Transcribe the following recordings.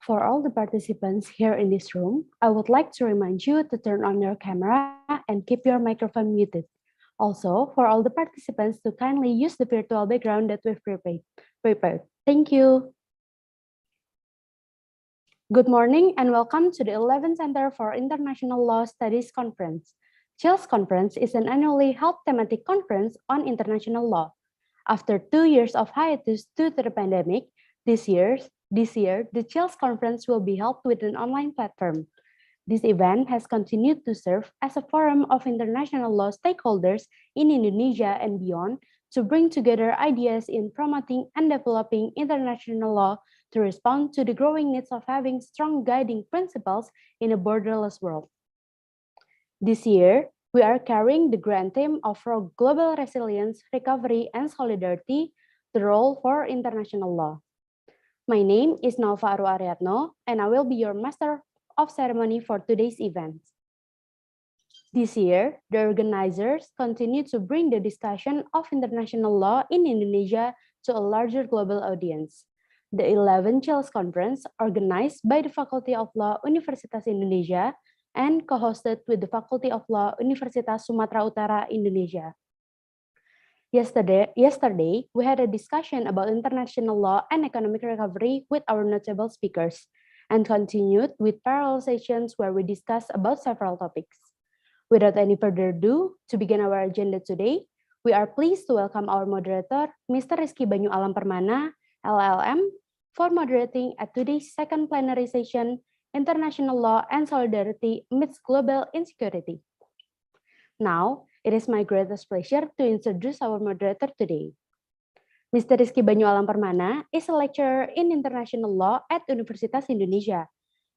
For all the participants here in this room, I would like to remind you to turn on your camera and keep your microphone muted. Also, for all the participants to kindly use the virtual background that we've prepared. Thank you. Good morning and welcome to the 11th Center for International Law Studies Conference. CILS Conference is an annually held thematic conference on international law. After 2 years of hiatus due to the pandemic, this year, the CILS Conference will be held with an online platform. This event has continued to serve as a forum of international law stakeholders in Indonesia and beyond to bring together ideas in promoting and developing international law to respond to the growing needs of having strong guiding principles in a borderless world. This year, we are carrying the grand theme of global resilience, recovery, and solidarity, the role for international law. My name is Nova Aru Ariadno, and I will be your master of ceremony for today's event. This year, the organizers continue to bring the discussion of international law in Indonesia to a larger global audience. The 11th CILS Conference, organized by the Faculty of Law Universitas Indonesia and co-hosted with the Faculty of Law Universitas Sumatera Utara, Indonesia. Yesterday, we had a discussion about international law and economic recovery with our notable speakers, and continued with parallel sessions where we discussed about several topics. Without any further ado, to begin our agenda today, we are pleased to welcome our moderator, Mr. Rizky Banyu Alam Permana, LLM, for moderating at today's second plenary session, International Law and Solidarity Amidst Global Insecurity. Now, it is my greatest pleasure to introduce our moderator today. Mr. Rizky Banyu Alam Permana is a lecturer in international law at Universitas Indonesia.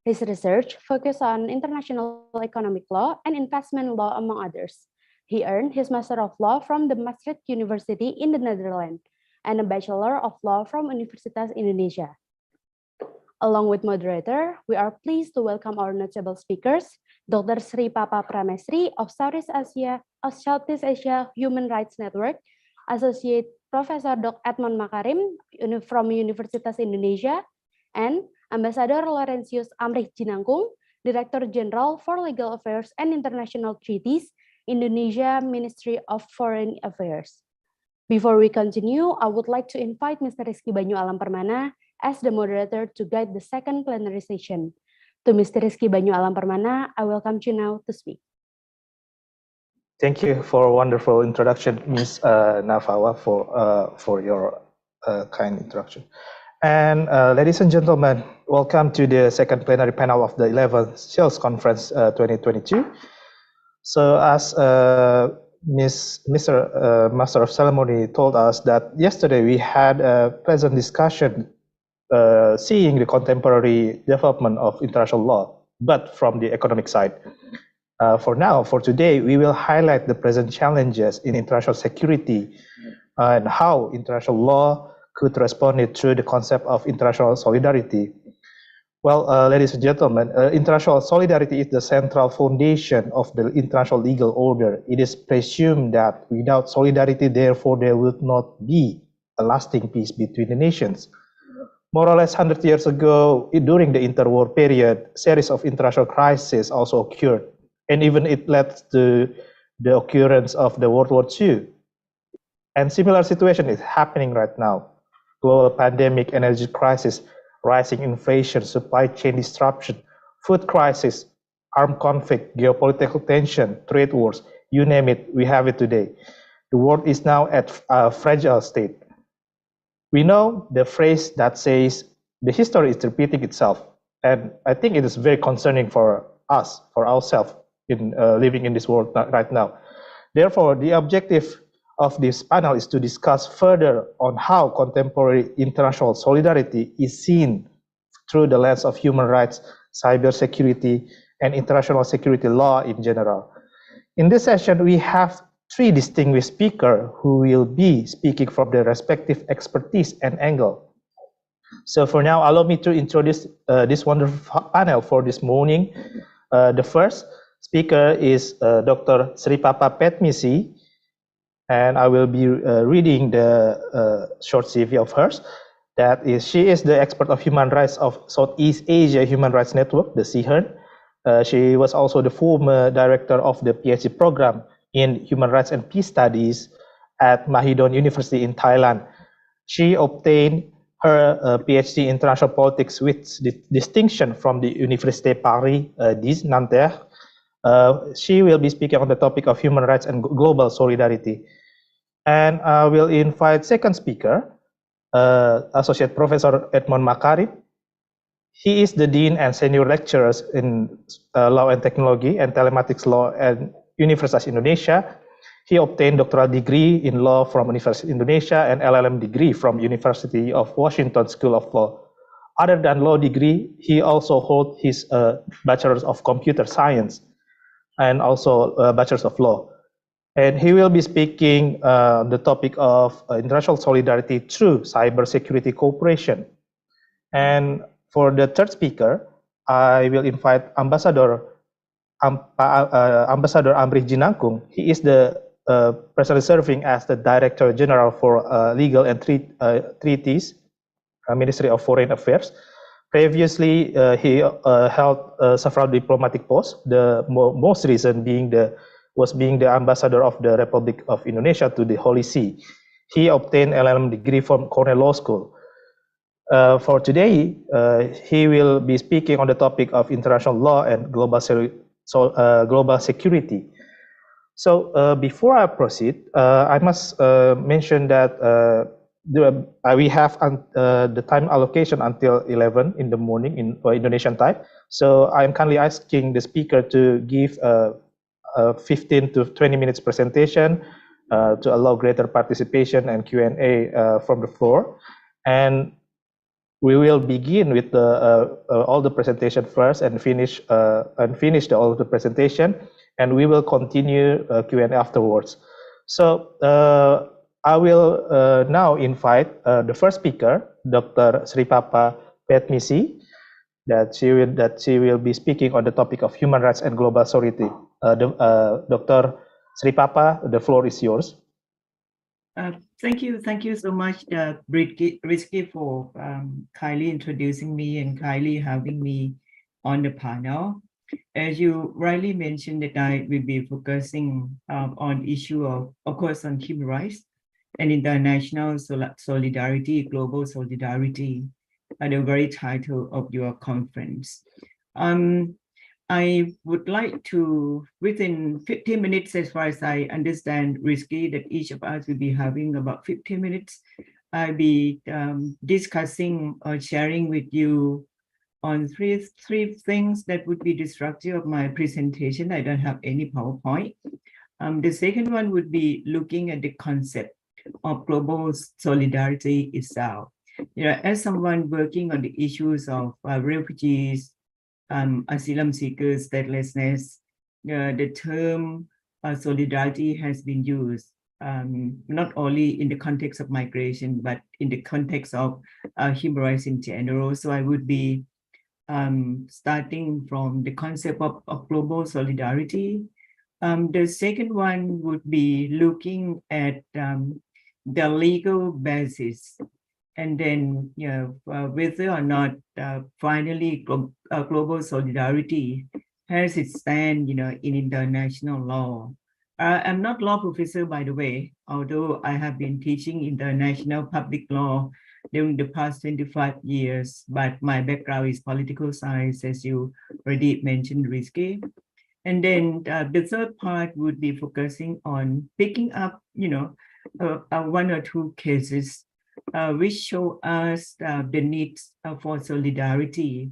His research focuses on international economic law and investment law, among others. He earned his Master of Law from the Maastricht University in the Netherlands and a Bachelor of Law from Universitas Indonesia. Along with moderator, we are pleased to welcome our notable speakers, Dr. Sri Papa Pramesri of Southeast Asia Human Rights Network, Associate Professor Dr. Edmond Makarim from Universitas Indonesia, and Ambassador Laurentius Amrich Jinangkung, Director General for Legal Affairs and International Treaties, Indonesia Ministry of Foreign Affairs. Before we continue, I would like to invite Mr. Rizky Banyu Alam Permana as the moderator to guide the second plenary session. To Mr. Rizky Banyu Alam Permana, I welcome you now to speak. Thank you for a wonderful introduction, Ms. Navawa, for your kind introduction. And ladies and gentlemen, welcome to the second plenary panel of the 11th CILS Conference 2022. So as Mr. Master of Ceremony told us that yesterday we had a pleasant discussion seeing the contemporary development of international law, but from the economic side. For today, we will highlight the present challenges in international security and how international law could respond through the concept of international solidarity. Well, ladies and gentlemen, international solidarity is the central foundation of the international legal order. It is presumed that without solidarity, therefore, there would not be a lasting peace between the nations. More or less 100 years ago, during the interwar period, a series of international crises also occurred, and even it led to the occurrence of the World War II. And similar situation is happening right now. Global pandemic, energy crisis, rising inflation, supply chain disruption, food crisis, armed conflict, geopolitical tension, trade wars, you name it, we have it today. The world is now at a fragile state. We know the phrase that says the history is repeating itself, and I think it is very concerning for us, for ourselves, in living in this world right now. Therefore, the objective of this panel is to discuss further on how contemporary international solidarity is seen through the lens of human rights, cybersecurity, and international security law in general. In this session, we have three distinguished speakers who will be speaking from their respective expertise and angle. So for now, allow me to introduce this wonderful panel for this morning. The first speaker is Dr. Sripapa Petmisi, and I will be reading the short CV of hers. She is the expert of human rights of Southeast Asia Human Rights Network, the CIHRN. She was also the former director of the PhD program in Human Rights and Peace Studies at Mahidol University in Thailand. She obtained her PhD in International Politics with distinction from the Université Paris 10 Nanterre. She will be speaking on the topic of human rights and global solidarity. And I will invite second speaker, Associate Professor Edmond Makarim. He is the Dean and Senior Lecturer in Law and Technology and Telematics Law at Universitas Indonesia. He obtained doctoral degree in law from University of Indonesia and LLM degree from University of Washington School of Law. Other than law degree, he also holds his Bachelor's of Computer Science and also Bachelor's of Law. And he will be speaking on the topic of international solidarity through cybersecurity cooperation. And for the third speaker, I will invite Ambassador Amrih Jinangkung. He is the presently serving as the Director General for Legal and Treaties, Ministry of Foreign Affairs. Previously, he held several diplomatic posts. The most recent being the ambassador of the Republic of Indonesia to the Holy See. He obtained LLM degree from Cornell Law School. For today, he will be speaking on the topic of international law and global security. So before I proceed, I must mention that we have the time allocation until 11 in the morning in Indonesian time. So I'm kindly asking the speaker to give a 15 to 20 minutes presentation to allow greater participation and Q&A from the floor. And we will begin with all the presentation first and finish all of the presentation, and we will continue Q&A afterwards. So I will now invite the first speaker, Dr. Sripapa Petmisi, that she will be speaking on the topic of human rights and global solidarity. Dr. Sripapa, the floor is yours. Thank you so much, Rizky, for kindly introducing me and kindly having me on the panel. As you rightly mentioned, that I will be focusing on issue of course, on human rights and international solidarity, global solidarity, the very title of your conference. I would like to, within 15 minutes, as far as I understand, Rizky, that each of us will be having about 15 minutes. I'll be discussing or sharing with you on three things that would be the structure of my presentation. I don't have any PowerPoint. The second one would be looking at the concept of global solidarity itself. As someone working on the issues of refugees, asylum seekers, statelessness, the term solidarity has been used not only in the context of migration, but in the context of human rights in general. So I would be starting from the concept of global solidarity. The second one would be looking at the legal basis, and then whether or not finally global solidarity has its stand in international law. I'm not law professor, by the way, although I have been teaching international public law during the past 25 years, but my background is political science, as you already mentioned, Rizky. And then the third part would be focusing on picking up one or two cases which show us the needs for solidarity,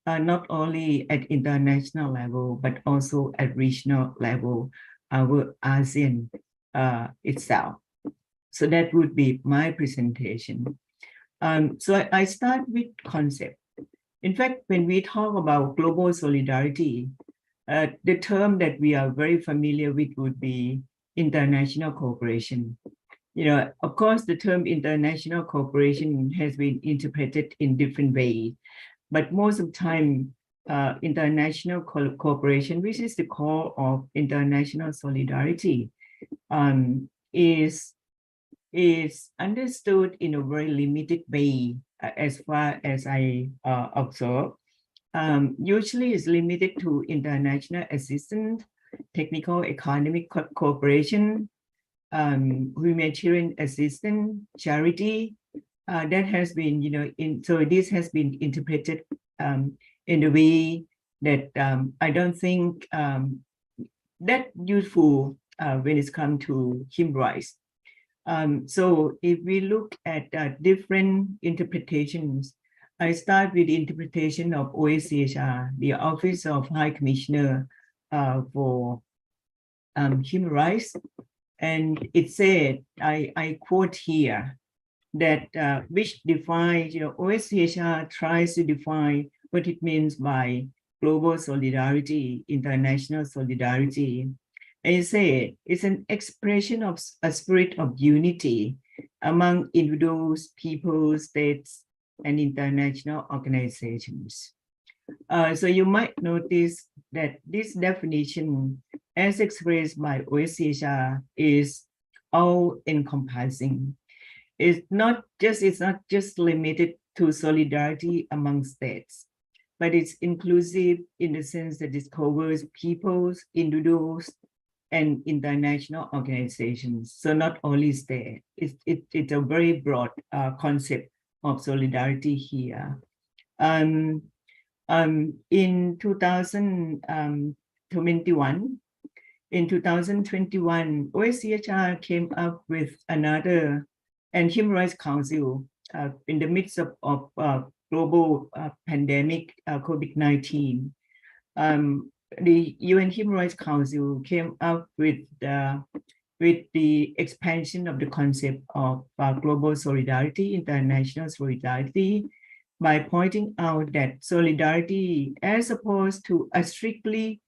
not only at international level, but also at regional level, our ASEAN itself. So that would be my presentation. So I start with concept. In fact, when we talk about global solidarity, The term that we are very familiar with would be international cooperation. Of course, the term international cooperation has been interpreted in different ways, but most of the time, international cooperation, which is the core of international solidarity, is understood in a very limited way, as far as I observe. Usually is limited to international assistance, technical economic cooperation, humanitarian assistance, charity. That has been, so this has been interpreted in a way that I don't think that useful when it's come to human rights. So if we look at different interpretations, I start with the interpretation of OHCHR, the Office of High Commissioner for Human Rights. And it said, I quote here, that which defines, OHCHR tries to define what it means by global solidarity, international solidarity. And it said, it's an expression of a spirit of unity among individuals, people, states, and international organizations. So you might notice that this definition, as expressed by OHCHR, is all-encompassing. It's not just limited to solidarity among states, but it's inclusive in the sense that it covers peoples, individuals, and international organizations. So not only state, it's a very broad concept of solidarity here. In 2021, OHCHR came up with another, and Human Rights Council, in the midst of global pandemic, COVID-19, the UN Human Rights Council came up with the expansion of the concept of global solidarity, international solidarity, by pointing out that solidarity, as opposed to a strictly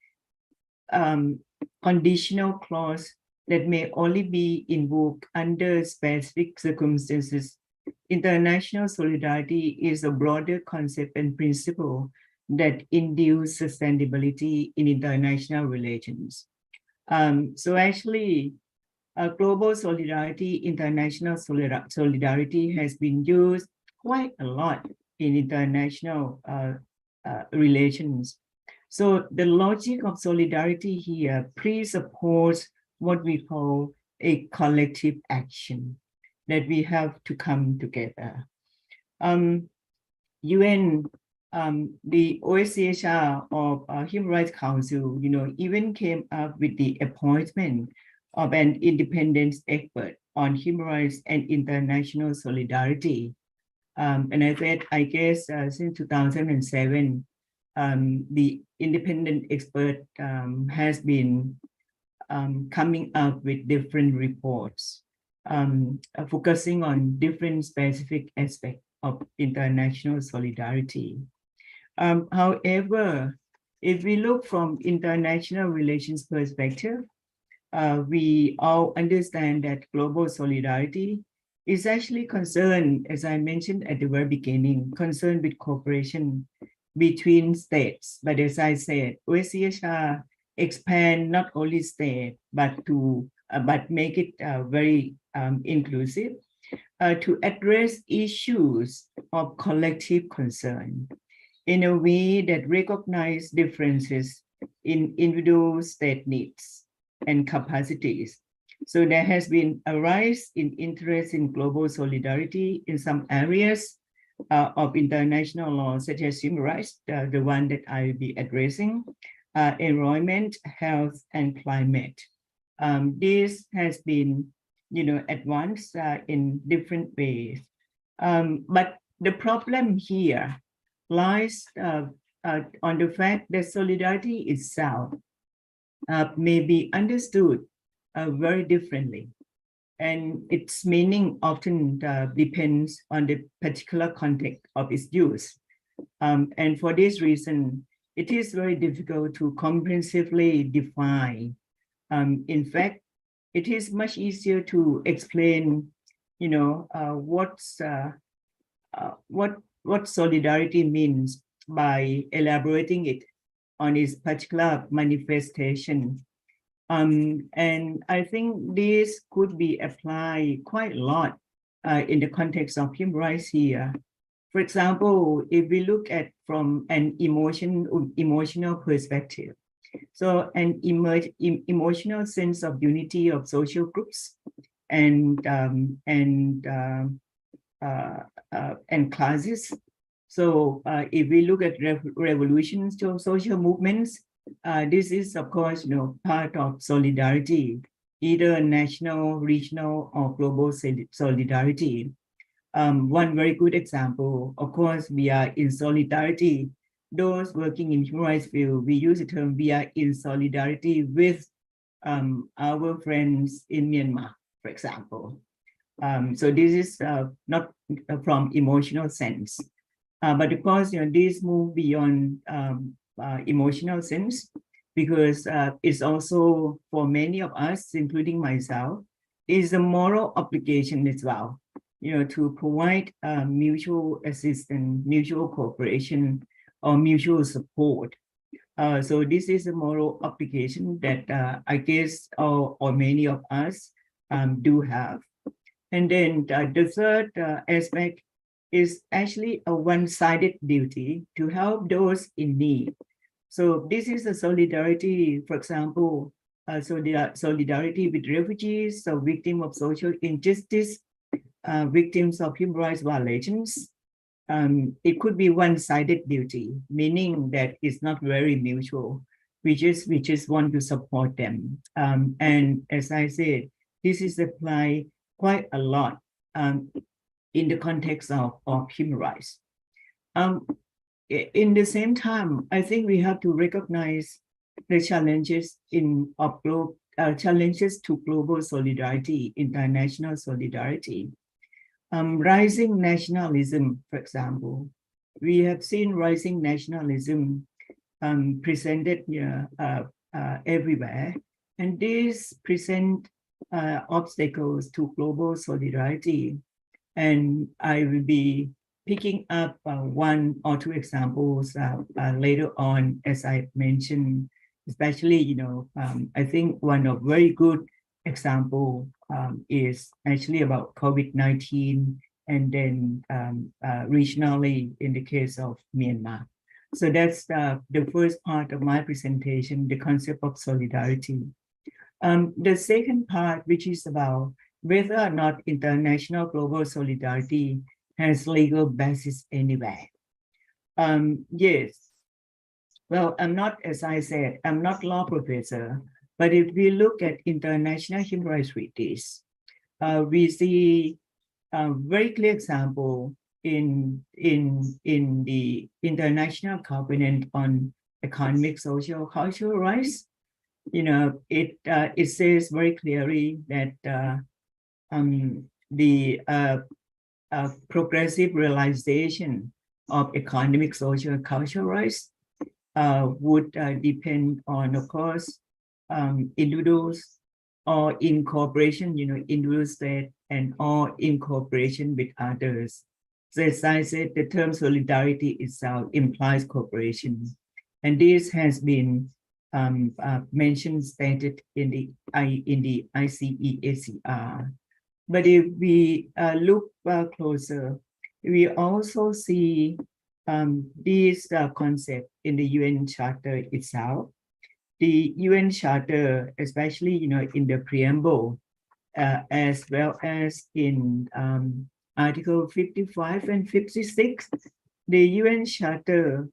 conditional clause that may only be invoked under specific circumstances, international solidarity is a broader concept and principle that induce sustainability in international relations. So actually, global solidarity, international solidarity has been used quite a lot in international relations. So the logic of solidarity here presupposes what we call a collective action, that we have to come together. UN, the OHCHR of Human Rights Council, even came up with the appointment of an independent expert on human rights and international solidarity. And I guess since 2007, the independent expert has been coming up with different reports, focusing on different specific aspects of international solidarity. However, if we look from international relations perspective, we all understand that global solidarity is actually concerned, as I mentioned at the very beginning, concerned with cooperation between states. But as I said, OHCHR expand not only state, but make it very inclusive to address issues of collective concern in a way that recognize differences in individual state needs and capacities. So there has been a rise in interest in global solidarity in some areas of international law, such as human rights, the one that I will be addressing, environment, health, and climate. This has been, advanced in different ways. But the problem here lies on the fact that solidarity itself may be understood very differently. And its meaning often depends on the particular context of its use. And for this reason, it is very difficult to comprehensively define. In fact, it is much easier to explain, what solidarity means by elaborating it on its particular manifestation. And I think this could be applied quite a lot in the context of human rights here. For example, if we look at from an emotional perspective, so an emotional sense of unity of social groups and classes. So if we look at revolutions to social movements, this is of course part of solidarity, either national, regional, or global solidarity. One very good example, of course, we are in solidarity. Those working in human rights field, we use the term we are in solidarity with our friends in Myanmar, for example. So this is not from emotional sense, but of course, this move beyond emotional sense, because it's also for many of us, including myself, is a moral obligation as well, to provide mutual assistance, mutual cooperation, or mutual support. So this is a moral obligation that I guess or many of us do have. And then the third aspect is actually a one-sided duty to help those in need. So this is a solidarity, for example, solidarity with refugees, so victims of social injustice, victims of human rights violations. It could be one-sided duty, meaning that it's not very mutual. We just want to support them. And as I said, this is applied quite a lot in the context of human rights. In the same time, I think we have to recognize the challenges challenges to global solidarity, international solidarity. Rising nationalism, for example, we have seen rising nationalism presented everywhere, and these present obstacles to global solidarity. And I will be picking up one or two examples later on, as I mentioned, especially, I think one of very good example is actually about COVID-19, and then regionally in the case of Myanmar. So that's the first part of my presentation, the concept of solidarity. The second part, which is about whether or not international global solidarity has legal basis anywhere. Yes. Well, I'm not, as I said, I'm not law professor, but if we look at international human rights treaties, we see a very clear example in the International Covenant on Economic, Social, Cultural Rights. It says very clearly that the progressive realization of economic, social, and cultural rights would depend on, of course, individuals or in cooperation, individual state and or in cooperation with others. So as I said, the term solidarity itself implies cooperation. And this has been mentioned, stated in the ICEACR. But if we look closer, we also see this concept in the UN Charter itself. The UN Charter, especially in the preamble, as well as in Article 55 and 56, the UN Charter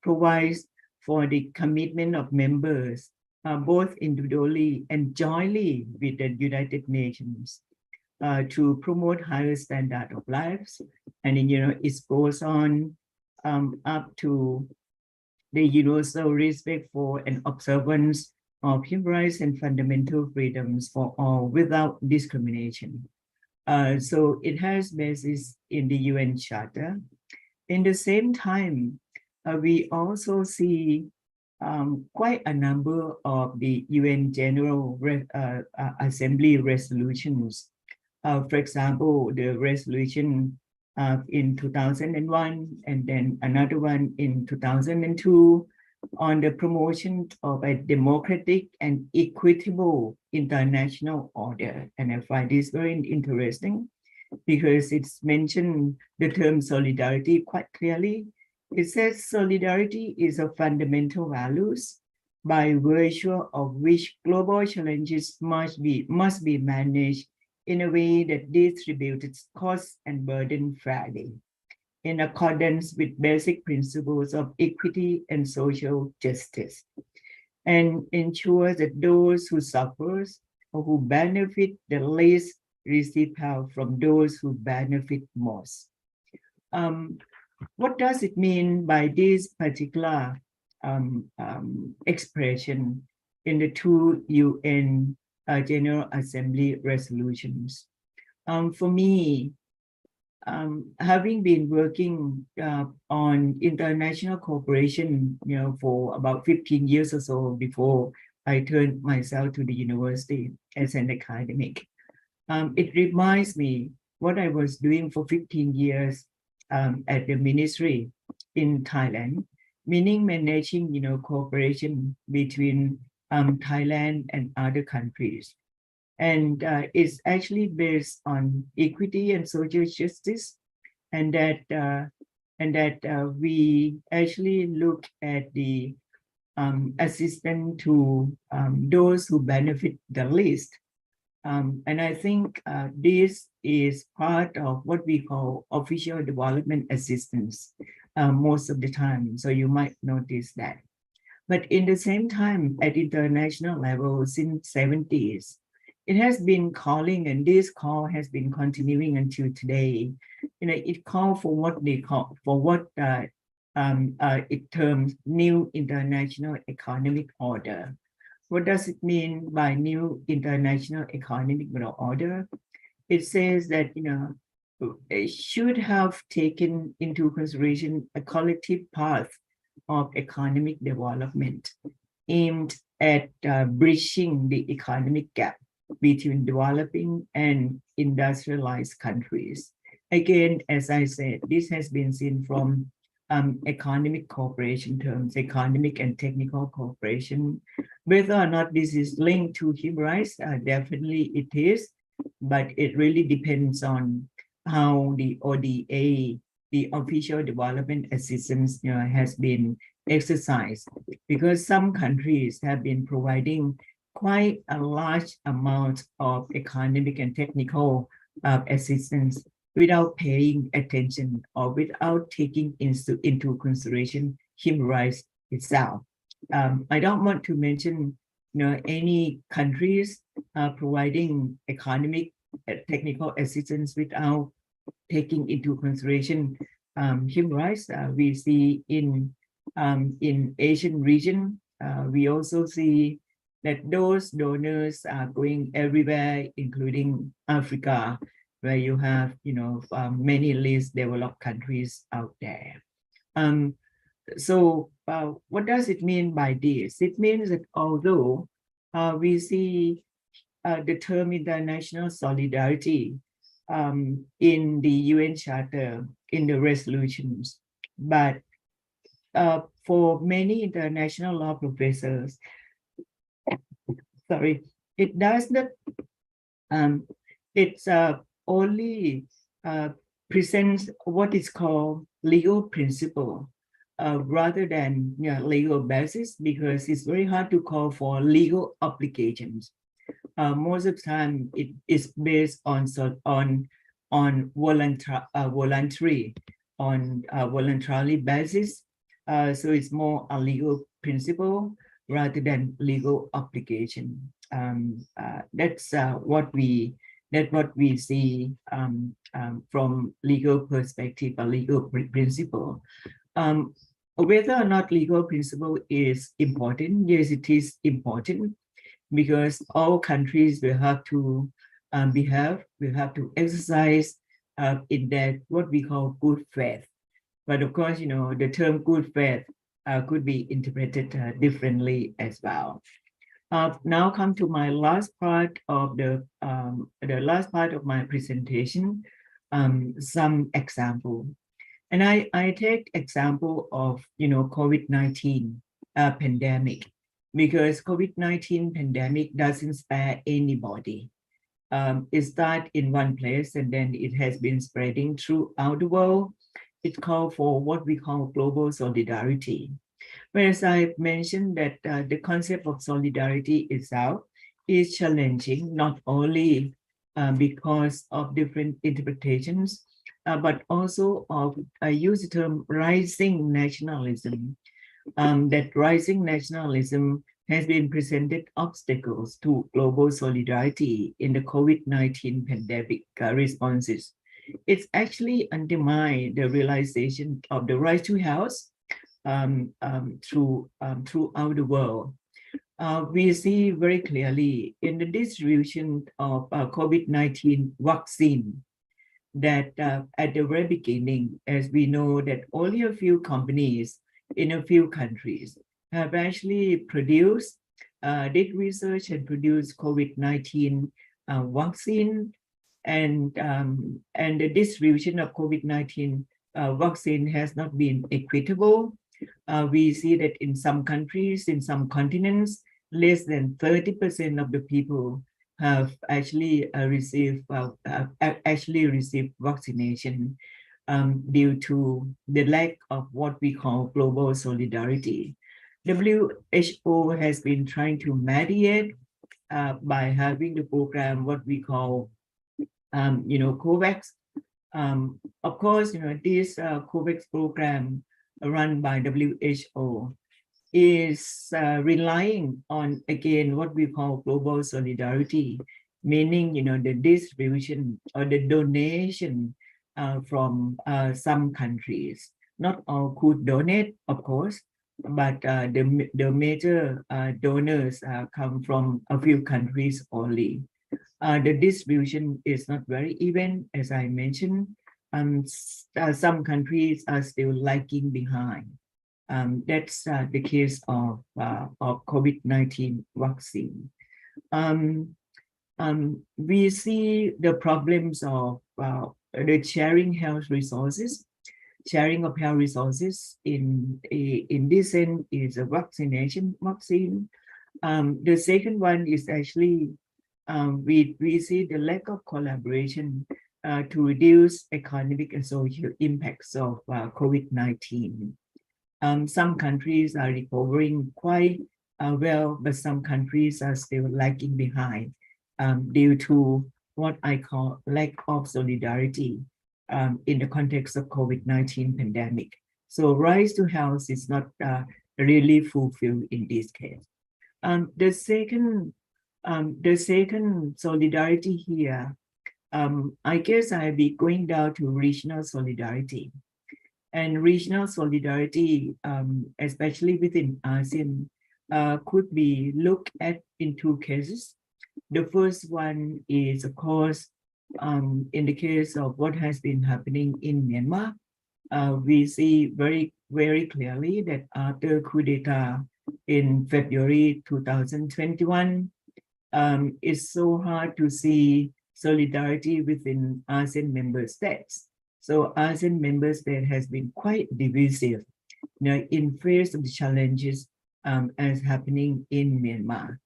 provides for the commitment of members, both individually and jointly with the United Nations, to promote higher standard of lives. And it goes on up to the universal respect for and observance of human rights and fundamental freedoms for all without discrimination. So it has basis in the UN Charter. In the same time, we also see quite a number of the UN General Assembly resolutions. For example, the resolution in 2001 and then another one in 2002 on the promotion of a democratic and equitable international order. And I find this very interesting because it's mentioned the term solidarity quite clearly. It says solidarity is a fundamental values by virtue of which global challenges must be managed in a way that distributes costs and burden fairly, in accordance with basic principles of equity and social justice, and ensure that those who suffer or who benefit the least receive help from those who benefit most. What does it mean by this particular expression in the two UN General Assembly resolutions? For me, having been working on international cooperation, for about 15 years or so before I turned myself to the university as an academic, it reminds me what I was doing for 15 years at the ministry in Thailand, meaning managing, cooperation between Thailand and other countries. And it's actually based on equity and social justice, and that we actually look at the assistance to those who benefit the least. And I think this is part of what we call official development assistance most of the time. So you might notice that. But in the same time, at international level, since 70s, it has been calling, and this call has been continuing until today. It called for what they call, for what it terms new international economic order. What does it mean by new international economic order? It says that, it should have taken into consideration a collective path of economic development aimed at bridging the economic gap between developing and industrialized countries. Again, as I said, this has been seen from economic cooperation terms, economic and technical cooperation. Whether or not this is linked to human rights, definitely it is, but it really depends on how the ODA, the official development assistance, has been exercised, because some countries have been providing quite a large amount of economic and technical assistance without paying attention or without taking into consideration human rights itself. I don't want to mention, any countries providing economic technical assistance without taking into consideration human rights. We see in Asian region, we also see that those donors are going everywhere, including Africa, where you have, many least developed countries out there. So what does it mean by this? It means that although we see the term international solidarity in the UN Charter, in the resolutions, but for many international law professors, it does not, it's only presents what is called legal principle rather than legal basis, because it's very hard to call for legal obligations. Most of the time, it is based on voluntary voluntarily basis. So it's more a legal principle rather than legal obligation. That's what we see from legal perspective, a legal principle. Whether or not legal principle is important, yes, it is important, because all countries will have to exercise in that what we call good faith. But of course, the term good faith could be interpreted differently as well. Now come to my last part of my presentation, some example. And I take example of, COVID-19 pandemic, because COVID-19 pandemic doesn't spare anybody. It started in one place and then it has been spreading throughout the world. It called for what we call global solidarity. Whereas I mentioned that the concept of solidarity itself is challenging, not only because of different interpretations, but also of, I use the term rising nationalism. That rising nationalism has been presented obstacles to global solidarity in the COVID-19 pandemic responses. It's actually undermined the realization of the right to health throughout the world. We see very clearly in the distribution of COVID-19 vaccine that at the very beginning, as we know that only a few companies in a few countries have actually produced, did research and produced COVID-19 vaccine, and the distribution of COVID-19 vaccine has not been equitable. We see that in some countries, in some continents, less than 30% of the people have actually received vaccination due to the lack of what we call global solidarity. WHO has been trying to mediate by having the program what we call COVAX. Of course, this COVAX program run by WHO is relying on, again, what we call global solidarity, meaning, the distribution or the donation from some countries. Not all could donate, of course, but the major donors come from a few countries only. The distribution is not very even, as I mentioned. Some countries are still lagging behind. That's the case of COVID-19 vaccine. We see the problems of the sharing health resources. Sharing of health resources in this end is a vaccine. The second one is actually we see the lack of collaboration to reduce economic and social impacts of COVID-19. Some countries are recovering quite well, but some countries are still lagging behind due to what I call lack of solidarity in the context of COVID-19 pandemic. So rise to health is not really fulfilled in this case. The second solidarity here, I guess I'll be going down to regional solidarity. And regional solidarity, especially within ASEAN, could be looked at in two cases. The first one is, of course, in the case of what has been happening in Myanmar. We see very, very clearly that after coup d'etat in February 2021, it's so hard to see solidarity within ASEAN member states. So ASEAN member state has been quite divisive, in face of the challenges as happening in Myanmar.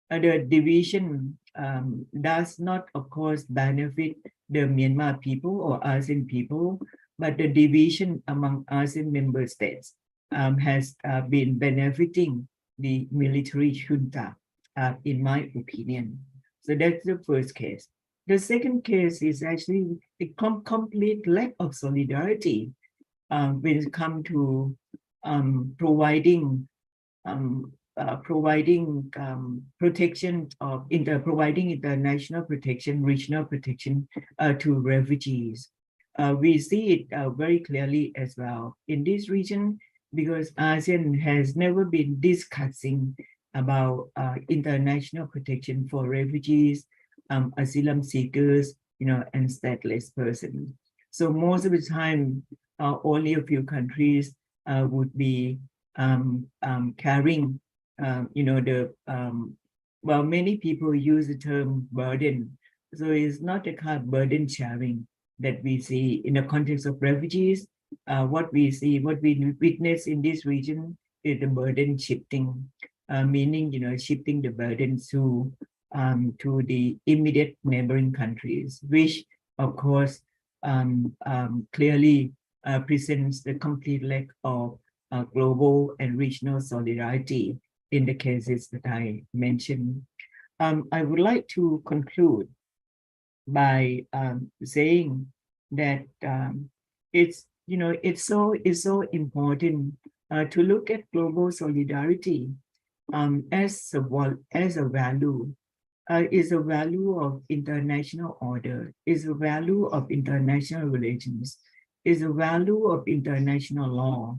The division does not, of course, benefit the Myanmar people or ASEAN people, but the division among ASEAN member states has been benefiting the military junta, in my opinion. So that's the first case. The second case is actually a complete lack of solidarity when it comes to providing protection of providing international protection, regional protection to refugees. We see it very clearly as well in this region, because ASEAN has never been discussing about international protection for refugees, asylum seekers, and stateless persons. So most of the time, only a few countries would be carrying, well, many people use the term burden. So it's not a kind of burden sharing that we see in the context of refugees. What we see, what we witness in this region is the burden shifting, meaning, shifting the burden to the immediate neighboring countries, which of course clearly presents the complete lack of global and regional solidarity in the cases that I mentioned. I would like to conclude by saying that it's so important to look at global solidarity as a value. Is a value of international order, is a value of international relations, is a value of international law,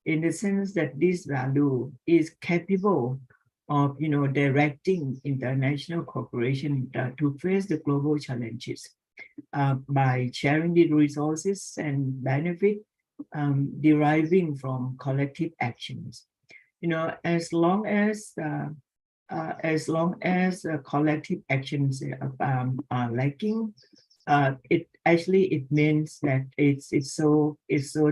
in the sense that this value is capable of directing international cooperation to face the global challenges by sharing the resources and benefit deriving from collective actions. As long as collective actions are lacking, it means that it's so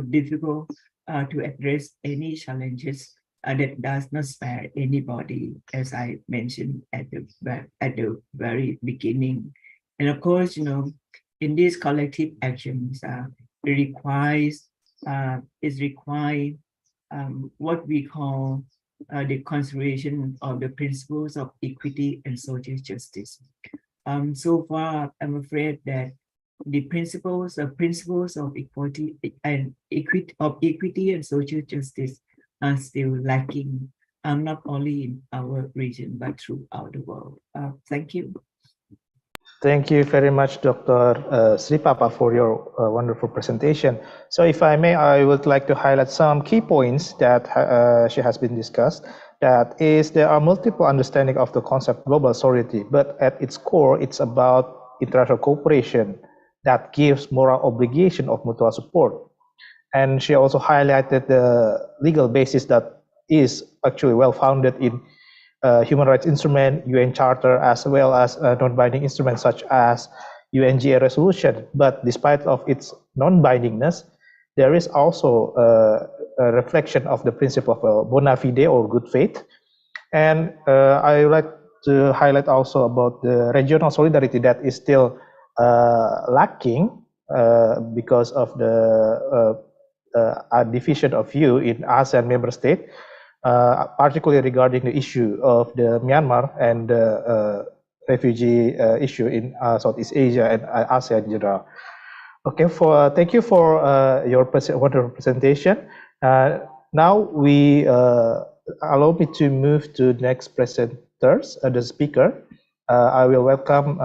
difficult to address any challenges that does not spare anybody, as I mentioned at the very beginning. And of course, in these collective actions, it requires what we call the consideration of the principles of equity and social justice. So far, I'm afraid that the principles of equality and equity and social justice are still lacking, not only in our region but throughout the world. Thank you. Thank you very much, Dr. Sri Papa, for your wonderful presentation. So if I may, I would like to highlight some key points that she has been discussed. That is, there are multiple understanding of the concept global solidarity, but at its core, it's about international cooperation that gives moral obligation of mutual support. And she also highlighted the legal basis that is actually well-founded in human rights instrument, UN Charter, as well as non-binding instruments such as UNGA resolution. But despite of its non-bindingness, there is also a reflection of the principle of bona fide or good faith. And I would like to highlight also about the regional solidarity that is still lacking because of the division of view in ASEAN member state. Particularly regarding the issue of the Myanmar and the refugee issue in Southeast Asia and ASEAN in general. Okay, thank you for your wonderful presentation. Now we allow me to move to next presenters, the speaker. I will welcome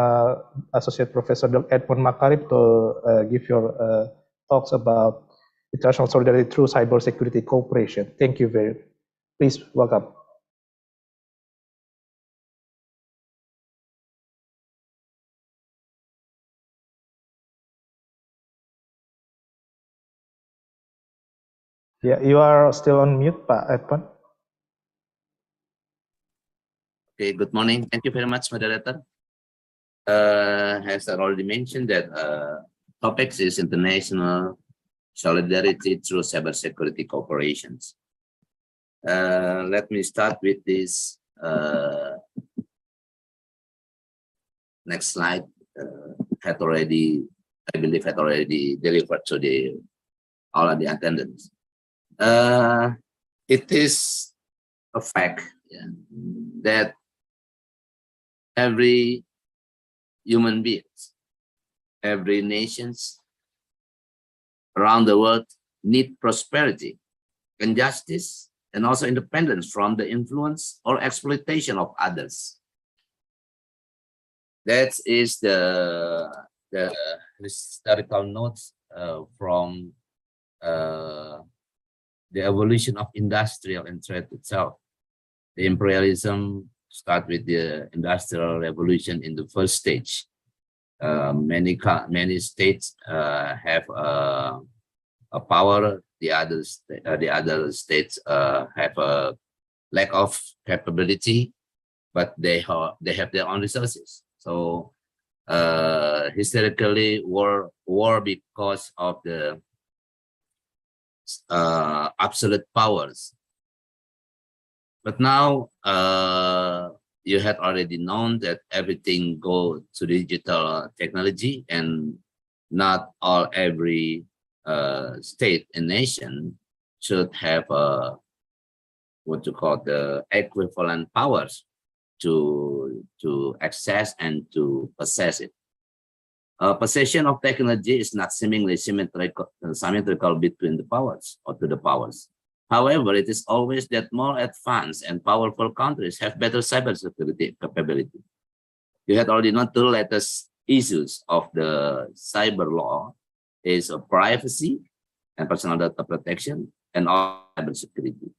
Associate Professor Dr. Edmond Makarim to give your talks about international solidarity through cybersecurity cooperation. Thank you very much. Please welcome. Yeah, you are still on mute, Pak Edmond. Okay, good morning. Thank you very much, moderator. As I already mentioned, that topics is international solidarity through cybersecurity cooperations. Let me start with this next slide. I believe had already delivered to all of the attendants. It is a fact, yeah, that every human being, every nations around the world need prosperity and justice, and also independence from the influence or exploitation of others. That is the historical notes from the evolution of industrial and trade itself. The imperialism start with the industrial revolution in the first stage. Many states have a power. The other states have a lack of capability, but they have their own resources. So historically, war because of the absolute powers. But now you had already known that everything go to digital technology, and not every state and nation should have what you call the equivalent powers to access and to possess it. Possession of technology is not seemingly symmetrical between the powers or to the powers. However, it is always that more advanced and powerful countries have better cybersecurity capability. You had already known the latest issues of the cyber law is privacy and personal data protection and all cybersecurity.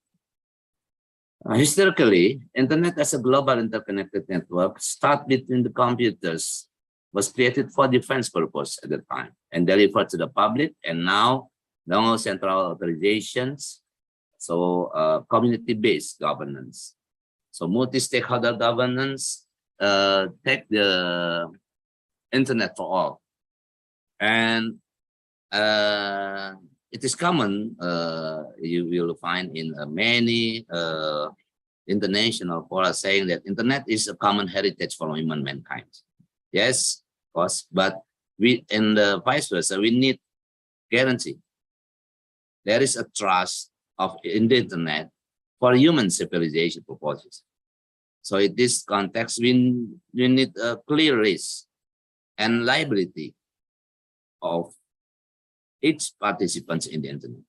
Historically, internet as a global interconnected network start between the computers was created for defense purpose at the time and delivered to the public, and now no central authorizations. So community-based governance. So multi-stakeholder governance take the internet for all. And it is common, you will find in many international fora saying that internet is a common heritage for human mankind. Yes, of course, but we, in the vice versa, we need guarantee. There is a trust in the internet for human civilization purposes. So in this context, we need a clear risk and liability of each participant in the internet,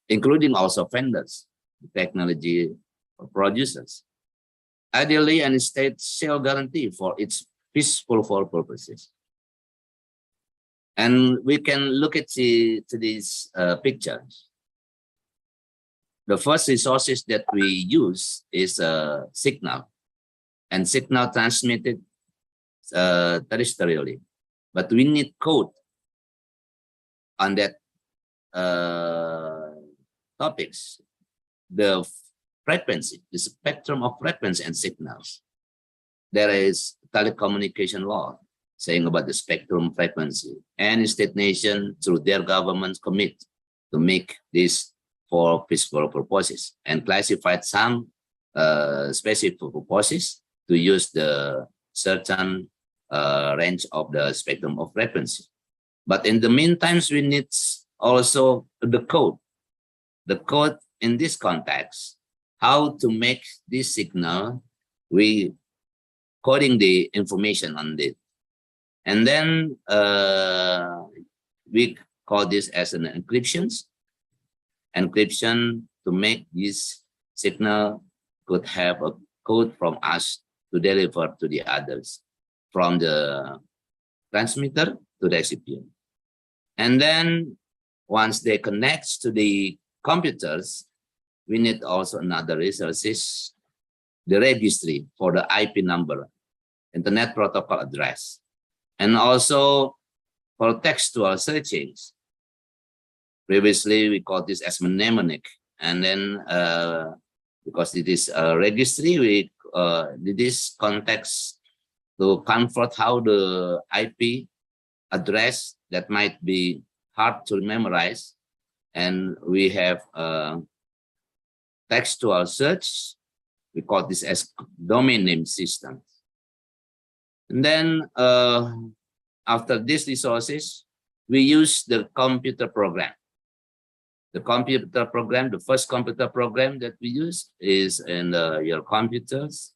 including also vendors, technology producers. Ideally, any state shall guarantee for its peaceful for purposes. And we can look at to these pictures. The first resources that we use is signal, and signal transmitted terrestrially. But we need code on that topics. The frequency, the spectrum of frequency and signals. There is telecommunication law saying about the spectrum frequency. Any state nation through their governments commit to make this for peaceful purposes and classified some specific purposes to use the certain range of the spectrum of frequency. But in the meantime, we need also the code. The code in this context, how to make this signal, we coding the information on it. And then we call this as an encryptions. Encryption to make this signal could have a code from us to deliver to the others, from the transmitter to the recipient. And then once they connect to the computers, we need also another resources, the registry for the IP number, Internet Protocol address, and also for textual searchings. Previously, we called this as mnemonic, and then because it is a registry, we did this context to comfort how the IP address that might be hard to memorize, and we have textual search. We call this as domain name system. And then after these resources, we use the computer program. The computer program, the first computer program that we use is in your computers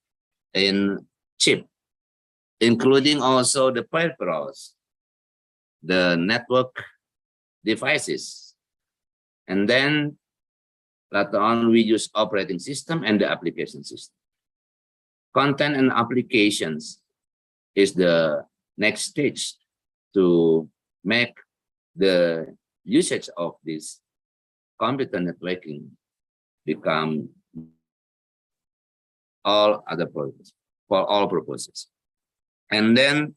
in chip, including also the peripherals, the network devices. And then later on, we use operating system and the application system. Content and applications is the next stage to make the usage of this computer networking become all other purposes, for all purposes. And then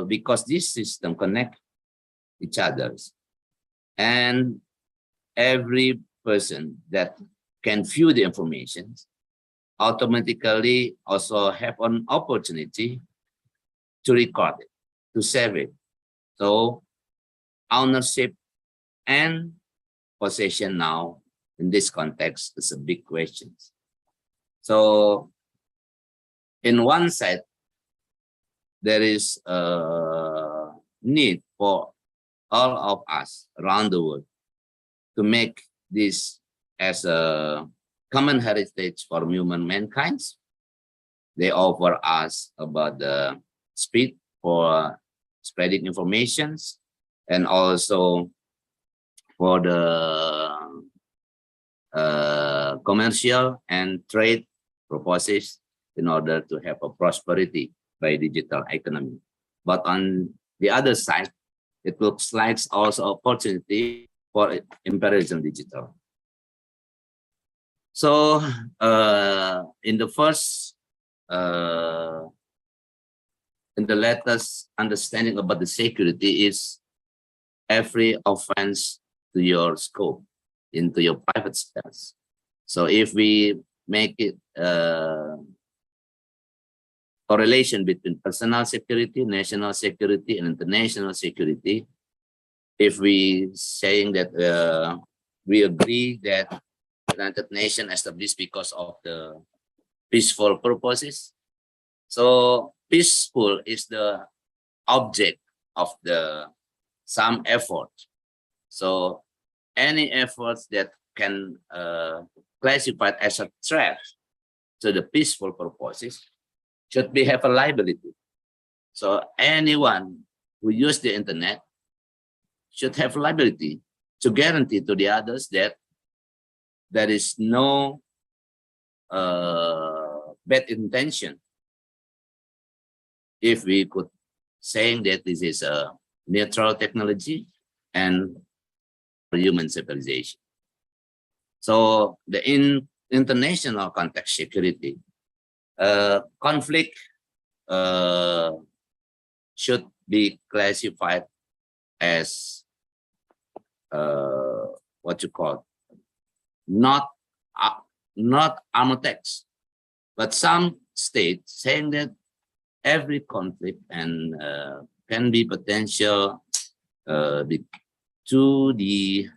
because this system connect each others, and every person that can view the information automatically also have an opportunity to record it, to save it. So ownership and possession now in this context is a big question. So in one side, there is a need for all of us around the world to make this as a common heritage for human mankind. They offer us about the speed for spreading informations and also for the commercial and trade purposes in order to have a prosperity by digital economy. But on the other side, it looks like also opportunity for imperialism digital. So in the first, in the latest understanding about the security is every offense to your scope, into your private space. So if we make it correlation between personal security, national security, and international security, if we saying that we agree that the United Nations established because of the peaceful purposes. So peaceful is the object of the some effort. So any efforts that can classified as a threat to the peaceful purposes should be have a liability. So anyone who use the internet should have liability to guarantee to the others that there is no bad intention. If we could saying that this is a neutral technology and human civilization. So the international context security, conflict should be classified as what you call not armed attacks, but some states saying that every conflict and can be potential to the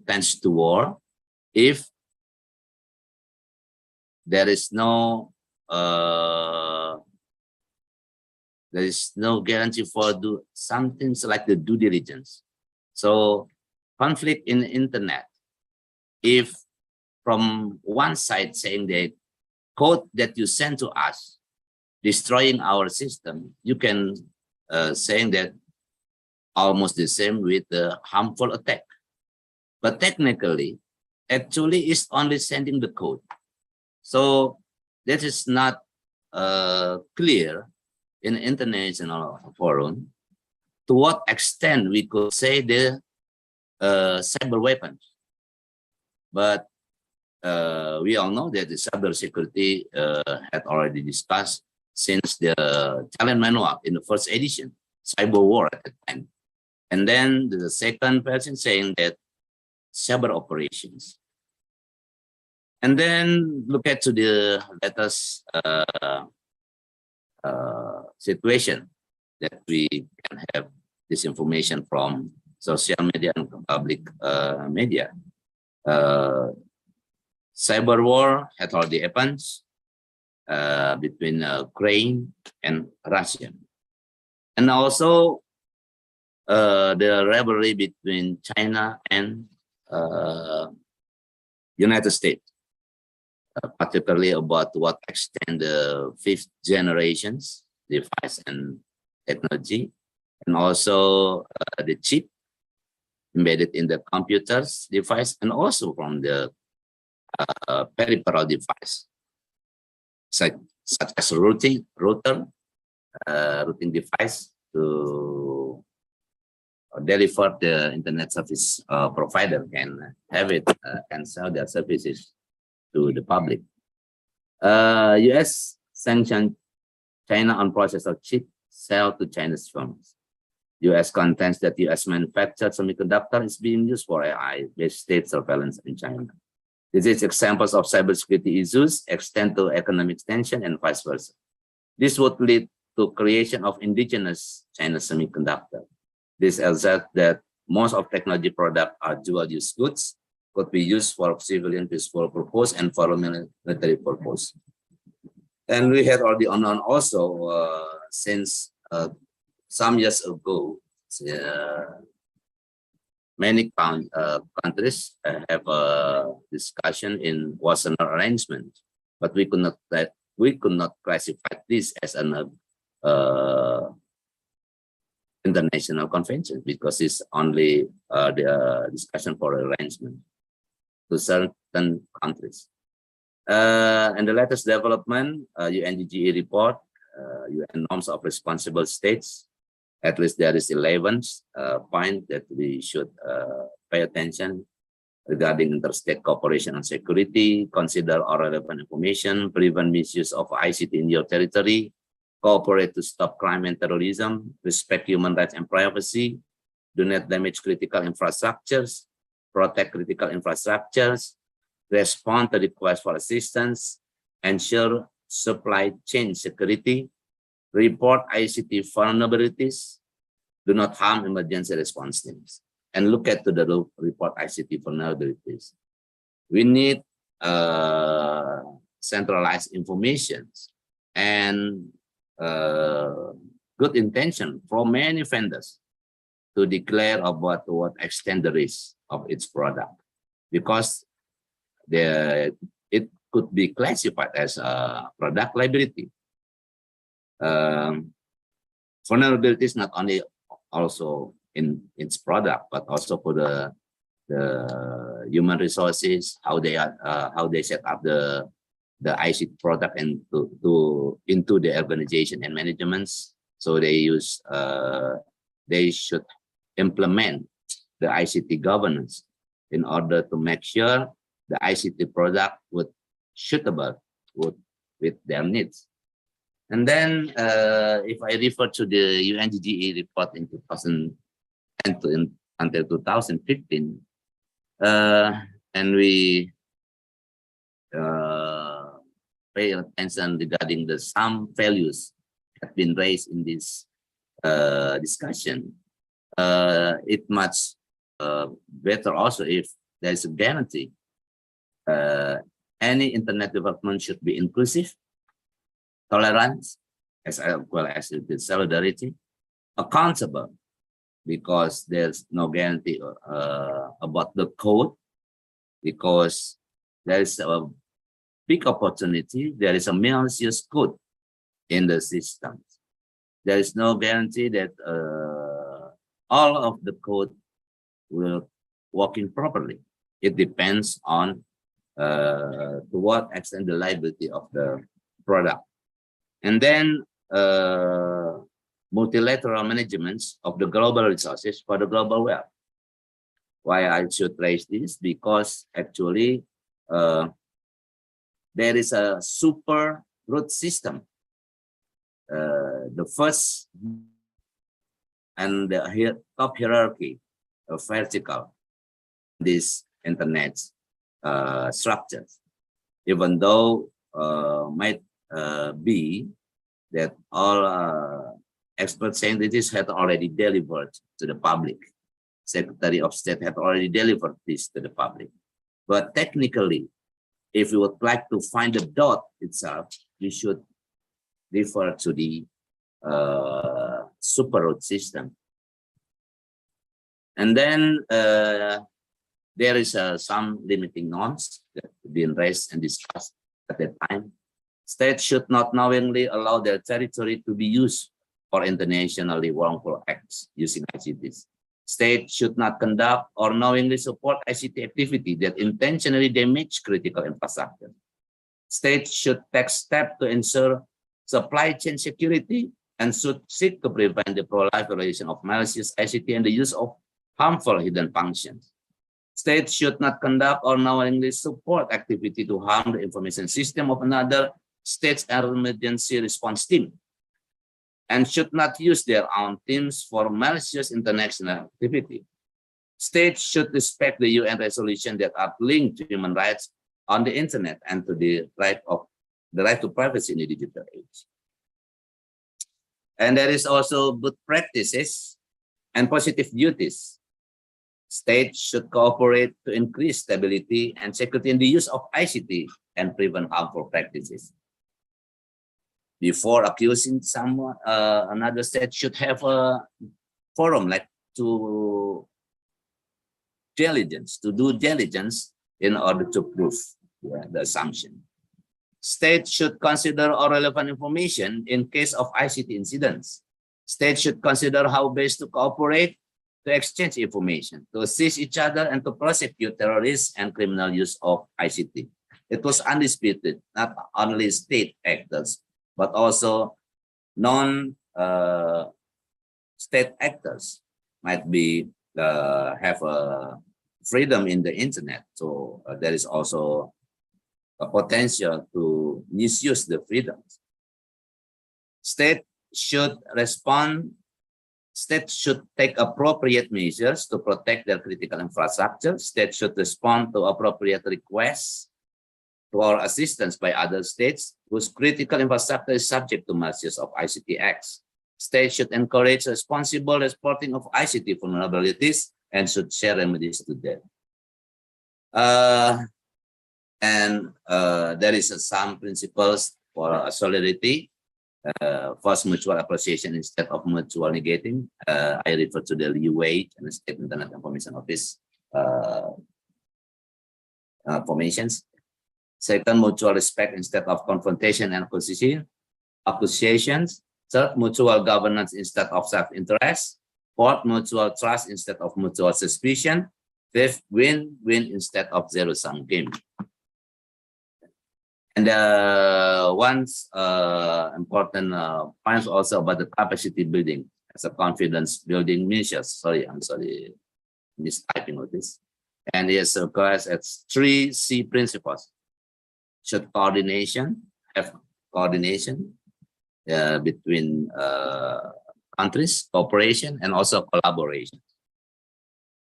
tends to war if there is no guarantee for do something like the due diligence. So conflict in the internet, if from one side saying that code that you send to us destroying our system, you can saying that almost the same with the harmful attack. But technically, actually it's only sending the code. So that is not clear in international forum to what extent we could say the cyber weapons. But we all know that the cybersecurity had already discussed since the challenge manual in the first edition, cyber war at the time. And then the second version saying that cyber operations. And then look at to the latest situation that we can have this information from social media and public media. Cyber war had already happened between Ukraine and Russia. And also the rivalry between China and United States, particularly about to what extent the fifth generations device and technology, and also the chip embedded in the computers device, and also from the peripheral device, such as routing device to deliver the internet service provider can have it and sell their services to the public. US sanctioned China on processor chip sell to Chinese firms. US contends that US manufactured semiconductor is being used for AI-based state surveillance in China. These examples of cybersecurity issues extend to economic tension and vice versa. This would lead to creation of indigenous China semiconductor. This asserts that most of technology products are dual-use goods, could be used for civilian peaceful purpose and for military purpose. And we had already known also since some years ago, many countries have a discussion in Wassenaar arrangement, but we could not classify this as an international convention because it's only the discussion for arrangement to certain countries. And the latest development, UNGGE report, UN norms of responsible states. At least there is 11 point that we should pay attention regarding interstate cooperation on security, consider all relevant information, prevent misuse of ICT in your territory, cooperate to stop crime and terrorism, respect human rights and privacy, do not damage critical infrastructures, protect critical infrastructures, respond to requests for assistance, ensure supply chain security, report ICT vulnerabilities, do not harm emergency response teams, and look at the report ICT vulnerabilities. We need centralized information and good intention from many vendors to declare about to what extent the risk of its product, because it could be classified as a product liability. Vulnerabilities not only also in its product, but also for the human resources, how they set up the ICT product and into the organization and managements. So they should implement the ICT governance in order to make sure the ICT product would suitable with their needs. And then if I refer to the UNGGE report in 2010 until 2015, and we pay attention regarding some values that have been raised in this discussion, it much better also if there is a guarantee. Any internet development should be inclusive, tolerant, as well as solidarity, accountable, because there's no guarantee about the code, because there is a big opportunity, there is a malicious code in the system. There is no guarantee that all of the code will working properly. It depends on to what extent the liability of the product. And then multilateral management of the global resources for the global wealth. Why I should raise this? Because actually there is a super root system. The first and the top hierarchy of vertical this internet structures, even though might be that all experts saying that this had already delivered to the public. Secretary of State had already delivered this to the public. But technically, if you would like to find the dot itself, you should refer to the super root system. And then there is some limiting norms that have been raised and discussed at that time. States should not knowingly allow their territory to be used for internationally wrongful acts using ICTs. States should not conduct or knowingly support ICT activity that intentionally damage critical infrastructure. States should take steps to ensure supply chain security and should seek to prevent the proliferation of malicious ICT and the use of harmful hidden functions. States should not conduct or knowingly support activity to harm the information system of another state's emergency response team. and should not use their own teams for malicious international activity. States should respect the UN resolutions that are linked to human rights on the internet and to the right to privacy in the digital age. And there is also good practices and positive duties. States should cooperate to increase stability and security in the use of ICT and prevent harmful practices. Before accusing someone, another state should have a forum like to do diligence in order to prove the assumption. States should consider all relevant information in case of ICT incidents. States should consider how best to cooperate, to exchange information, to assist each other, and to prosecute terrorists and criminal use of ICT. It was undisputed, not only state actors, but also non-state actors might be have a freedom in the internet. So there is also a potential to misuse the freedoms. States should take appropriate measures to protect their critical infrastructure. States should respond to appropriate requests for assistance by other states whose critical infrastructure is subject to malicious of ICT acts. States should encourage responsible reporting of ICT vulnerabilities and should share remedies to them. There is some principles for solidarity. First, mutual appreciation instead of mutual negating. I refer to the UA and the State Internet Information Office formations. Second, mutual respect instead of confrontation and accusations. Third, mutual governance instead of self-interest. Fourth, mutual trust instead of mutual suspicion. Fifth, win-win instead of zero-sum game. And one important point also about the capacity building as a confidence building measures. Sorry, I'm sorry, mistyping with this. And yes, of course, it's 3 C principles. Should have coordination between countries, cooperation, and also collaboration.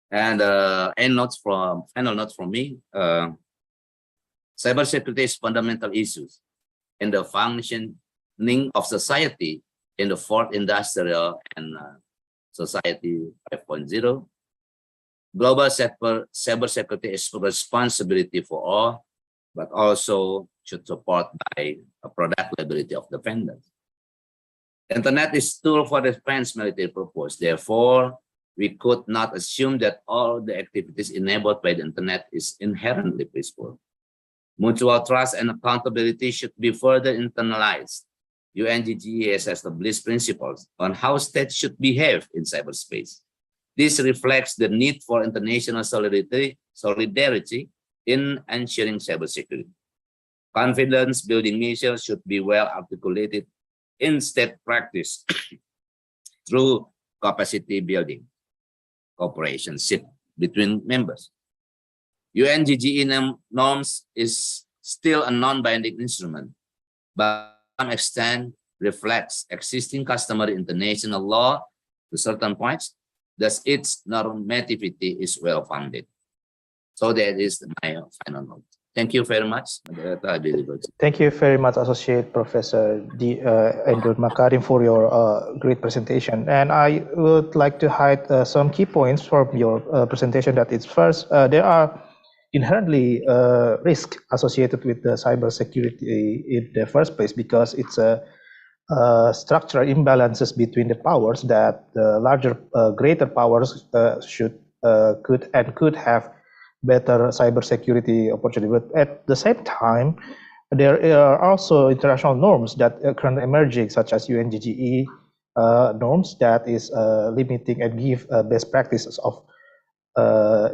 And final notes from me. Cybersecurity is fundamental issues in the functioning of society in the 4th Industrial and Society 5.0. Global cybersecurity is a responsibility for all, but also should support by a product liability of defenders. Internet is tool for defense military purpose. Therefore, we could not assume that all the activities enabled by the internet is inherently peaceful. Mutual trust and accountability should be further internalized. UNGGE has established principles on how states should behave in cyberspace. This reflects the need for international solidarity in ensuring cybersecurity. Confidence building measures should be well articulated in state practice through capacity building cooperation between members. UNGGE norms is still a non-binding instrument, but to some extent reflects existing customary international law to certain points, thus its normativity is well-founded. So that is my final note. Thank you very much. Thank you very much, Associate Professor Endun Makarim, for your great presentation. And I would like to highlight some key points from your presentation. That is, first, there are inherently risk associated with the cybersecurity in the first place, because it's a structural imbalances between the powers that the larger, greater powers could have better cybersecurity opportunity. But at the same time, there are also international norms that are currently emerging, such as UNGGE norms that is limiting and give best practices of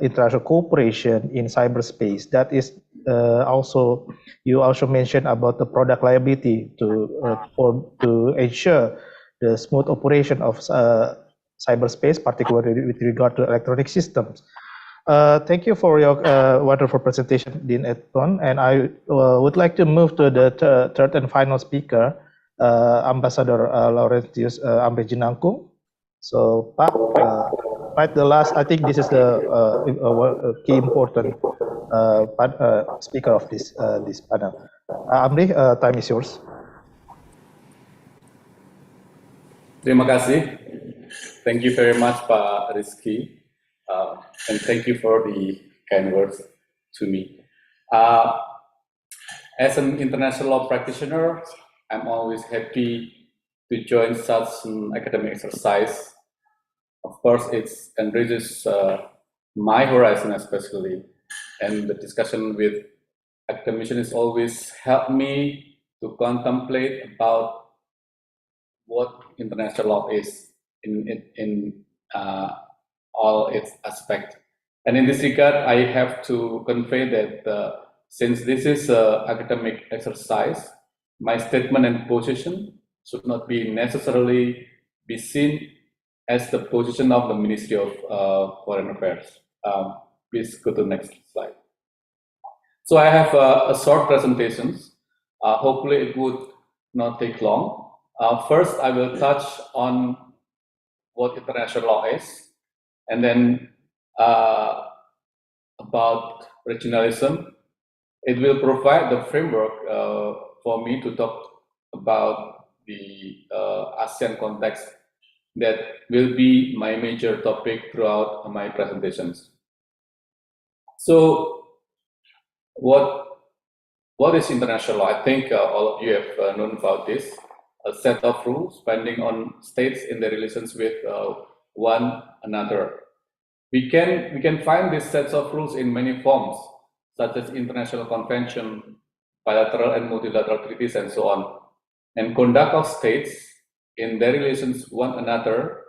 international cooperation in cyberspace. That is you also mentioned about the product liability to ensure the smooth operation of cyberspace, particularly with regard to electronic systems. Thank you for your wonderful presentation, Dean Edson. And I would like to move to the third and final speaker, Ambassador Laurentius Ambejinangkung. So, Pak, right, the last, I think this is the key important speaker of this panel. Amri, time is yours. Terima kasih. Thank you very much, Pak Rizky, and thank you for the kind words to me. As an international law practitioner, I'm always happy to join such an academic exercise. Of course, it enriches my horizon especially, and the discussion with academicians always helped me to contemplate about what international law is in all its aspects. And in this regard, I have to convey that since this is an academic exercise, my statement and position should not be necessarily be seen as the position of the Ministry of Foreign Affairs. Please go to the next slide. So I have a short presentation. Hopefully it would not take long. First, I will touch on what international law is, and then about regionalism. It will provide the framework for me to talk about the ASEAN context that will be my major topic throughout my presentations. So, what is international law? I think all of you have known about this. A set of rules binding on states in their relations with one another. We can find these sets of rules in many forms, such as international convention, bilateral and multilateral treaties, and so on. And conduct of states in their relations one another,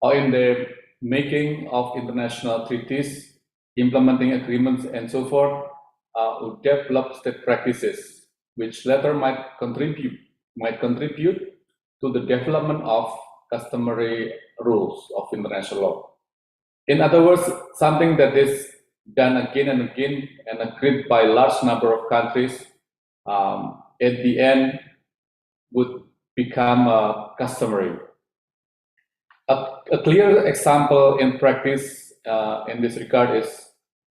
or in the making of international treaties, implementing agreements, and so forth, would develop state practices, which later might contribute to the development of customary rules of international law. In other words, something that is done again and again and agreed by a large number of countries, at the end would become customary. A clear example in practice in this regard is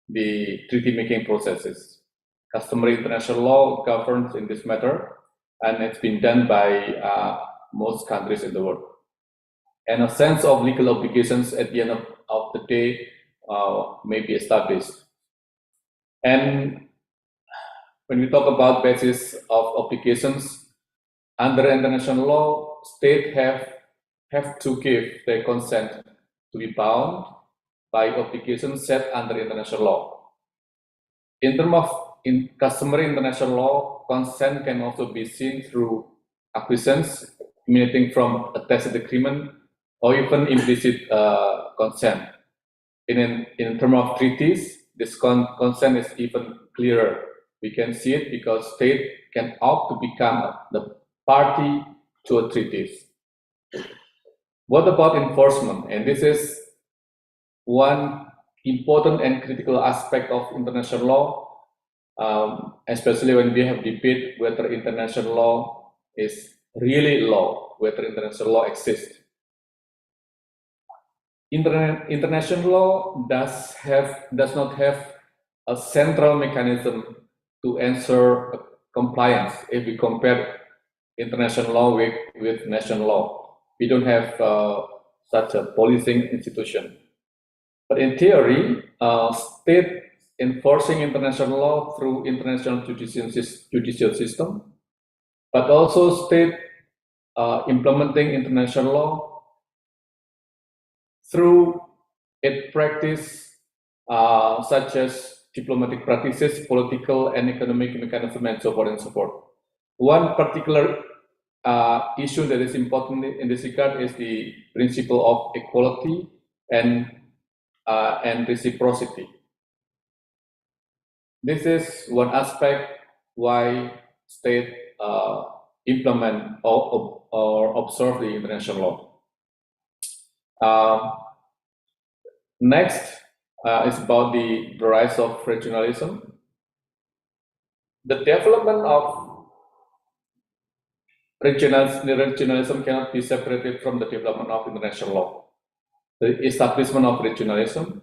the treaty-making processes. Customary international law governs in this matter, and it's been done by most countries in the world. And a sense of legal obligations at the end of the day may be established. And when we talk about basis of obligations, under international law, states have to give their consent to be bound by obligations set under international law. In terms of customary international law, consent can also be seen through acquiescence, emanating from a tacit agreement, or even implicit consent. In terms of treaties, this consent is even clearer. We can see it because states can opt to become the party to a treaty. What about enforcement? And this is one important and critical aspect of international law, especially when we have debate whether international law is really law, whether international law exists. International law does not have a central mechanism to ensure compliance if we compare international law with national law. We don't have such a policing institution. But in theory, state enforcing international law through international judicial system, but also state implementing international law through its practice, such as diplomatic practices, political and economic mechanism, and so forth and so forth. One particular issue that is important in this regard is the principle of equality and reciprocity. This is one aspect why states implement or observe the international law. Next is about the rise of regionalism. The development of regionalism cannot be separated from the development of international law. The establishment of regionalism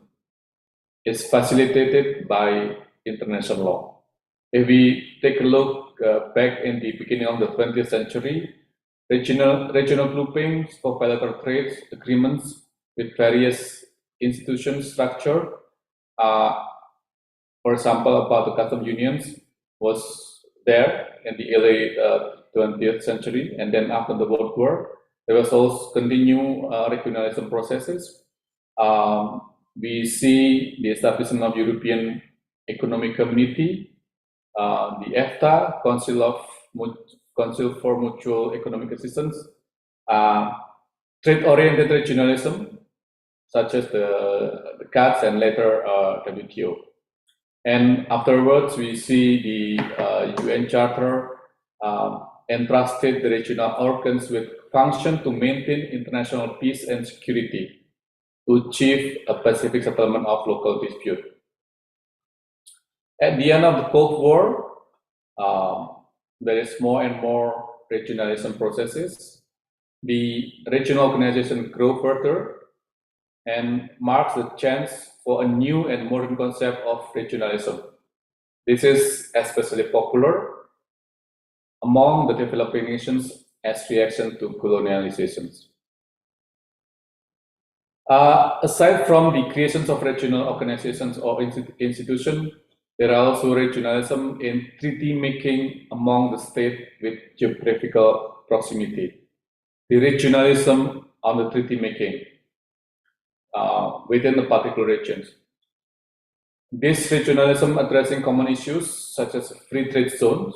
is facilitated by international law. If we take a look back in the beginning of the 20th century, regional groupings for bilateral trade agreements with various institutions structure, for example, about the custom unions was there in the early 20th century, and then after the World War, there was also continue regionalism processes. We see the establishment of European Economic Community, the EFTA, Council for Mutual Economic Assistance, trade-oriented regionalism, such as the CATS and later WTO. And afterwards, we see the UN Charter entrusted the regional organs with function to maintain international peace and security to achieve a pacific settlement of local dispute. At the end of the Cold War, there is more and more regionalism processes. The regional organization grow further and marks the chance for a new and modern concept of regionalism. This is especially popular among the developing nations as reaction to colonializations. Aside from the creations of regional organizations or institutions, there are also regionalism in treaty making among the states with geographical proximity. The regionalism on the treaty making within the particular regions. This regionalism addressing common issues such as free trade zones,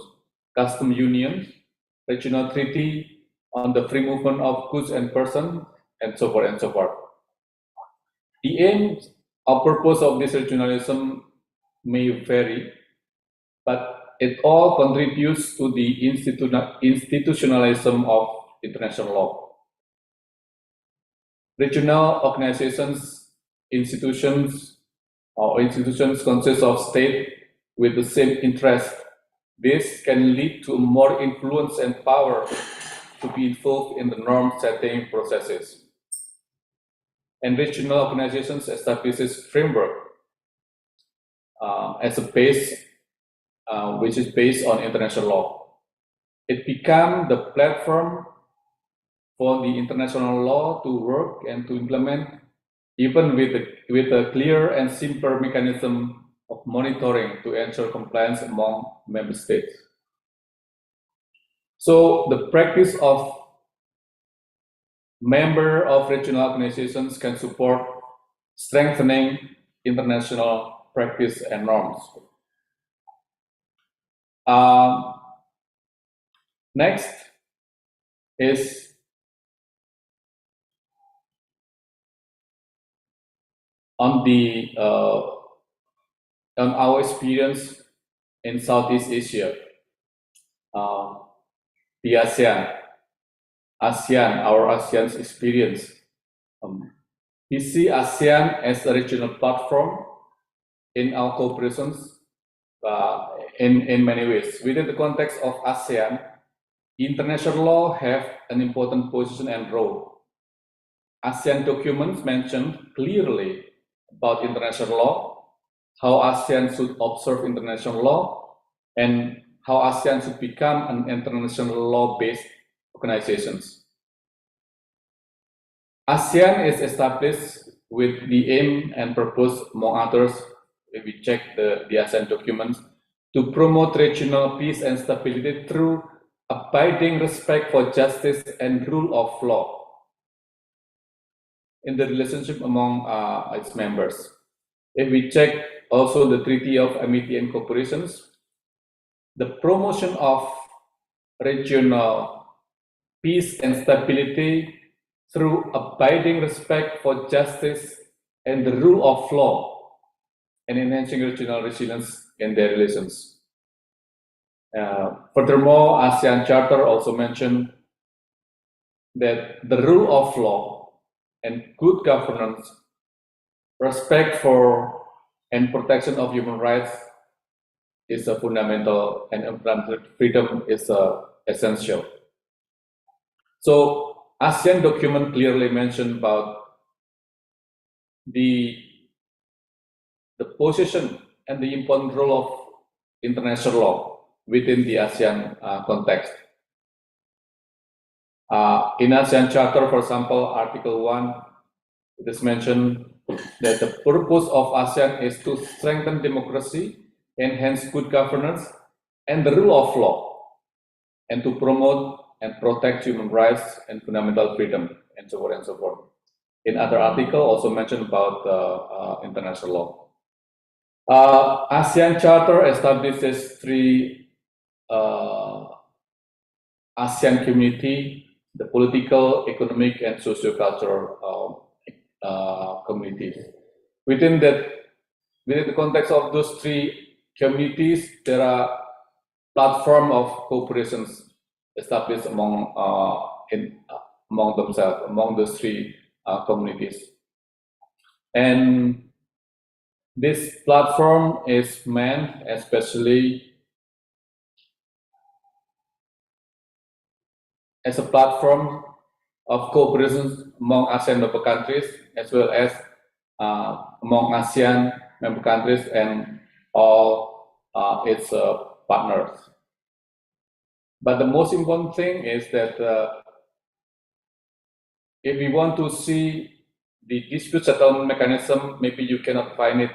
custom unions, regional treaty on the free movement of goods and persons, and so forth and so forth. The aim or purpose of this regionalism may vary, but it all contributes to the institutionalism of international law. Regional organizations, institutions consist of states with the same interest. This can lead to more influence and power to be involved in the norm-setting processes. And regional organizations establishes framework as a base, which is based on international law. It became the platform for the international law to work and to implement, even with a clear and simpler mechanism of monitoring to ensure compliance among member states. So the practice of member of regional organizations can support strengthening international practice and norms. Next is on our experience in Southeast Asia, the ASEAN's experience. We see ASEAN as a regional platform in our cooperations in many ways. Within the context of ASEAN, international law have an important position and role. ASEAN documents mention clearly about international law, how ASEAN should observe international law, and how ASEAN should become an international law-based organization. ASEAN is established with the aim and purpose, among others, if we check the ASEAN documents, to promote regional peace and stability through abiding respect for justice and rule of law in the relationship among its members. If we check also the Treaty of Amity and Cooperation, the promotion of regional peace and stability through abiding respect for justice and the rule of law and enhancing regional resilience in their relations. Furthermore, ASEAN Charter also mentioned that the rule of law and good governance, respect for and protection of human rights is a fundamental, and freedom is essential. So ASEAN document clearly mentioned about the position and the important role of international law within the ASEAN context. In ASEAN Charter, for example, Article 1, it is mentioned that the purpose of ASEAN is to strengthen democracy, enhance good governance, and the rule of law, and to promote and protect human rights and fundamental freedom, and so on and so forth. In other article, also mentioned about international law. ASEAN Charter establishes 3 ASEAN community, the political, economic, and socio-cultural communities. Within the context of those 3 communities, there are platform of cooperations established among themselves, among those 3 communities. And this platform is meant especially as a platform of cooperation among ASEAN member countries, as well as among ASEAN member countries and all its partners. But the most important thing is that if we want to see the dispute settlement mechanism, maybe you cannot find it.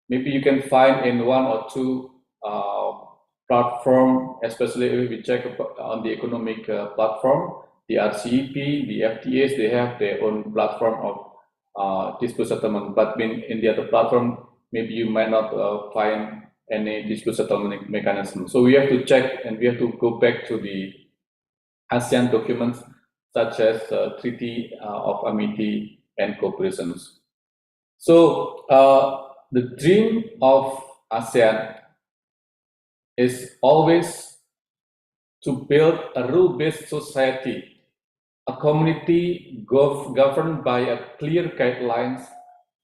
Maybe you can find in 1 or 2 platform, especially if we check on the economic platform, the RCEP, the FTAs, they have their own platform of dispute settlement. But in the other platform, maybe you might not find any dispute settlement mechanism. So we have to check, and we have to go back to the ASEAN documents, such as Treaty of Amity and Cooperations. So the dream of ASEAN is always to build a rule-based society, a community governed by a clear guidelines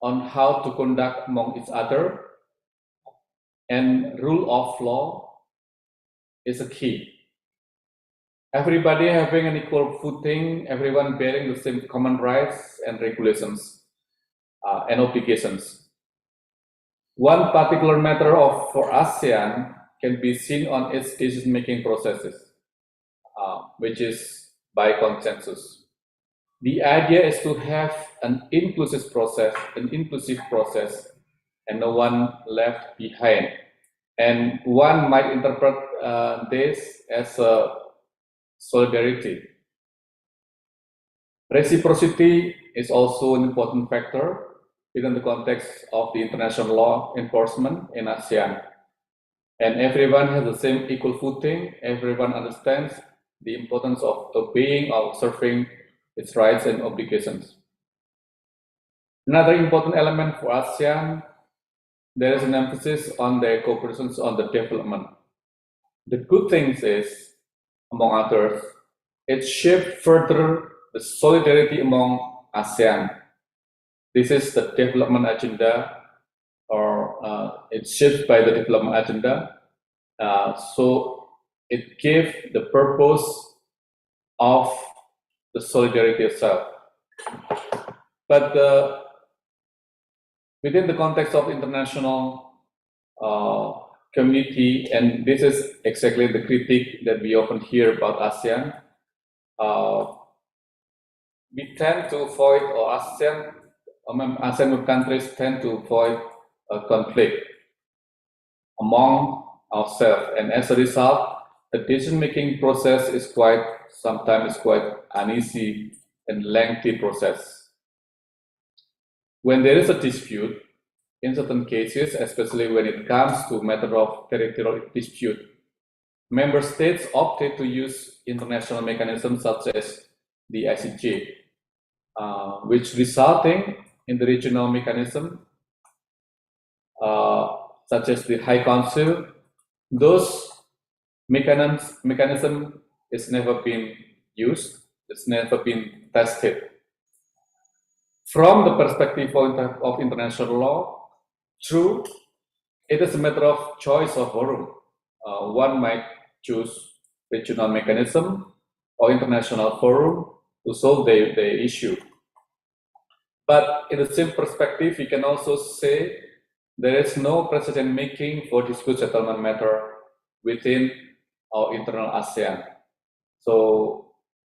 on how to conduct among each other, and rule of law is a key. Everybody having an equal footing, everyone bearing the same common rights and regulations and obligations. One particular matter for ASEAN can be seen on its decision-making processes, which is by consensus. The idea is to have an inclusive process, and no one left behind. And one might interpret this as a solidarity. Reciprocity is also an important factor within the context of the international law enforcement in ASEAN. And everyone has the same equal footing. Everyone understands the importance of obeying or observing its rights and obligations. Another important element for ASEAN, there is an emphasis on the cooperation on the development. The good things is, among others, it shaped further the solidarity among ASEAN. This is the development agenda, or it's shaped by the development agenda. So it gave the purpose of the solidarity itself. But within the context of international community, and this is exactly the critique that we often hear about ASEAN, we tend to avoid, or ASEAN countries tend to avoid a conflict among ourselves, and as a result, the decision-making process is sometimes quite uneasy and lengthy process. When there is a dispute, in certain cases, especially when it comes to matter of territorial dispute, member states opted to use international mechanisms such as the ICJ, which resulting in the regional mechanism, such as the High Council. Those mechanism is never been used, it's never been tested. From the perspective of international law, true, it is a matter of choice of forum. One might choose regional mechanism, or international forum to solve the issue. But in the same perspective, we can also say there is no precedent making for dispute settlement matter within our internal ASEAN. So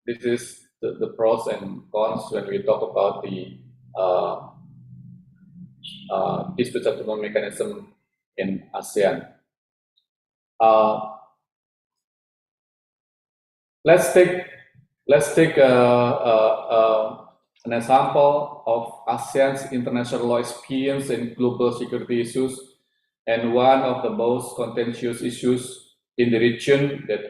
this is the pros and cons when we talk about the dispute settlement mechanism in ASEAN. Let's take an example of ASEAN's international law experience in global security issues, and one of the most contentious issues in the region that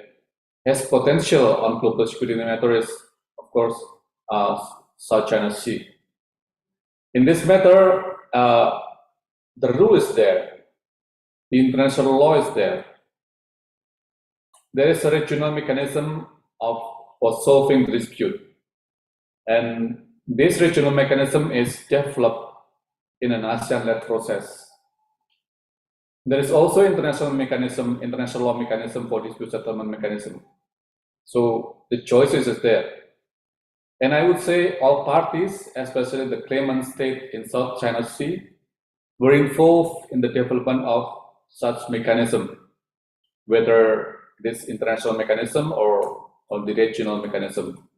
has potential on global security matter is, of course, South China Sea. In this matter, the rule is there, the international law is there. There is a regional mechanism for solving the dispute, and this regional mechanism is developed in an ASEAN-led process. There is also international law mechanism for dispute settlement mechanism. So the choices is there. And I would say all parties, especially the claimant state in South China Sea, were involved in the development of such mechanism, whether this international mechanism or the regional mechanism.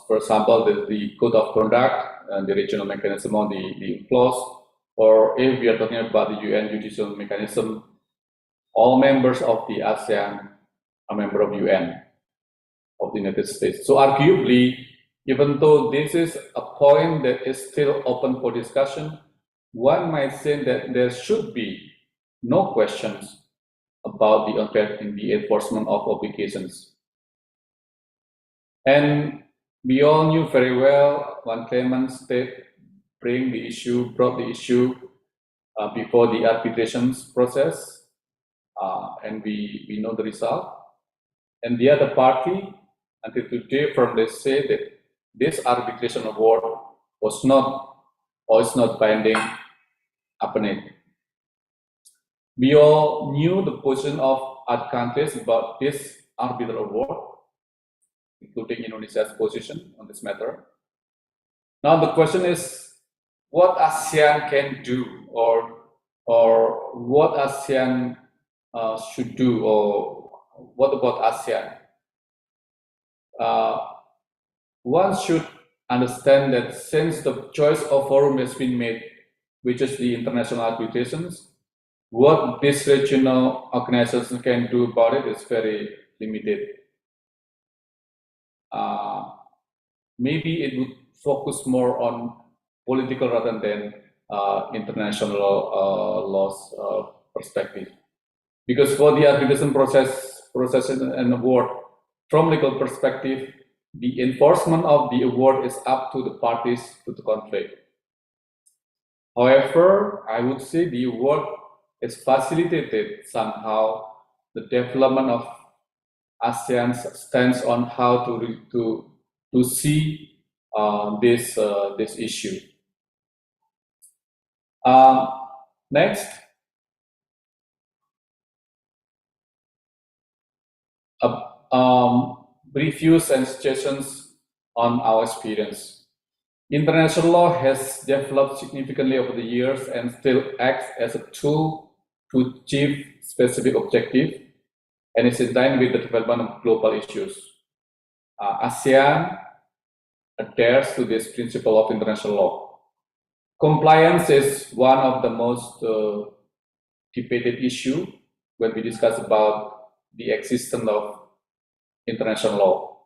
For example, the code of conduct and the regional mechanism on the clause, or if we are talking about the UN judicial mechanism, all members of the ASEAN are member of UN of the United States. So arguably, even though this is a point that is still open for discussion, one might say that there should be no questions about the enforcement of obligations. And we all knew very well when claimant state brought the issue before the arbitrations process, and we know the result. And the other party, until today, firmly say that this arbitration award was not or is not binding upon it. We all knew the position of other countries about this arbitral award, including Indonesia's position on this matter. Now the question is, what ASEAN can do, or what ASEAN should do, or what about ASEAN? One should understand that since the choice of forum has been made, which is the international arbitrations, what this regional organization can do about it is very limited. Maybe it would focus more on political rather than international laws perspective. Because for the arbitration process and award, from legal perspective, the enforcement of the award is up to the parties to the conflict. However, I would say the award is facilitated somehow the development of ASEAN's stance on how to see this issue. Next, reviews and suggestions on our experience. International law has developed significantly over the years and still acts as a tool to achieve specific objective, and is in line with the development of global issues. ASEAN adheres to this principle of international law. Compliance is one of the most debated issue when we discuss about the existence of international law.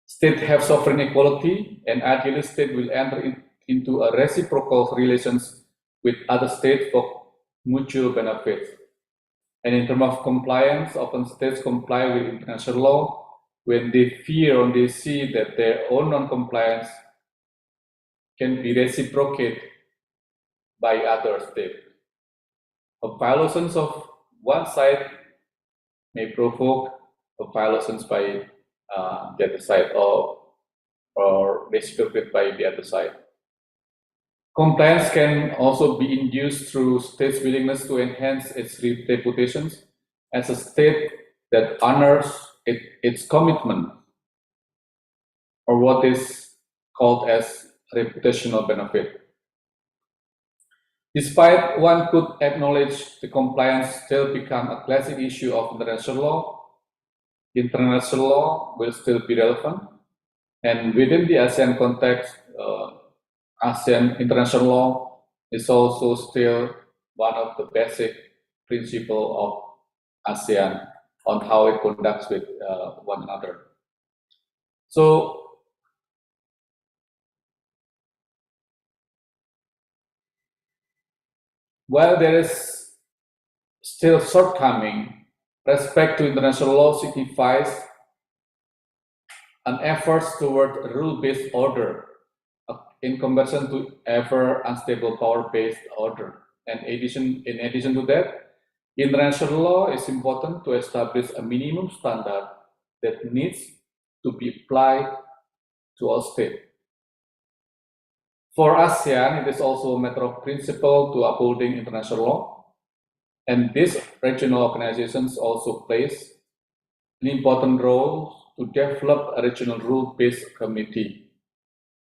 States have sovereign equality, and ideally state will enter into a reciprocal relations with other states for mutual benefits. And in terms of compliance, often states comply with international law when they fear or they see that their own non-compliance can be reciprocated by other states. Violations of one side may provoke violations by the other side, or reciprocated by the other side. Compliance can also be induced through states' willingness to enhance its reputations as a state that honors its commitment, or what is called as reputational benefit. Despite one could acknowledge the compliance still become a classic issue of international law will still be relevant. And within the ASEAN context, ASEAN international law is also still one of the basic principles of ASEAN on how it conducts with one another. So, while there is still shortcoming, respect to international law signifies an effort toward a rule-based order in comparison to ever unstable power-based order. And in addition to that, international law is important to establish a minimum standard that needs to be applied to all states. For ASEAN, it is also a matter of principle to upholding international law, and these regional organizations also plays an important role to develop a regional rule-based community.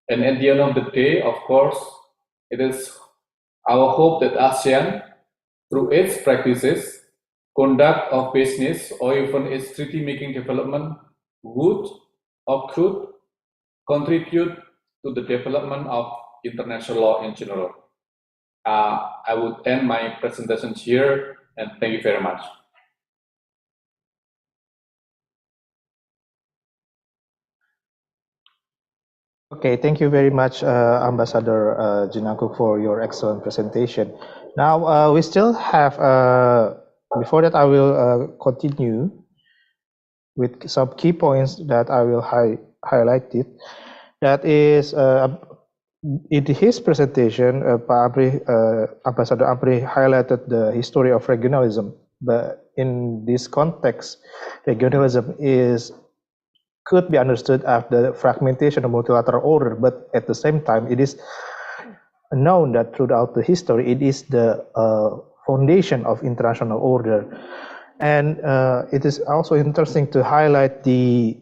And at the end of the day, of course, it is our hope that ASEAN, through its practices, conduct of business, or even its treaty-making development, would or could contribute to the development of international law in general. I would end my presentation here, and thank you very much. Okay, thank you very much, Ambassador Jinangkuk, for your excellent presentation. Now, we still have, before that I will continue with some key points that I will highlight it. That is, in his presentation, Ambassador Amri highlighted the history of regionalism. But in this context, regionalism could be understood as the fragmentation of multilateral order, but at the same time, it is known that throughout the history, it is the foundation of international order. And it is also interesting to highlight the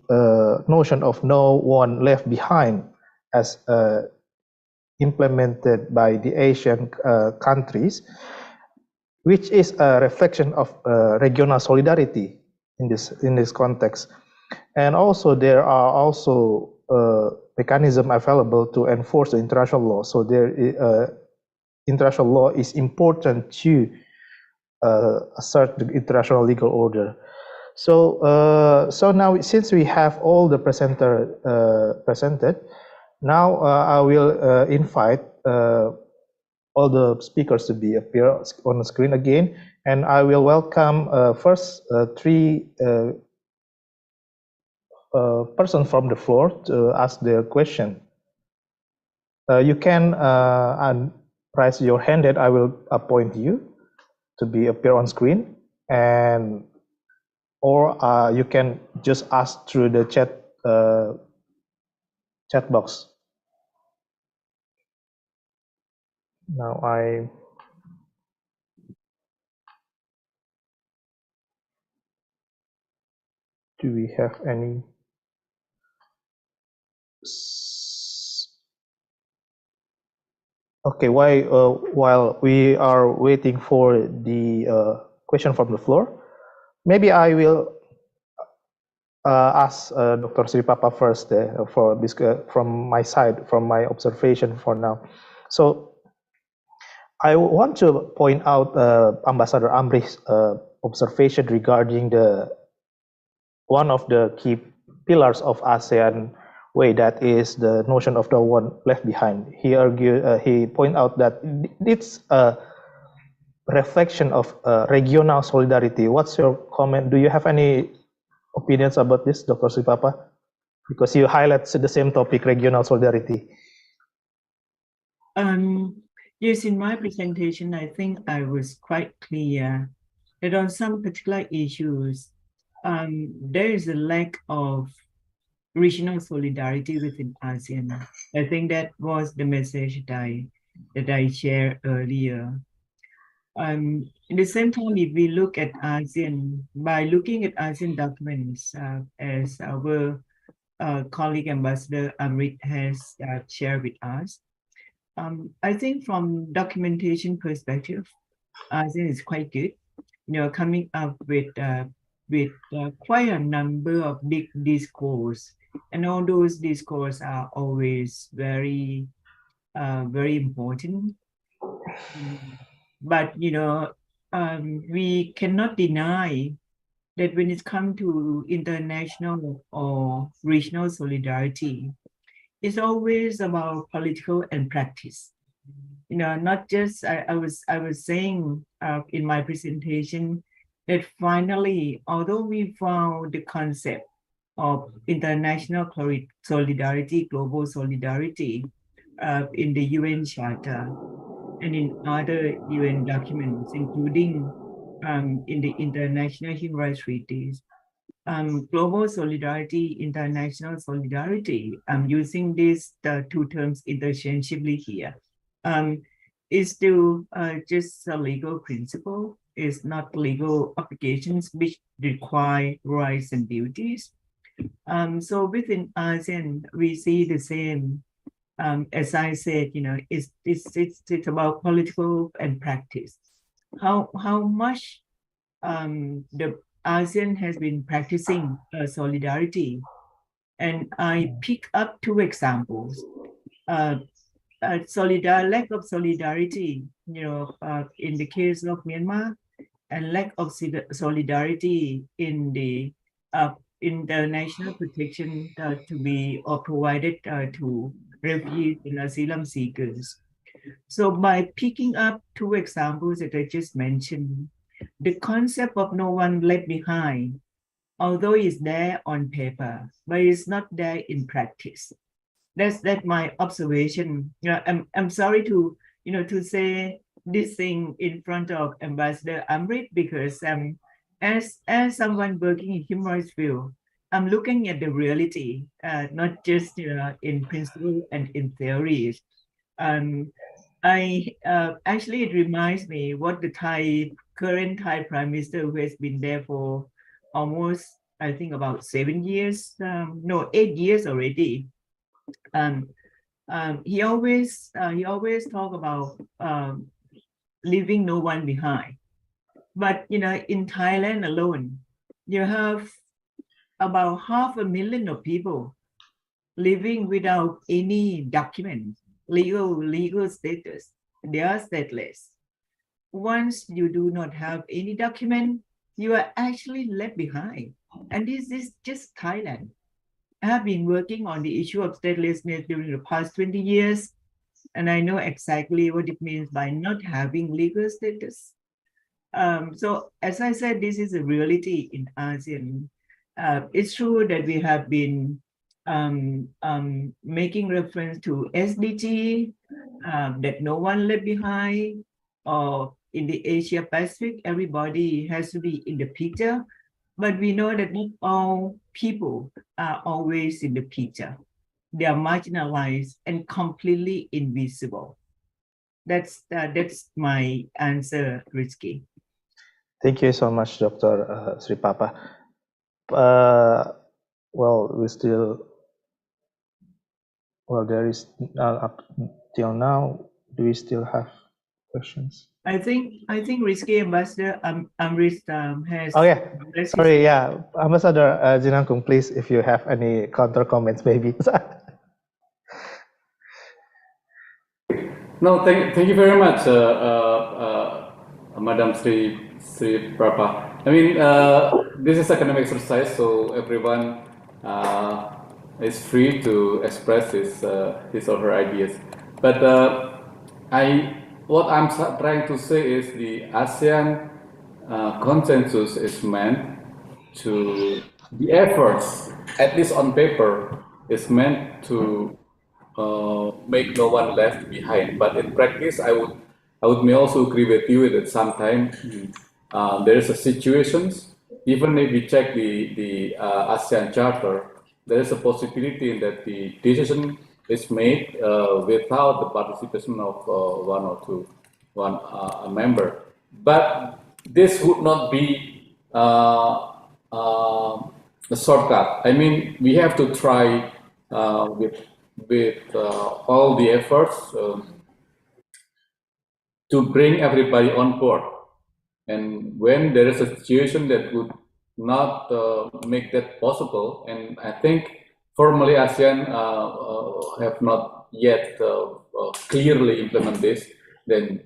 notion of no one left behind as implemented by the Asian countries, which is a reflection of regional solidarity in this context. And also there are also mechanisms available to enforce the international law. So international law is important to assert the international legal order. So now, since we have all the presenter presented, now I will invite all the speakers to appear on the screen again, and I will welcome first three persons from the floor to ask their question. You can raise your hand, and I will appoint you to appear on screen, and or you can just ask through the chat box. Now do we have any? Okay, while we are waiting for the question from the floor, maybe I will ask Dr. Sripapa first for this from my side, from my observation for now. So I want to point out Ambassador Amri's observation regarding one of the key pillars of ASEAN way, that is the notion of no one left behind. He pointed out that it's a reflection of regional solidarity. What's your comment? Do you have any opinions about this, Dr. Sripapa? Because you highlight the same topic, regional solidarity. Yes, in my presentation, I think I was quite clear that on some particular issues, there is a lack of regional solidarity within ASEAN. I think that was the message that I shared earlier. In the same time, if we look at ASEAN, by looking at ASEAN documents, as our colleague Ambassador Amrit has shared with us, I think from documentation perspective, ASEAN is quite good. Coming up with quite a number of big discourse, and all those discourse are always very important. But we cannot deny that when it comes to international or regional solidarity, it's always about political and practice. Not just I was saying in my presentation that finally, although we found the concept of international solidarity, global solidarity in the UN Charter and in other UN documents, including in the international human rights treaties, global solidarity, international solidarity, I'm using these two terms interchangeably here, is still just a legal principle, is not legal obligations which require rights and duties. So within ASEAN, we see the same. As I said, it's about political and practice. How much the ASEAN has been practicing solidarity, and I pick up two examples. Lack of solidarity, in the case of Myanmar, and lack of solidarity in the international protection to be provided to refugees and asylum seekers. So by picking up two examples that I just mentioned, the concept of no one left behind, although it's there on paper, but it's not there in practice. That's my observation. I'm sorry to to say this thing in front of Ambassador Amrit, because as someone working in human rights field, I'm looking at the reality, not just in principle and in theories. Actually, it reminds me what the current Thai Prime Minister, who has been there for almost, I think, about 7 years, no, 8 years already. He always talk about leaving no one behind. But in Thailand alone, you have about 500,000 of people living without any document, legal status. They are stateless. Once you do not have any document, you are actually left behind. And this is just Thailand. I have been working on the issue of statelessness during the past 20 years, and I know exactly what it means by not having legal status. So as I said, this is a reality in ASEAN. It's true that we have been making reference to SDG, that no one left behind, or in the Asia Pacific, everybody has to be in the picture. But we know that not all people are always in the picture. They are marginalized and completely invisible. That's my answer, Rizky. Thank you so much, Dr. Sri Papa. There is up till now. Do we still have questions? I think Rizky, Ambassador Amrit has. Oh yeah, sorry, yeah, Ambassador Jinangkung, please, if you have any counter comments, maybe. No, thank you very much, Madam Sri Prapa. I mean, this is academic exercise, so everyone is free to express his or her ideas. But what I'm trying to say is the ASEAN consensus is meant to, the efforts, at least on paper, is meant to make no one left behind. But in practice, I may also agree with you that sometimes there is a situations, even if we check the ASEAN Charter, there is a possibility that the decision is made without the participation of one member. but this would not be a shortcut. I mean, we have to try with all the efforts to bring everybody on board. And when there is a situation that would not make that possible, and I think formally ASEAN have not yet clearly implement this, then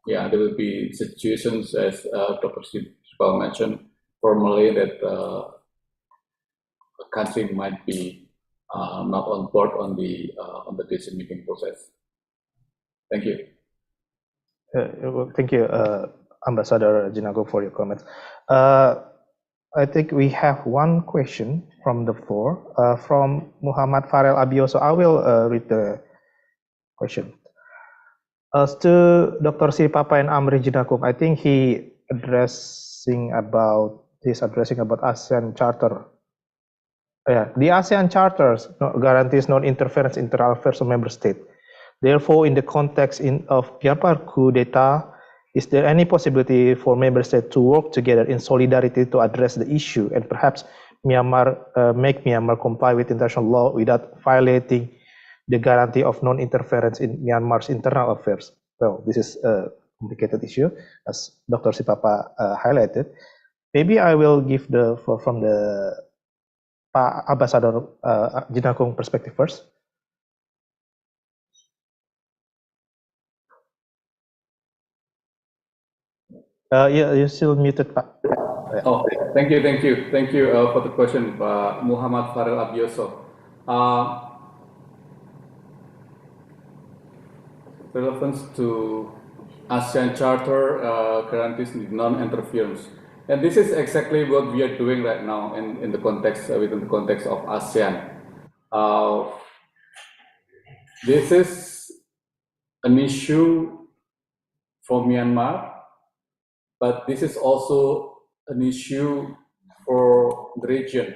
yeah, there will be situations as Dr. Sipal mentioned formally that a country might be not on board on the decision making process. Thank you. Thank you, Ambassador Jinago, for your comments. I think we have one question from the floor from Muhammad Farel Abioso. I will read the question. As to Dr. Sipapa and Amri Jinakum, I think he's addressing about ASEAN Charter. The ASEAN Charters guarantees non-interference in internal affairs of member states. Therefore, in the context of Myanmar coup d'etat, is there any possibility for member states to work together in solidarity to address the issue and perhaps make Myanmar comply with international law without violating the guarantee of non-interference in Myanmar's internal affairs? Well, this is a complicated issue, as Dr. Sipapa highlighted. Maybe I will give the floor from the Ambassador Jinakung perspective first. Yeah, you're still muted, Pak. Oh, thank you for the question, Muhammad Farel Abioso. Relevance to ASEAN Charter guarantees non-interference, and this is exactly what we are doing right now in the context within the context of ASEAN. This is an issue for Myanmar, but this is also an issue for the region,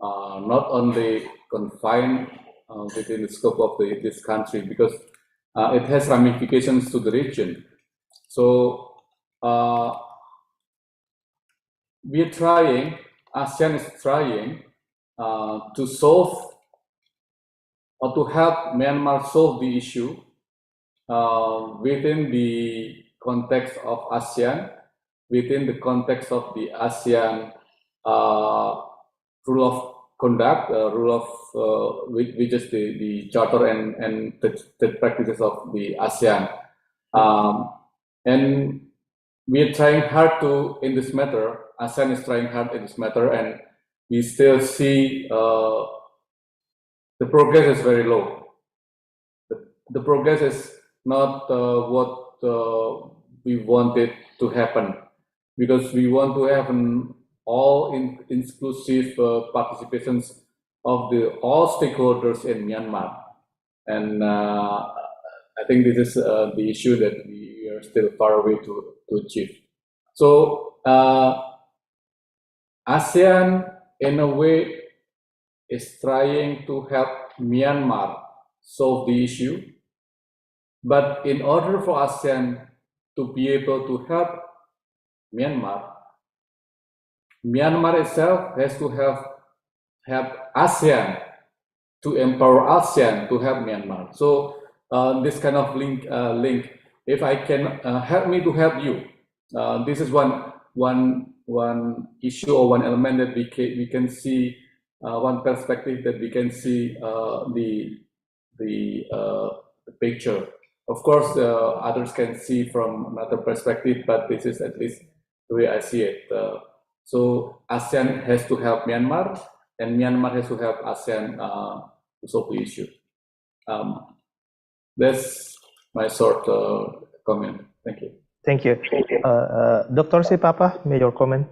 not only confined within the scope of this country, because it has ramifications to the region. So we are trying, ASEAN is trying to solve or to help Myanmar solve the issue within the context of ASEAN, within the context of the ASEAN rule of conduct, rule of which is the charter and the practices of the ASEAN. And we are trying hard in this matter, ASEAN is trying hard in this matter, and we still see the progress is very low. The progress is not what we wanted to happen, because we want to have an all-inclusive participations of all stakeholders in Myanmar. And I think this is the issue that we are still far away to achieve. So ASEAN, in a way, is trying to help Myanmar solve the issue. But in order for ASEAN to be able to help Myanmar itself has to help ASEAN to empower ASEAN to help Myanmar. So this kind of link, if I can help me to help you, this is one issue or one element that we can see, one perspective that we can see the picture. Of course, others can see from another perspective, but this is at least the way I see it. So ASEAN has to help Myanmar, and Myanmar has to help ASEAN to solve the issue. That's my short comment. Thank you. Thank you. Dr. Sipapa, may your comment?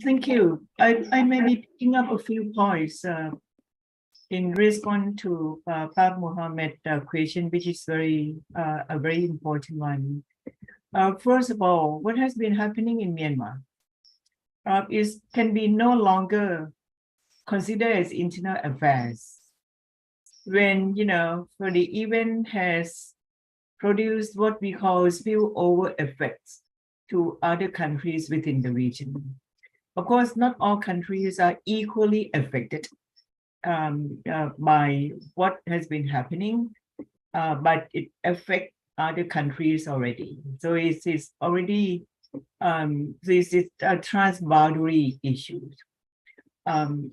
Thank you. I may be picking up a few points in response to Pak Mohammed's question, which is a very important one. First of all, what has been happening in Myanmar can be no longer considered as internal affairs. When, for the event has produce what we call spillover effects to other countries within the region. Of course, not all countries are equally affected by what has been happening, but it affects other countries already. So it is already this is a transboundary issue.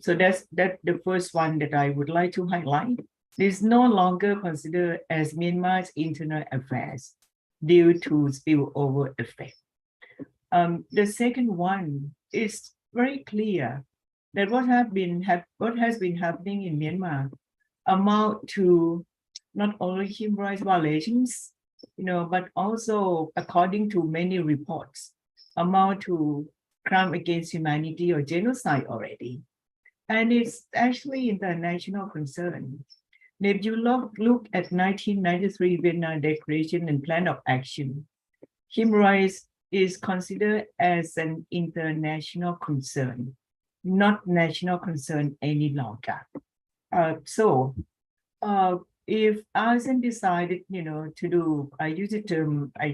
So that's the first one that I would like to highlight. It is no longer considered as Myanmar's internal affairs due to spillover effect. The second one is very clear that what has been happening in Myanmar amount to not only human rights violations, but also, according to many reports, amount to crime against humanity or genocide already. And it's actually international concern. If you look at 1993 Vietnam Declaration and Plan of Action, human rights is considered as an international concern, not national concern any longer. So if ASEAN decided, to do, I use the term, I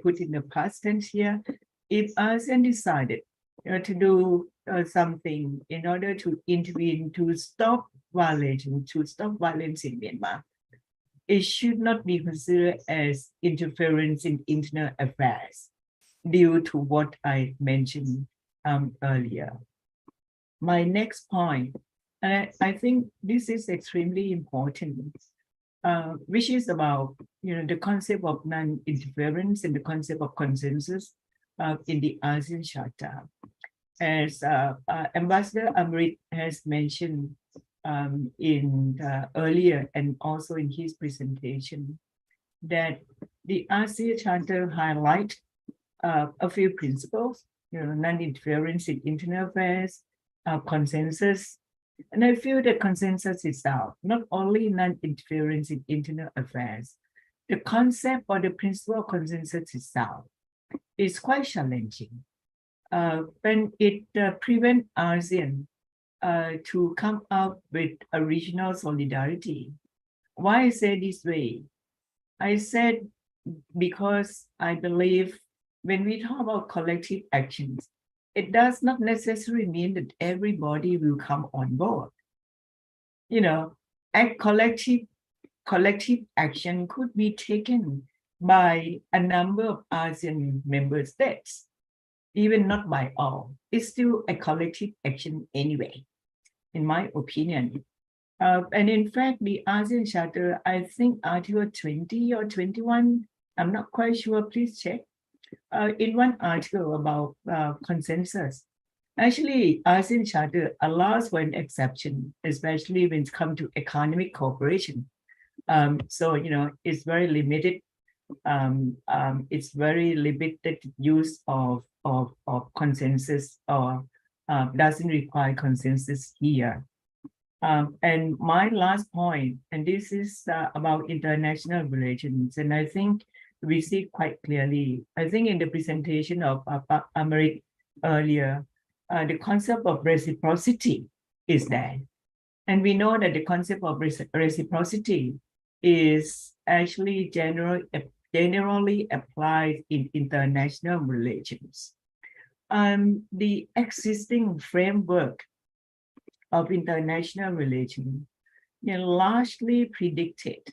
put in the past tense here. If ASEAN decided to do something in order to intervene to stop violence in Myanmar, it should not be considered as interference in internal affairs due to what I mentioned earlier. My next point, and I think this is extremely important, which is about the concept of non-interference and the concept of consensus in the ASEAN Charter. As Ambassador Amrit has mentioned in earlier and also in his presentation, that the ASEAN Charter highlight a few principles, non-interference in internal affairs, consensus. And I feel that consensus itself, not only non-interference in internal affairs, the concept or the principle of consensus itself is quite challenging. When it prevents ASEAN to come up with a regional solidarity. Why I say this way? I said because I believe when we talk about collective actions, it does not necessarily mean that everybody will come on board. Collective action could be taken by a number of ASEAN member states, even not by all. It's still a collective action anyway, in my opinion. And in fact, the ASEAN Charter, I think Article 20 or 21, I'm not quite sure, please check. In one article about consensus, actually, ASEAN Charter allows for an exception, especially when it comes to economic cooperation. So, it's very limited. It's very limited use of consensus or doesn't require consensus here. And my last point, and this is about international relations, and I think we see quite clearly, I think in the presentation of Amrit earlier, the concept of reciprocity is there. And we know that the concept of reciprocity is actually generally applied in international relations. The existing framework of international relations largely predicted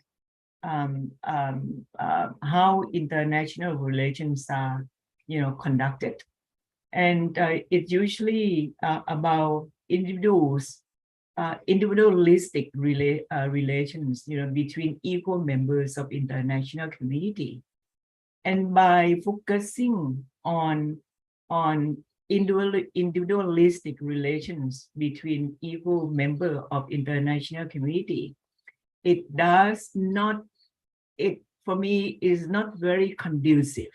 how international relations are conducted. And it's usually about individualistic relations between equal members of international community. And by focusing on individualistic relations between equal members of international community, for me, is not very conducive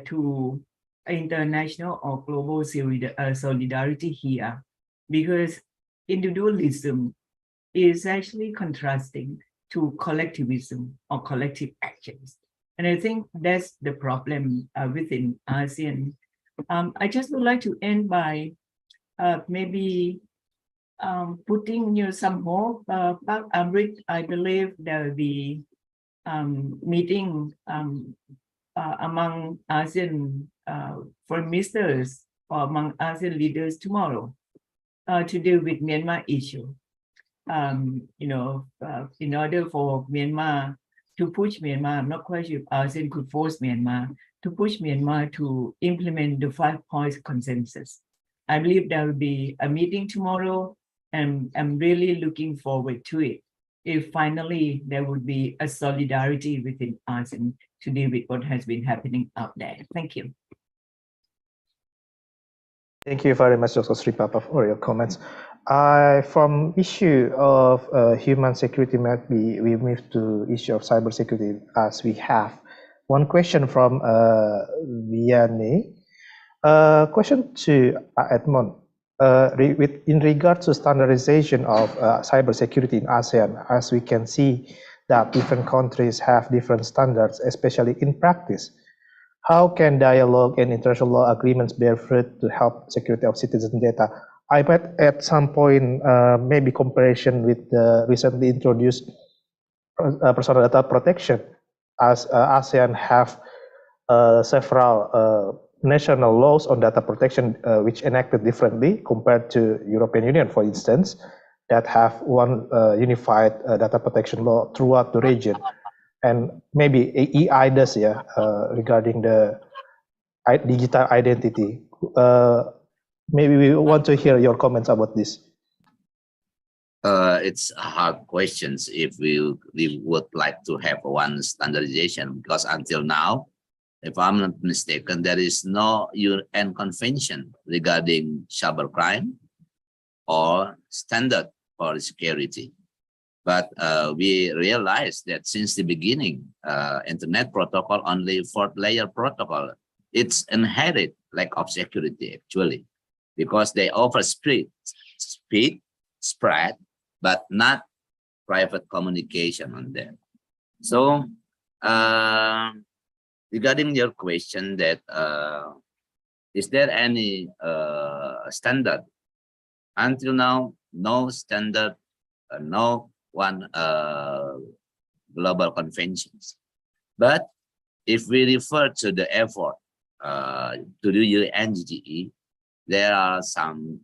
to international or global solidarity here, because individualism is actually contrasting to collectivism or collective actions. And I think that's the problem within ASEAN. I just would like to end by maybe putting some hope. Amrit, I believe there will be meeting among ASEAN foreign ministers or among ASEAN leaders tomorrow to deal with Myanmar issue. In order for Myanmar to push Myanmar, I'm not quite sure if ASEAN could force Myanmar to push Myanmar to implement the 5 points consensus. I believe there will be a meeting tomorrow, and I'm really looking forward to it. If finally there would be a solidarity within ASEAN to deal with what has been happening out there. Thank you. Thank you very much, Dr. Sripapa, for your comments. From issue of human security, we move to issue of cybersecurity, as we have one question from Vianney. Question to Edmond. In regard to standardization of cybersecurity in ASEAN, as we can see that different countries have different standards, especially in practice. How can dialogue and international law agreements bear fruit to help security of citizen data? I bet at some point, maybe comparison with the recently introduced personal data protection, as ASEAN have several national laws on data protection which enacted differently compared to European Union, for instance, that have one unified data protection law throughout the region. And maybe EIDAS, regarding the digital identity. Maybe we want to hear your comments about this. It's hard questions if we would like to have one standardization, because until now, if I'm not mistaken, there is no UN convention regarding cybercrime or standard for security. But we realized that since the beginning, internet protocol, only 4th layer protocol, it's inherent lack of security actually, because they offer speed, spread, but not private communication on them. So regarding your question that is there any standard? Until now, no standard, no one global conventions. But if we refer to the effort to do UNGGE, there are some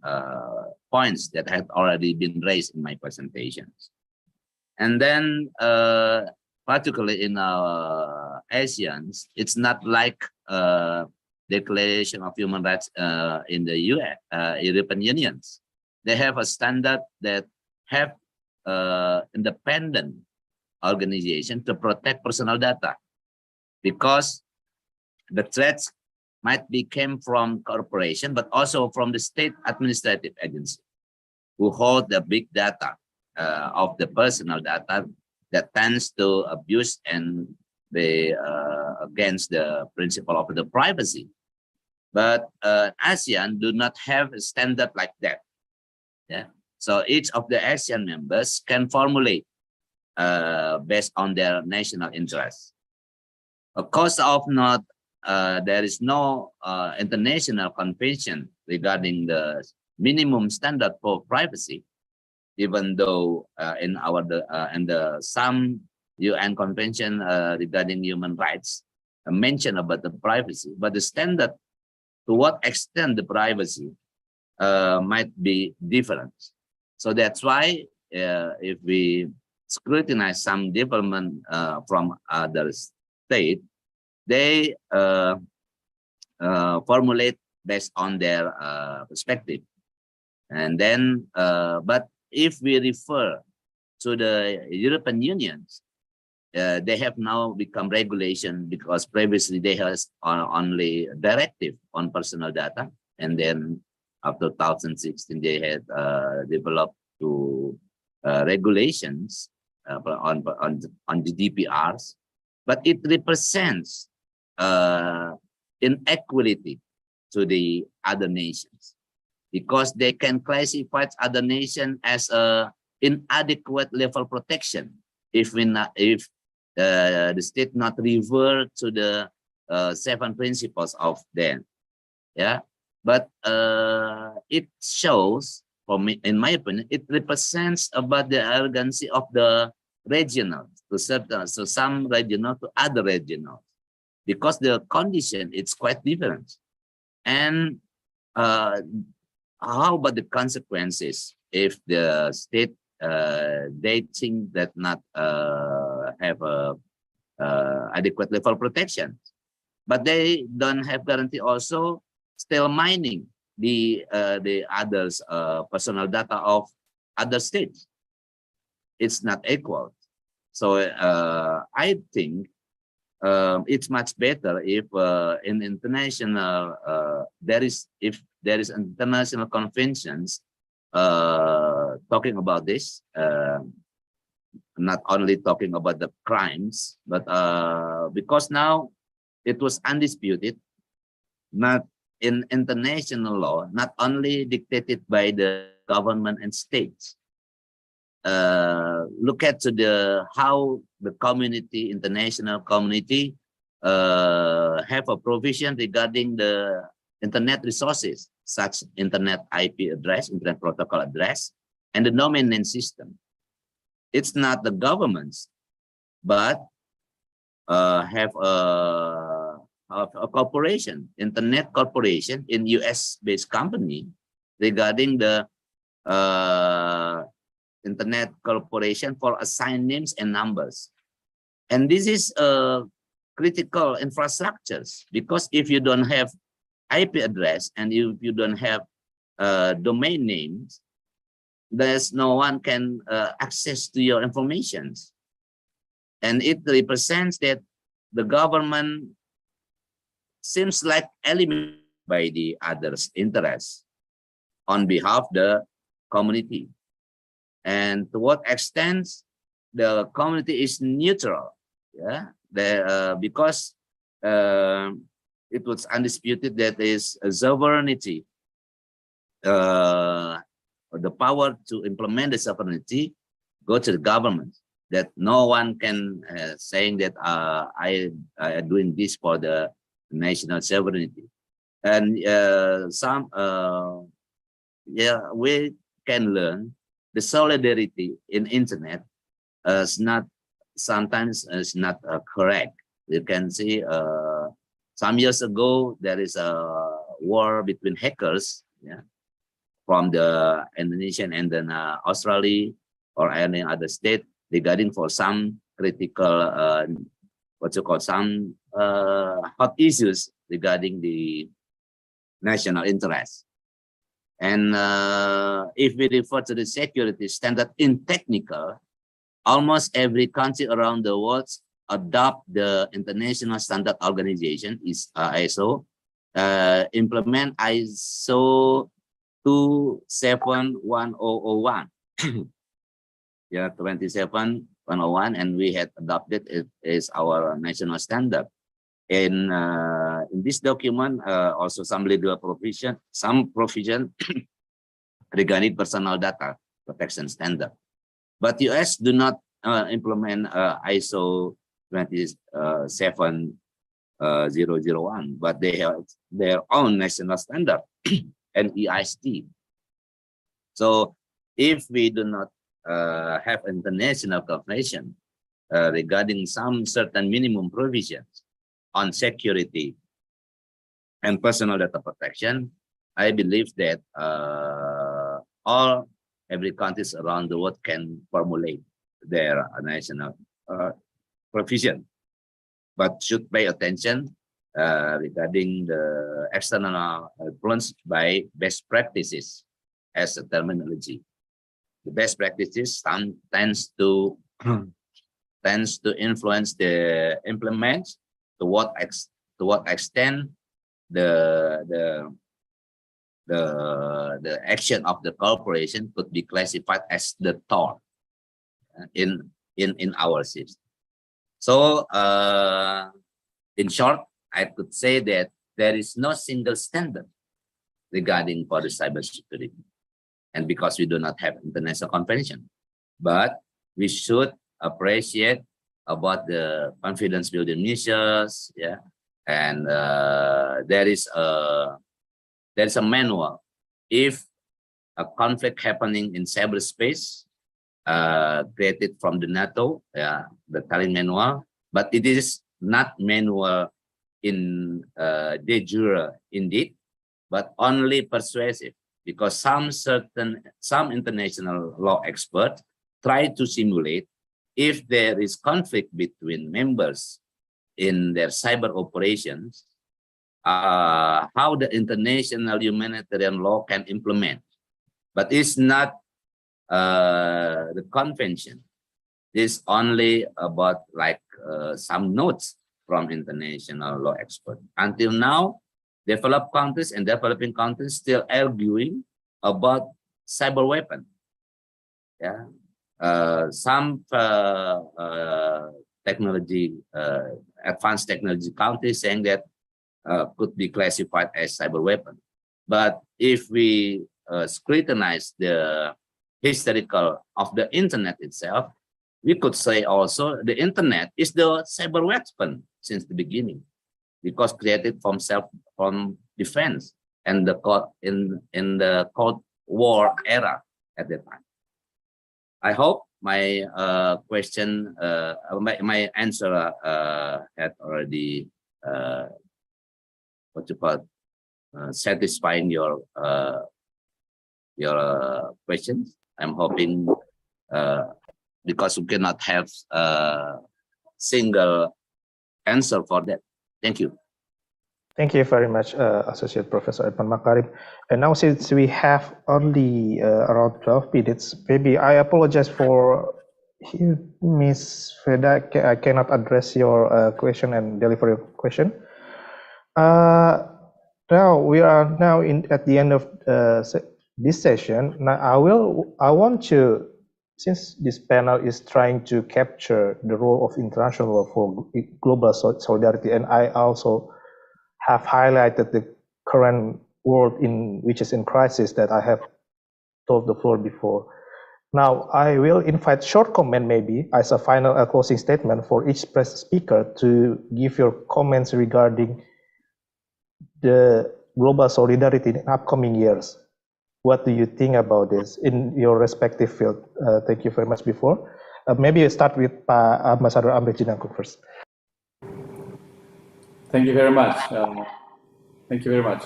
points that have already been raised in my presentations. And then particularly in our ASEANs, it's not like Declaration of Human Rights in the European Unions. They have a standard that have independent organization to protect personal data, because the threats might be came from corporation, but also from the state administrative agency who hold the big data of the personal data that tends to abuse and be against the principle of the privacy. But ASEAN do not have a standard like that. Yeah. So each of the ASEAN members can formulate based on their national interests. Of course, there is no international convention regarding the minimum standard for privacy, even though in some UN convention regarding human rights mention about the privacy, but the standard to what extent the privacy might be different. So that's why if we scrutinize some development from other states, they formulate based on their perspective. And then, but if we refer to the European Union, they have now become regulation, because previously they had only directive on personal data, and then after 2016 they had developed to regulations on the DPRs, but it represents inequality to the other nations, because they can classify other nations as a inadequate level protection if the state not revert to the 7 principles of them. Yeah, but it shows, for me, in my opinion, it represents about the arrogancy of the regional to certain, so some regional to other regional, because the condition it's quite different. And how about the consequences if the state they think that not have a adequate level of protection, but they don't have guarantee also still mining the others personal data of other states. It's not equal. So I think it's much better if in international if there is international conventions talking about this, not only talking about the crimes, but because now it was undisputed, not in international law, not only dictated by the government and states. Look at how the community, international community, have a provision regarding the internet resources, such internet IP address, internet protocol address, and the domain name system. It's not the governments, but have a corporation, internet corporation in US-based company regarding the internet corporation for assigned names and numbers. And this is critical infrastructures, because if you don't have IP address and if you don't have domain names, there's no one can access to your informations. And it represents that the government seems like eliminated by the others' interests on behalf of the community. And to what extent the community is neutral, yeah, because it was undisputed that there is a sovereignty, the power to implement the sovereignty go to the government. That no one can saying that I am doing this for the national sovereignty. And yeah, we can learn the solidarity in internet is not sometimes is not correct. You can see some years ago there is a war between hackers, yeah, from the Indonesian and then Australia or any other state regarding for some critical what you call some hot issues regarding the national interest. And if we refer to the security standard in technical, almost every country around the world adopt the international standard organization is ISO, implement ISO 27101. Yeah, 27101, and we had adopted it as our national standard. In this document, also some legal provision, regarding personal data protection standard. But US do not implement ISO 27001, but they have their own national standard and EIST. So if we do not have international convention regarding some certain minimum provisions on security and personal data protection, I believe that every countries around the world can formulate their national provision, but should pay attention regarding the external influence by best practices as a terminology. The best practices tends to influence the implement. To what extent the action of the corporation could be classified as the tort in our system. So in short, I could say that there is no single standard regarding for the cybersecurity, and because we do not have international convention, but we should appreciate about the confidence building measures, yeah, and there is a manual. If a conflict happening in cyberspace, created from the NATO, the Tallinn Manual, but it is not manual in de jure indeed, but only persuasive, because some international law experts try to simulate if there is conflict between members in their cyber operations, how the international humanitarian law can implement. But it's not the convention. It's only about like some notes from international law experts. Until now, developed countries and developing countries still arguing about cyber weapon. Some advanced technology countries saying that could be classified as cyber weapon. But if we scrutinize the historical of the internet itself, we could say also the internet is the cyber weapon since the beginning, because created from defense and in the Cold War era at that time. I hope my question, my answer had already satisfying your questions. I'm hoping because we cannot have a single answer for that. Thank you. Thank you very much, Associate Professor Edmund Makarim. And now, since we have only around 12 minutes, maybe I apologize for Miss Veda. I cannot address your question and deliver your question. Now we are at the end of this session. Now I want to, since this panel is trying to capture the role of international law for global solidarity, and I also have highlighted the current world which is in crisis that I have told the floor before. Now I will invite short comment maybe as a final closing statement for each press speaker to give your comments regarding the global solidarity in upcoming years. What do you think about this in your respective field? Thank you very much before. Maybe you start with Ambassador Amri Jinangkup first. Thank you very much. Thank you very much.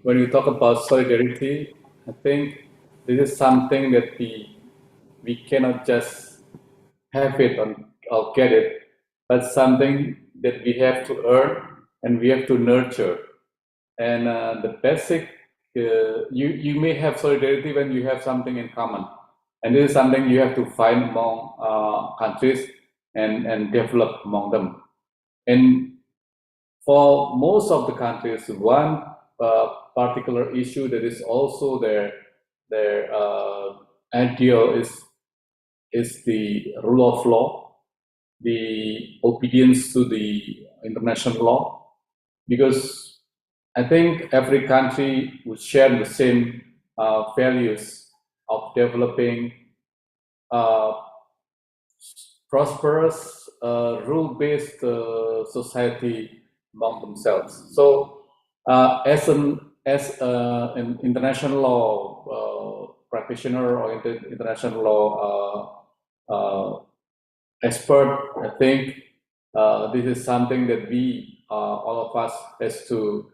When we talk about solidarity, I think this is something that we cannot just have it or get it, but something that we have to earn and we have to nurture. And the basic, you may have solidarity when you have something in common, and this is something you have to find among countries and develop among them. And for most of the countries, one particular issue that is also their ideal is the rule of law, the obedience to the international law, because I think every country would share the same values of developing prosperous, rule-based society among themselves. So, as an international law practitioner or international law expert, I think this is something that we, all of us, has to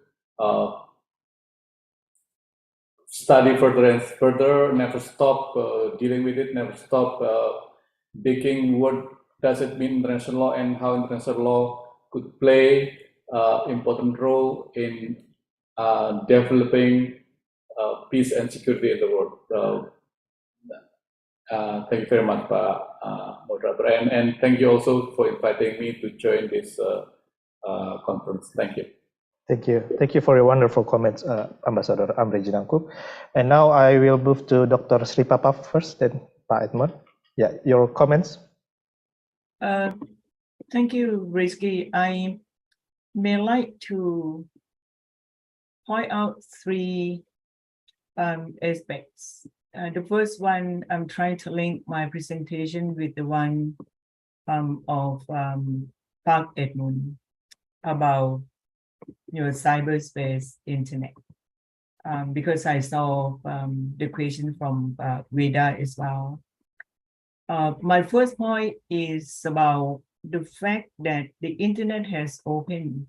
study further and further. Never stop dealing with it. Never stop thinking what does it mean international law and how international law could play important role in developing peace and security in the world. Thank you very much, moderator, and thank you also for inviting me to join this conference. Thank you. Thank you for your wonderful comments, Ambassador Amri Jinangkup. And now I will move to Dr. Sri Papa first, then Pak Edmund. Yeah, your comments. Thank you, Rizky. I may like to point out three aspects. The first one, I'm trying to link my presentation with the one of Pak Edmund about cyberspace internet, because I saw the question from Veda as well. My first point is about the fact that the internet has opened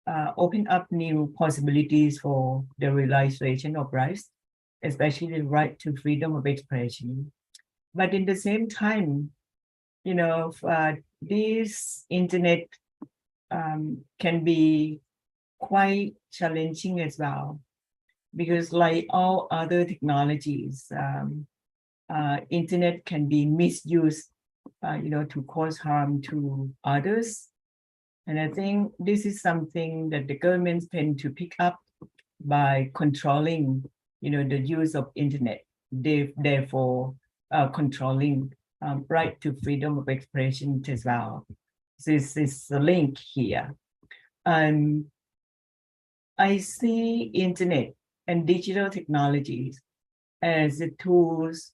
up new possibilities for the realization of rights, especially the right to freedom of expression. But in the same time, this internet can be quite challenging as well, because like all other technologies, internet can be misused, to cause harm to others. And I think this is something that the governments tend to pick up by controlling, the use of internet. Therefore, controlling right to freedom of expression as well. This is the link here. I see internet and digital technologies as the tools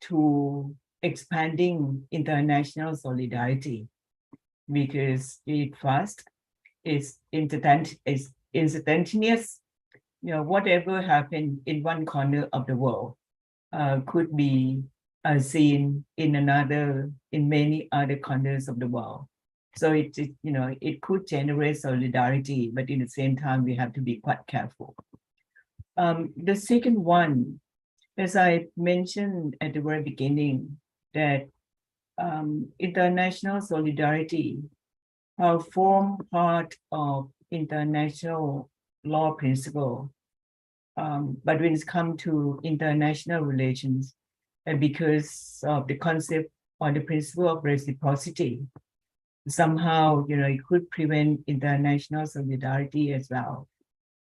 to expanding international solidarity, because it fast, it's instantaneous. Whatever happened in one corner of the world could be seen in many other corners of the world. So it could generate solidarity, but at the same time, we have to be quite careful. The second one, as I mentioned at the very beginning, that international solidarity form part of international law principle. But when it's come to international relations, and because of the concept or the principle of reciprocity, somehow, it could prevent international solidarity as well.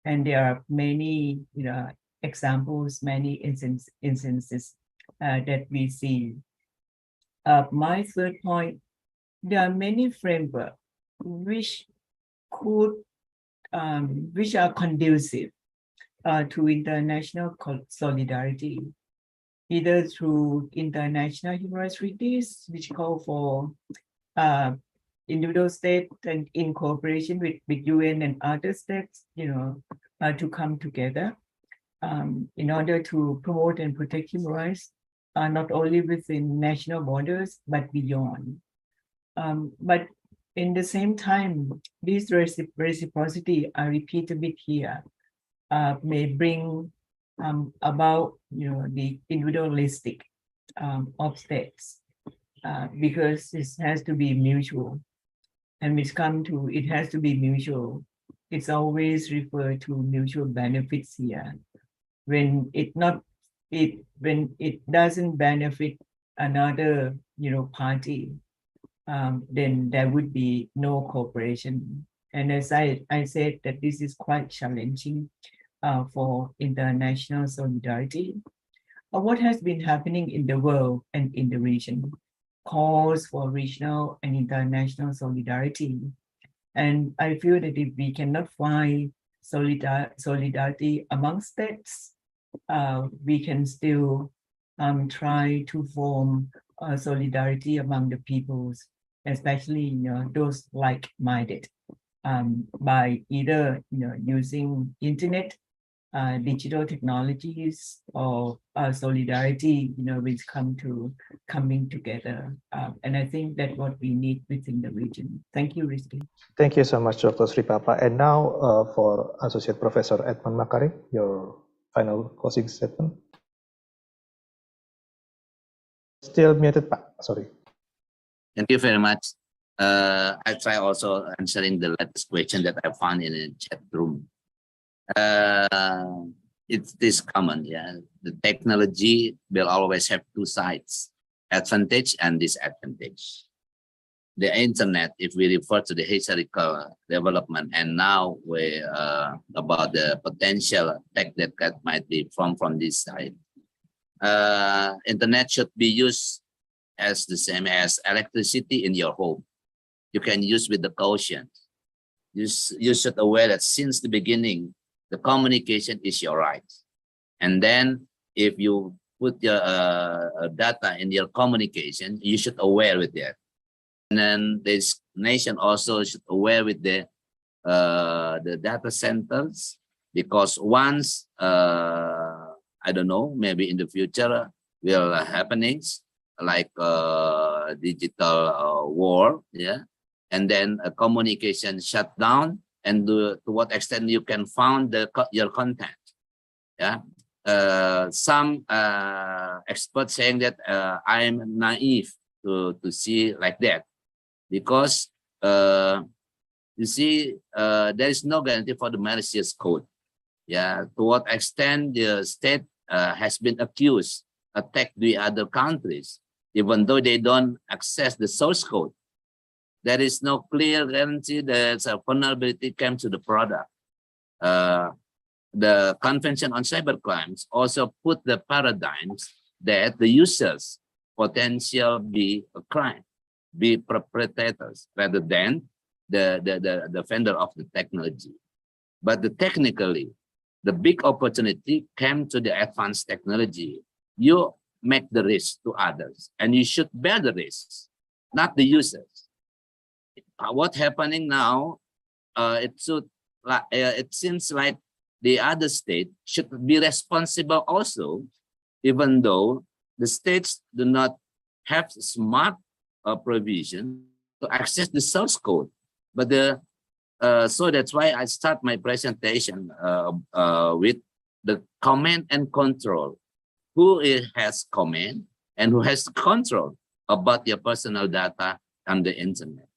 And there are many, examples, many instances that we see. My third point, there are many frameworks which are conducive to international solidarity, either through international human rights treaties, which call for individual states and in cooperation with UN and other states, to come together in order to promote and protect human rights, not only within national borders, but beyond. But in the same time, this reciprocity, I repeat a bit here, may bring about, the individualistic of states, because it has to be mutual. And it has to be mutual. It's always referred to mutual benefits here. When it doesn't benefit another, party, then there would be no cooperation. And as I said, that this is quite challenging for international solidarity. What has been happening in the world and in the region calls for regional and international solidarity. And I feel that if we cannot find solidarity among states, we can still try to form solidarity among the peoples, especially those like-minded, by either using internet, digital technologies, or solidarity, which coming together. And I think that's what we need within the region. Thank you, Rizky. Thank you so much, Dr. Sri Papa. And now for Associate Professor Edmund Makarim, your final closing statement. Still muted, Pak. Sorry. Thank you very much. I try also answering the latest question that I found in the chat room. It is common, yeah. The technology will always have two sides, advantage and disadvantage. The internet, if we refer to the historical development, and now we about the potential tech that might be from this side. Internet should be used as the same as electricity in your home. You can use with the caution. You should aware that since the beginning, the communication is your right. And then if you put your data in your communication, you should aware with that. And then this nation also should aware with the data centers, because once, I don't know, maybe in the future will happenings, like digital war, yeah, and then a communication shut down, and to what extent you can found your content, yeah. Some experts saying that I'm naive to see like that, because you see there is no guarantee for the malicious code. Yeah, to what extent the state has been accused, attacked the other countries, even though they don't access the source code. There is no clear guarantee that a vulnerability came to the product. The Convention on Cybercrimes also put the paradigms that the users potential be a crime, be perpetrators, rather than the vendor of the technology. But technically, the big opportunity came to the advanced technology. You make the risk to others, and you should bear the risks, not the users. What's happening now? It seems like the other state should be responsible also, even though the states do not have smart provision to access the source code. But so that's why I start my presentation with the command and control. Who has command and who has control about your personal data on the internet.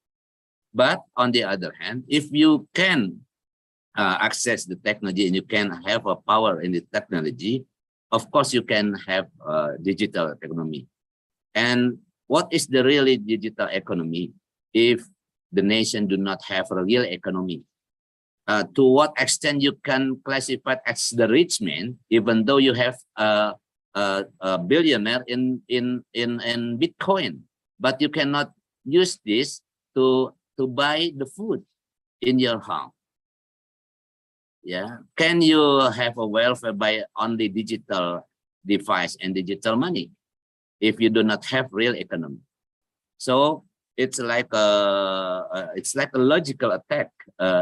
But on the other hand, if you can access the technology and you can have a power in the technology, of course you can have a digital economy. And what is the really digital economy if the nation do not have a real economy? To what extent you can classify as the rich man, even though you have a billionaire in Bitcoin, but you cannot use this to buy the food in your home. Yeah, can you have a welfare by only digital device and digital money if you do not have real economy? So it's like a logical attack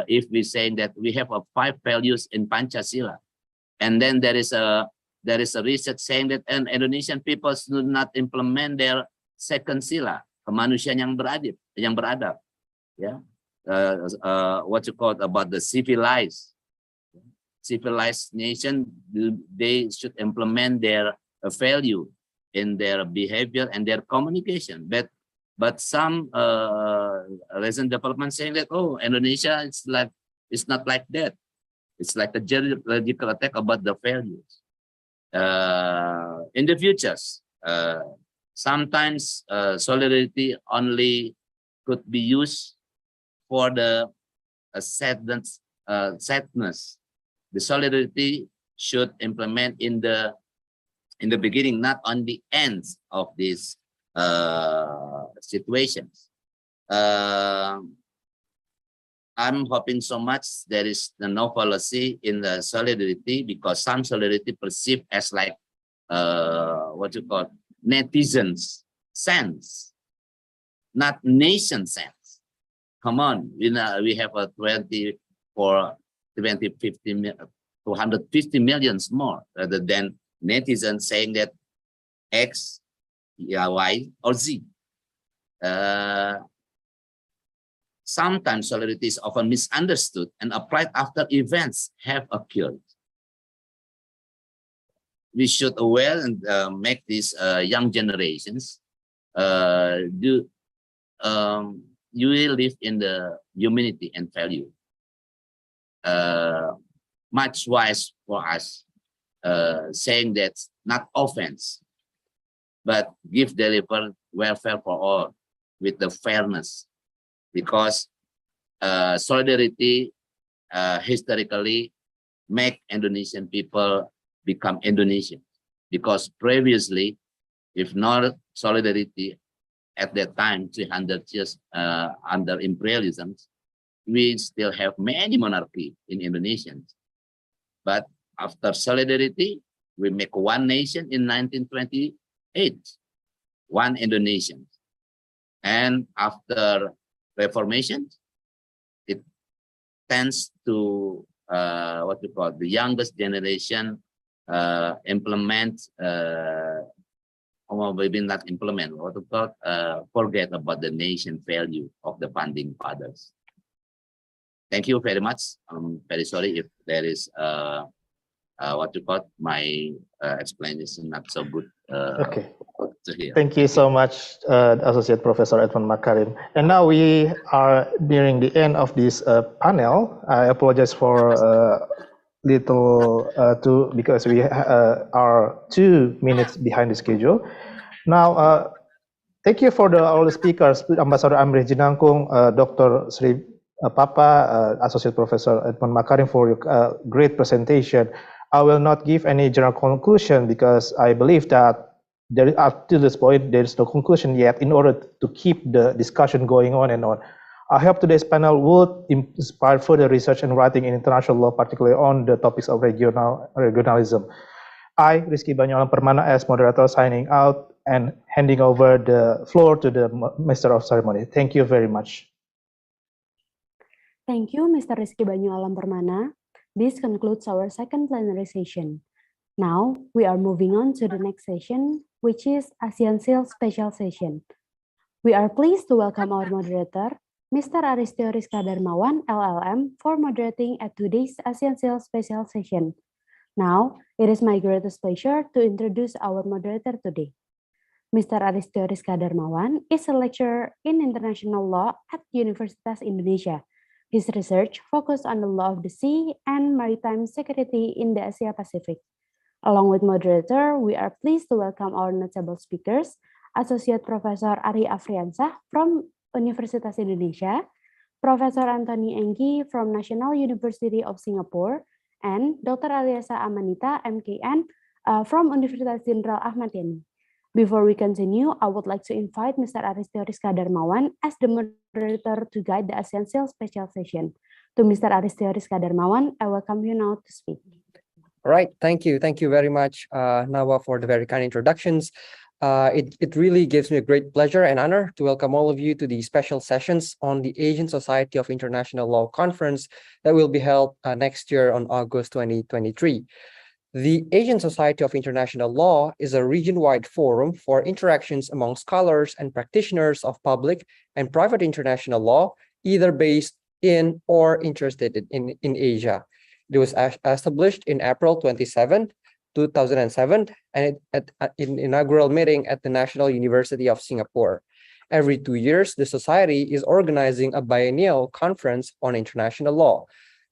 if we say that we have 5 values in Pancasila, and then there is a research saying that Indonesian people do not implement their second sila, kemanusiaan yang beradab, yeah. What you call about the civilized nation, they should implement their value in their behavior and their communication. But some recent development saying that, oh, Indonesia it's not like that. It's like a geological attack about the values. In the futures, sometimes solidarity only could be used for the sadness. The solidarity should implement in the beginning, not on the ends of these situations. I'm hoping so much there is no policy in the solidarity, because some solidarity perceived as like what you call netizens sense, not nation sense. Come on, we have a 250 millions more, rather than netizens saying that X, Y, or Z. Sometimes solidarity is often misunderstood and applied after events have occurred. We should aware and make these young generations you will live in the humanity and value. Much wise for us saying that not offense, but deliver welfare for all with the fairness, because solidarity historically make Indonesian people become Indonesian, because previously, if not solidarity at that time, 300 years under imperialism, we still have many monarchy in Indonesia. But after solidarity, we make one nation in 1928, one Indonesian. And after Reformation, it tends to what we call the youngest generation implement or maybe not implement, or to call, forget about the nation value of the founding fathers. Thank you very much. I'm very sorry if there is what you call my explanation not so good Okay. to hear. Thank you so much, Associate Professor Edmund Makarim. And now we are nearing the end of this panel. I apologize for because we are 2 minutes behind the schedule. Now, thank you for all the speakers, Ambassador Amri Jinangkung, Dr. Sri Papa, Associate Professor Edmund Makarim, for your great presentation. I will not give any general conclusion because I believe that up to this point, there is no conclusion yet in order to keep the discussion going on and on. I hope today's panel would inspire further research and writing in international law, particularly on the topics of regionalism. I, Rizky Banyolan Permana, as moderator, signing out and handing over the floor to the Master of Ceremony. Thank you very much. Thank you, Mr. Rizky Banyu Alam Permana. This concludes our second plenary session. Now, we are moving on to the next session, which is ASEAN CILS special session. We are pleased to welcome our moderator, Mr. Aristio Rizka Darmawan, LLM, for moderating at today's ASEAN CILS special session. Now, it is my greatest pleasure to introduce our moderator today. Mr. Aristio Rizka Darmawan is a lecturer in international law at Universitas Indonesia. His research focused on the law of the sea and maritime security in the Asia Pacific. Along with moderator, we are pleased to welcome our notable speakers, Associate Professor Ari Afriansah from Universitas Indonesia, Professor Anthony Enggi from National University of Singapore, and Dr. Aliasa Amanita, MKN, from Universitas Jenderal Ahmad Yani. Before we continue, I would like to invite Mr. Aristio Rizka Darmawan as the moderator to guide the ASEAN CILS special session. To Mr. Aristio Rizka Darmawan, I welcome you now to speak. All right, thank you. Thank you very much, Nawa, for the very kind introductions. It really gives me a great pleasure and honor to welcome all of you to the special sessions on the Asian Society of International Law Conference that will be held next year on August 2023. The Asian Society of International Law is a region-wide forum for interactions among scholars and practitioners of public and private international law, either based in or interested in Asia. It was established in April 27, 2007, and at an inaugural meeting at the National University of Singapore. Every 2 years, the Society is organizing a biennial conference on international law.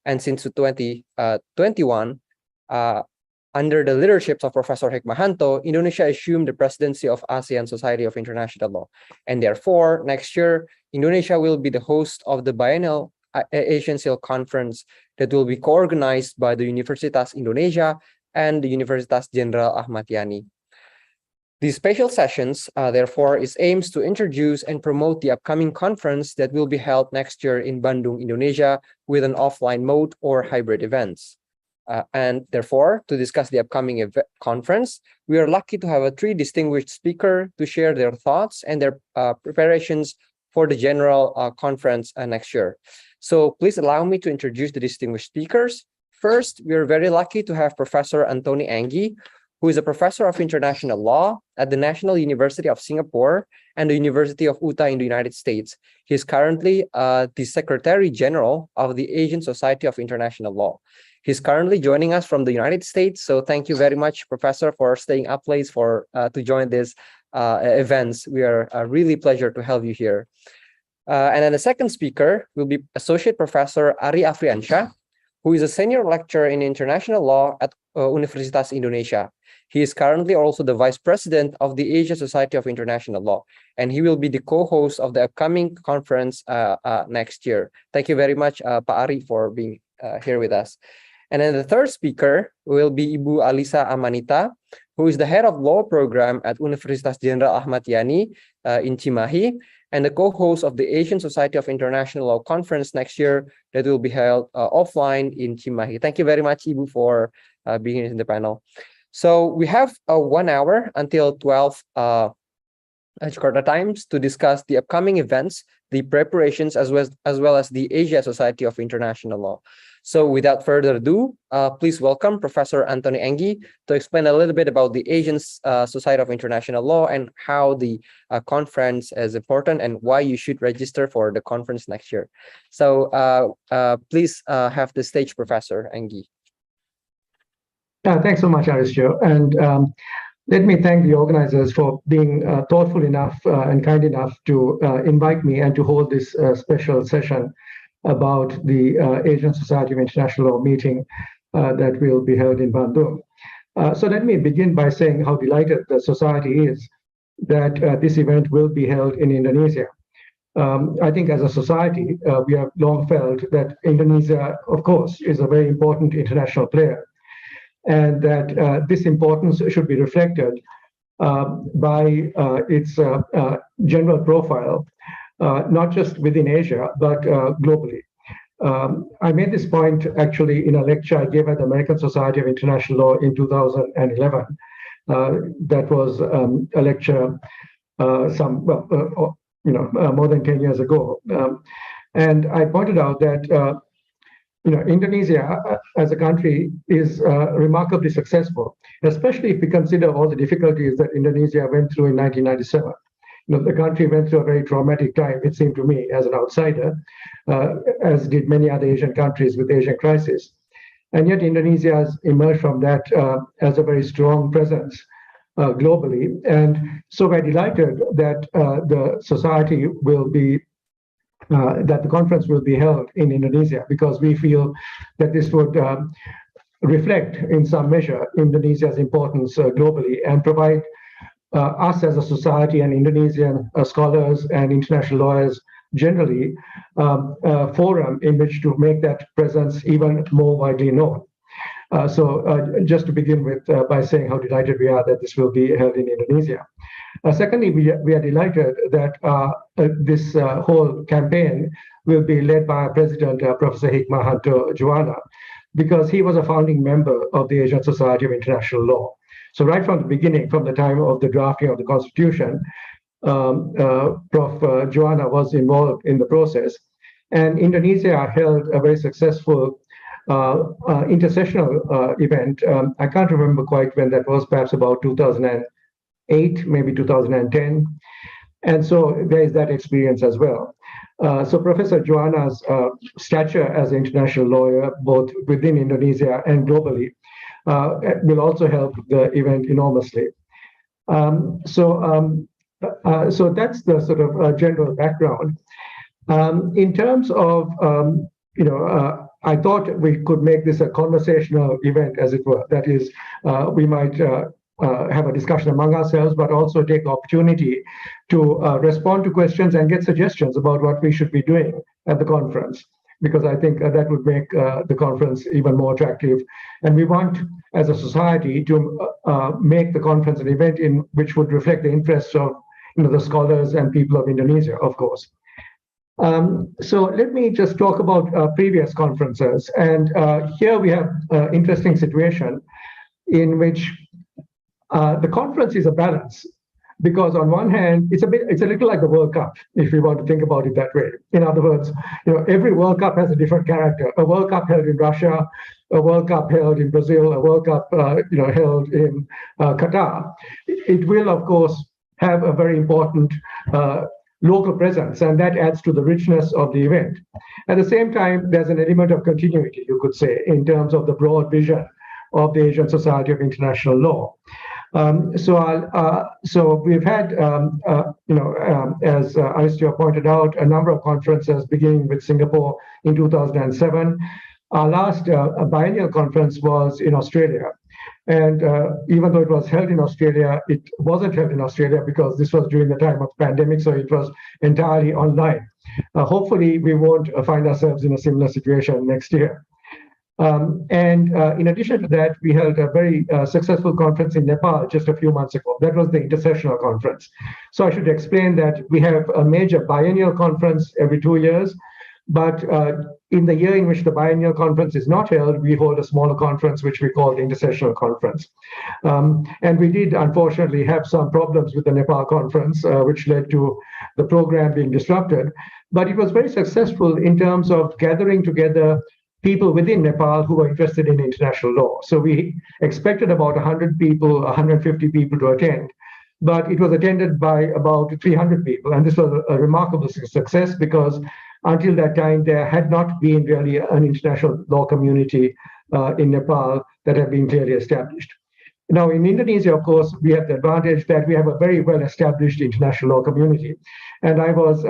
And since 2021, under the leadership of Professor Hikmahanto, Indonesia assumed the presidency of ASEAN Society of International Law. And therefore, next year, Indonesia will be the host of the biennial Asian CILS conference that will be co-organized by the Universitas Indonesia and the Universitas Jenderal Ahmad Yani. These special sessions, therefore, aims to introduce and promote the upcoming conference that will be held next year in Bandung, Indonesia, with an offline mode or hybrid events. And therefore, to discuss the upcoming conference, we are lucky to have 3 distinguished speakers to share their thoughts and their preparations for the general conference next year. So please allow me to introduce the distinguished speakers. First, we are very lucky to have Professor Anthony Enggi, who is a professor of international law at the National University of Singapore and the University of Utah in the United States. He is currently the Secretary General of the Asian Society of International Law. He's currently joining us from the United States, so thank you very much, Professor, for staying up late to join this events. We are really pleasure to have you here. And then the second speaker will be Associate Professor Ari Afriansah, who is a senior lecturer in international law at Universitas Indonesia. He is currently also the Vice President of the Asia Society of International Law, and he will be the co-host of the upcoming conference next year. Thank you very much, Pak Ari, for being here with us. And then the third speaker will be Ibu Aliasa Amanita, who is the head of law program at Universitas Jenderal Ahmad Yani in Cimahi, and the co-host of the Asian Society of International Law Conference next year that will be held offline in Cimahi. Thank you very much, Ibu, for being in the panel. So we have 1 hour until 12 Jakarta Times to discuss the upcoming events, the preparations, as well as the Asia Society of International Law. So without further ado, please welcome Professor Anthony Engi to explain a little bit about the Asian Society of International Law and how the conference is important and why you should register for the conference next year. So please have the stage, Professor Engi. Thanks so much, Aristio. And let me thank the organizers for being thoughtful enough and kind enough to invite me and to hold this special session about the Asian Society of International Law meeting that will be held in Bandung. So let me begin by saying how delighted the Society is that this event will be held in Indonesia. I think as a society, we have long felt that Indonesia, of course, is a very important international player, and that this importance should be reflected by its general profile, not just within Asia, but globally. I made this point actually in a lecture I gave at the American Society of International Law in 2011. That was a lecture more than 10 years ago. And I pointed out that Indonesia as a country is remarkably successful, especially if we consider all the difficulties that Indonesia went through in 1997. The country went through a very traumatic time, it seemed to me, as an outsider, as did many other Asian countries with the Asian crisis. And yet Indonesia has emerged from that as a very strong presence globally. And so we're delighted that the society will be that the conference will be held in Indonesia, because we feel that this would reflect in some measure Indonesia's importance globally and provide us as a society and Indonesian scholars and international lawyers generally a forum in which to make that presence even more widely known. So just to begin with by saying how delighted we are that this will be held in Indonesia. Secondly, we are delighted that this whole campaign will be led by our president, Professor Hikmahanto Juwana, because he was a founding member of the Asian Society of International Law. So right from the beginning, from the time of the drafting of the Constitution, Prof. Juwana was involved in the process. And Indonesia held a very successful intercessional event. I can't remember quite when that was, perhaps about 2008, maybe 2010. And so there is that experience as well. So Professor Juana's stature as an international lawyer, both within Indonesia and globally, will also help the event enormously. So that's the sort of general background. In terms of, I thought we could make this a conversational event, as it were. That is, we might have a discussion among ourselves, but also take the opportunity to respond to questions and get suggestions about what we should be doing at the conference, because I think that would make the conference even more attractive. And we want, as a society, to make the conference an event in which would reflect the interests of the scholars and people of Indonesia, of course. So let me just talk about previous conferences. And here we have an interesting situation in which the conference is a balance, because on one hand, it's a little like the World Cup, if we want to think about it that way. In other words, every World Cup has a different character. A World Cup held in Russia, a World Cup held in Brazil, a World Cup held in Qatar. It will, of course, have a very important local presence, and that adds to the richness of the event. At the same time, there's an element of continuity, you could say, in terms of the broad vision of the Asian Society of International Law. So we've had, as Aristio pointed out, a number of conferences, beginning with Singapore in 2007. Our last biennial conference was in Australia. And even though it was held in Australia, it wasn't held in Australia because this was during the time of the pandemic, so it was entirely online. Hopefully, we won't find ourselves in a similar situation next year. In addition to that, we held a very successful conference in Nepal just a few months ago. That was the intercessional conference. So I should explain that we have a major biennial conference every 2 years, but in the year in which the biennial conference is not held, we hold a smaller conference, which we call the intersessional conference. And we did, unfortunately, have some problems with the Nepal conference, which led to the program being disrupted. But it was very successful in terms of gathering together people within Nepal who were interested in international law. So we expected about 100 people, 150 people to attend, but it was attended by about 300 people. And this was a remarkable success because until that time, there had not been really an international law community in Nepal that had been clearly established. Now, in Indonesia, of course, we have the advantage that we have a very well-established international law community. And I was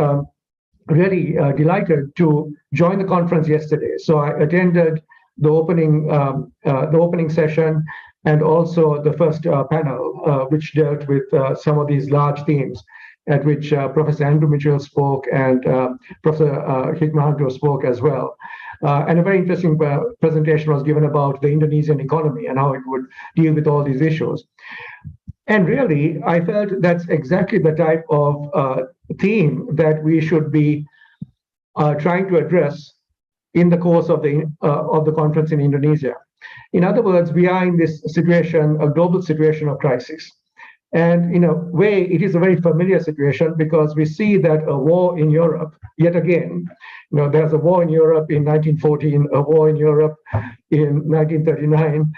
really delighted to join the conference yesterday. So I attended the opening session and also the first panel, which dealt with some of these large themes, at which Professor Andrew Mitchell spoke and Professor Hikmahanto spoke as well. And a very interesting presentation was given about the Indonesian economy and how it would deal with all these issues. And really, I felt that's exactly the type of theme that we should be trying to address in the course of the conference in Indonesia. In other words, we are in this situation, a global situation of crisis. And in a way, it is a very familiar situation because we see that a war in Europe, yet again, there's a war in Europe in 1914, a war in Europe in 1939,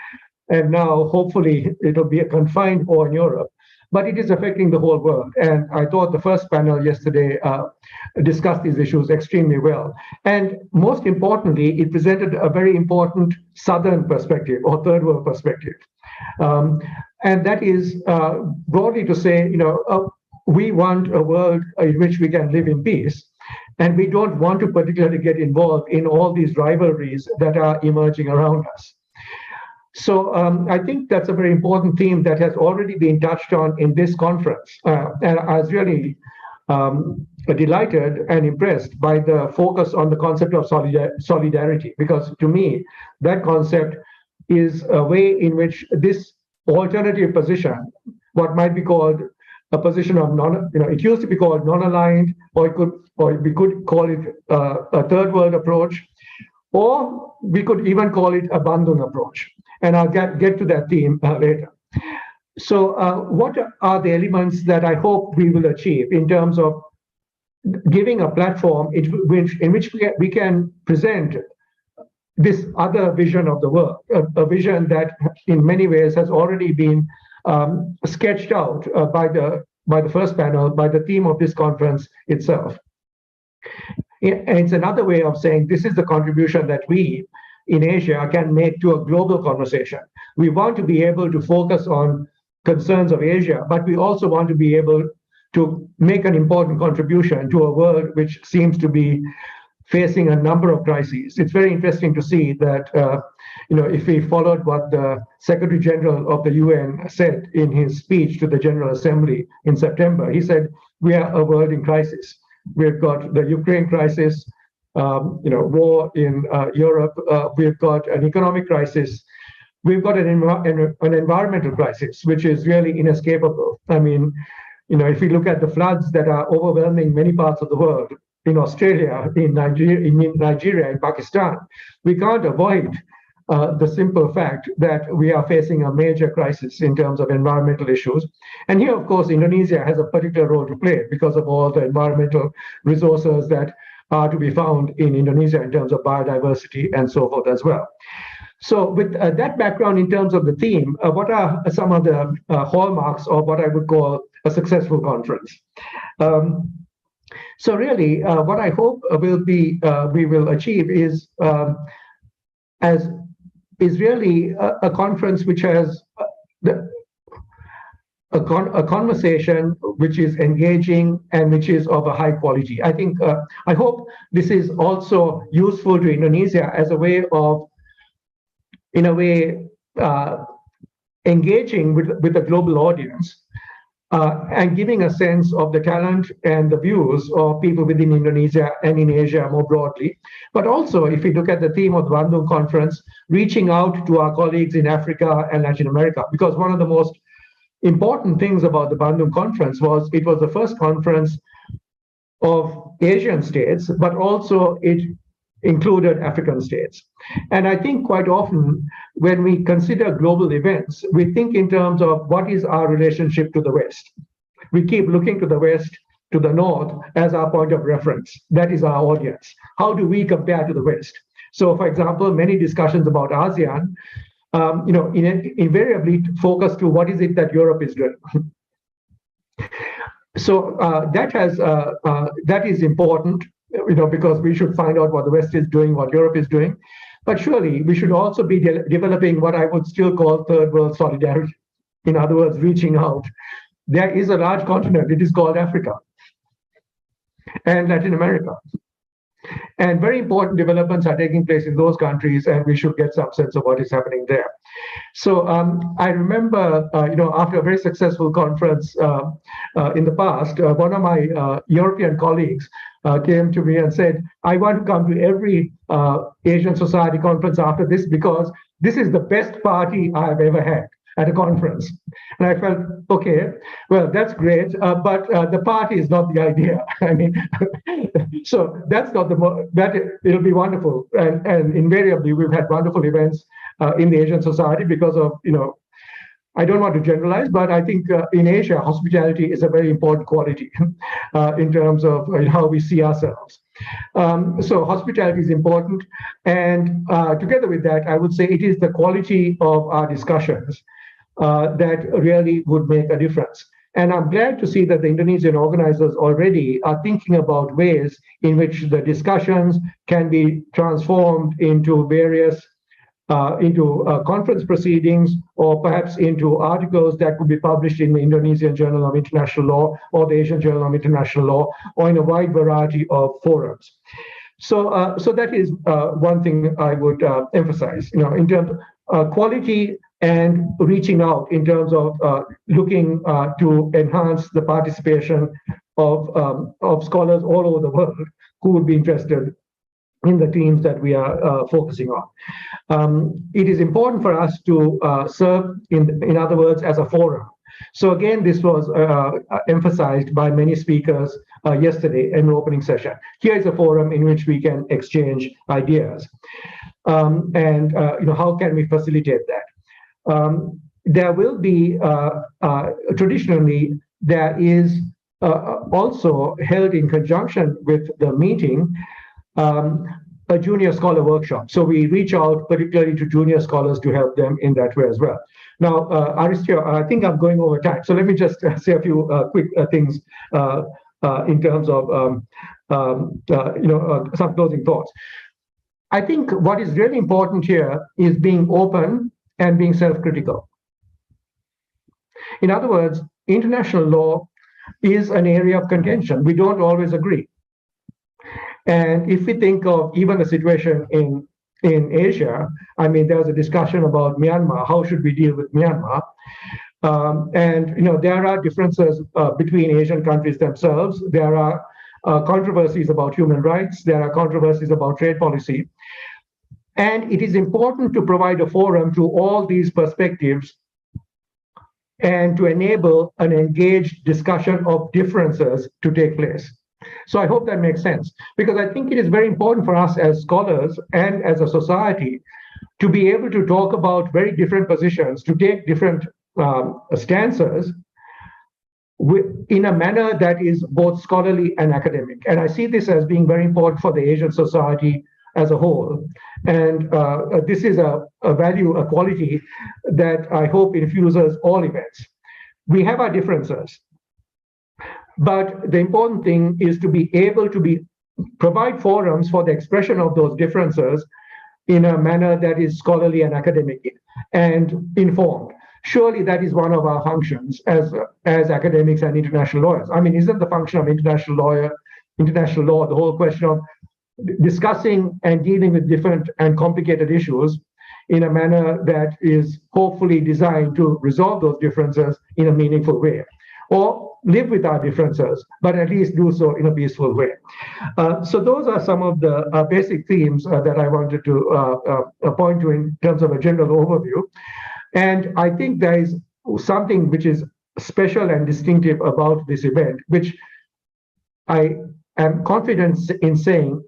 and now hopefully it'll be a confined war in Europe, but it is affecting the whole world. And I thought the first panel yesterday discussed these issues extremely well. And most importantly, it presented a very important Southern perspective or third world perspective. And that is broadly to say, we want a world in which we can live in peace. And we don't want to particularly get involved in all these rivalries that are emerging around us. So I think that's a very important theme that has already been touched on in this conference. And I was really delighted and impressed by the focus on the concept of solidarity, because to me, that concept is a way in which this alternative position, what might be called a position of it used to be called non-aligned, or we could call it a third world approach, or we could even call it a Bandung approach. And I'll get to that theme later. So what are the elements that I hope we will achieve in terms of giving a platform in which we can present this other vision of the world, a vision that in many ways has already been sketched out by the first panel, by the theme of this conference itself. And it's another way of saying this is the contribution that we in Asia can make to a global conversation. We want to be able to focus on concerns of Asia, but we also want to be able to make an important contribution to a world which seems to be facing a number of crises. It's very interesting to see that, if we followed what the Secretary General of the UN said in his speech to the General Assembly in September, he said, we are a world in crisis. We've got the Ukraine crisis, war in Europe. We've got an economic crisis. We've got an environmental crisis, which is really inescapable. I mean, if we look at the floods that are overwhelming many parts of the world, in Australia, in Nigeria, in Pakistan, we can't avoid the simple fact that we are facing a major crisis in terms of environmental issues. And here, of course, Indonesia has a particular role to play because of all the environmental resources that are to be found in Indonesia in terms of biodiversity and so forth as well. So with that background in terms of the theme, what are some of the hallmarks of what I would call a successful conference? So really, what I hope we will achieve is really a conference which has a conversation which is engaging and which is of a high quality. I hope this is also useful to Indonesia as a way of, in a way, engaging with the global audience and giving a sense of the talent and the views of people within Indonesia and in Asia more broadly. But also, if we look at the theme of the Bandung Conference, reaching out to our colleagues in Africa and Latin America, because one of the most important things about the Bandung Conference was it was the first conference of Asian states, but also it included African states. And I think quite often when we consider global events, we think in terms of what is our relationship to the West. We keep looking to the West, to the North as our point of reference. That is our audience. How do we compare to the West? So, for example, many discussions about ASEAN, invariably focus to what is it that Europe is doing. So that is important, because we should find out what the West is doing, what Europe is doing. But surely we should also be developing what I would still call third world solidarity. In other words, reaching out. There is a large continent, it is called Africa and Latin America. And very important developments are taking place in those countries, and we should get some sense of what is happening there. So I remember, after a very successful conference in the past, one of my European colleagues came to me and said, I want to come to every Asian Society conference after this because this is the best party I've ever had at a conference. And I felt, okay, well, that's great, but the party is not the idea. I mean, so that's not it'll be wonderful. And invariably, we've had wonderful events in the Asian Society because of, I don't want to generalize, but I think in Asia, hospitality is a very important quality in terms of how we see ourselves. So hospitality is important. And together with that, I would say it is the quality of our discussions that really would make a difference. And I'm glad to see that the Indonesian organizers already are thinking about ways in which the discussions can be transformed into various conference proceedings, or perhaps into articles that could be published in the Indonesian Journal of International Law or the Asian Journal of International Law, or in a wide variety of forums. So, so that is one thing I would emphasize. In terms of quality and reaching out, in terms of looking to enhance the participation of scholars all over the world who would be interested in the themes that we are focusing on. It is important for us to serve, in other words, as a forum. So again, this was emphasized by many speakers yesterday in the opening session. Here is a forum in which we can exchange ideas. And how can we facilitate that? There will be, traditionally, there is also held in conjunction with the meeting, a junior scholar workshop. So we reach out particularly to junior scholars to help them in that way as well. Now, Aristio, I think I'm going over time. So let me just say a few quick things in terms of some closing thoughts. I think what is really important here is being open and being self-critical. In other words, international law is an area of contention. We don't always agree. And if we think of even a situation in Asia, I mean, there was a discussion about Myanmar. How should we deal with Myanmar? And there are differences between Asian countries themselves. There are controversies about human rights. There are controversies about trade policy. And it is important to provide a forum to all these perspectives and to enable an engaged discussion of differences to take place. So I hope that makes sense, because I think it is very important for us as scholars and as a society to be able to talk about very different positions, to take different stances in a manner that is both scholarly and academic. And I see this as being very important for the Asian society as a whole. And this is a value, a quality that I hope infuses all events. We have our differences, but the important thing is to be able to provide forums for the expression of those differences in a manner that is scholarly and academic and informed. Surely that is one of our functions as academics and international lawyers. I mean, isn't the function of international law the whole question of discussing and dealing with different and complicated issues in a manner that is hopefully designed to resolve those differences in a meaningful way, or live with our differences, but at least do so in a peaceful way. So those are some of the basic themes that I wanted to point to in terms of a general overview. And I think there is something which is special and distinctive about this event, which I am confident in saying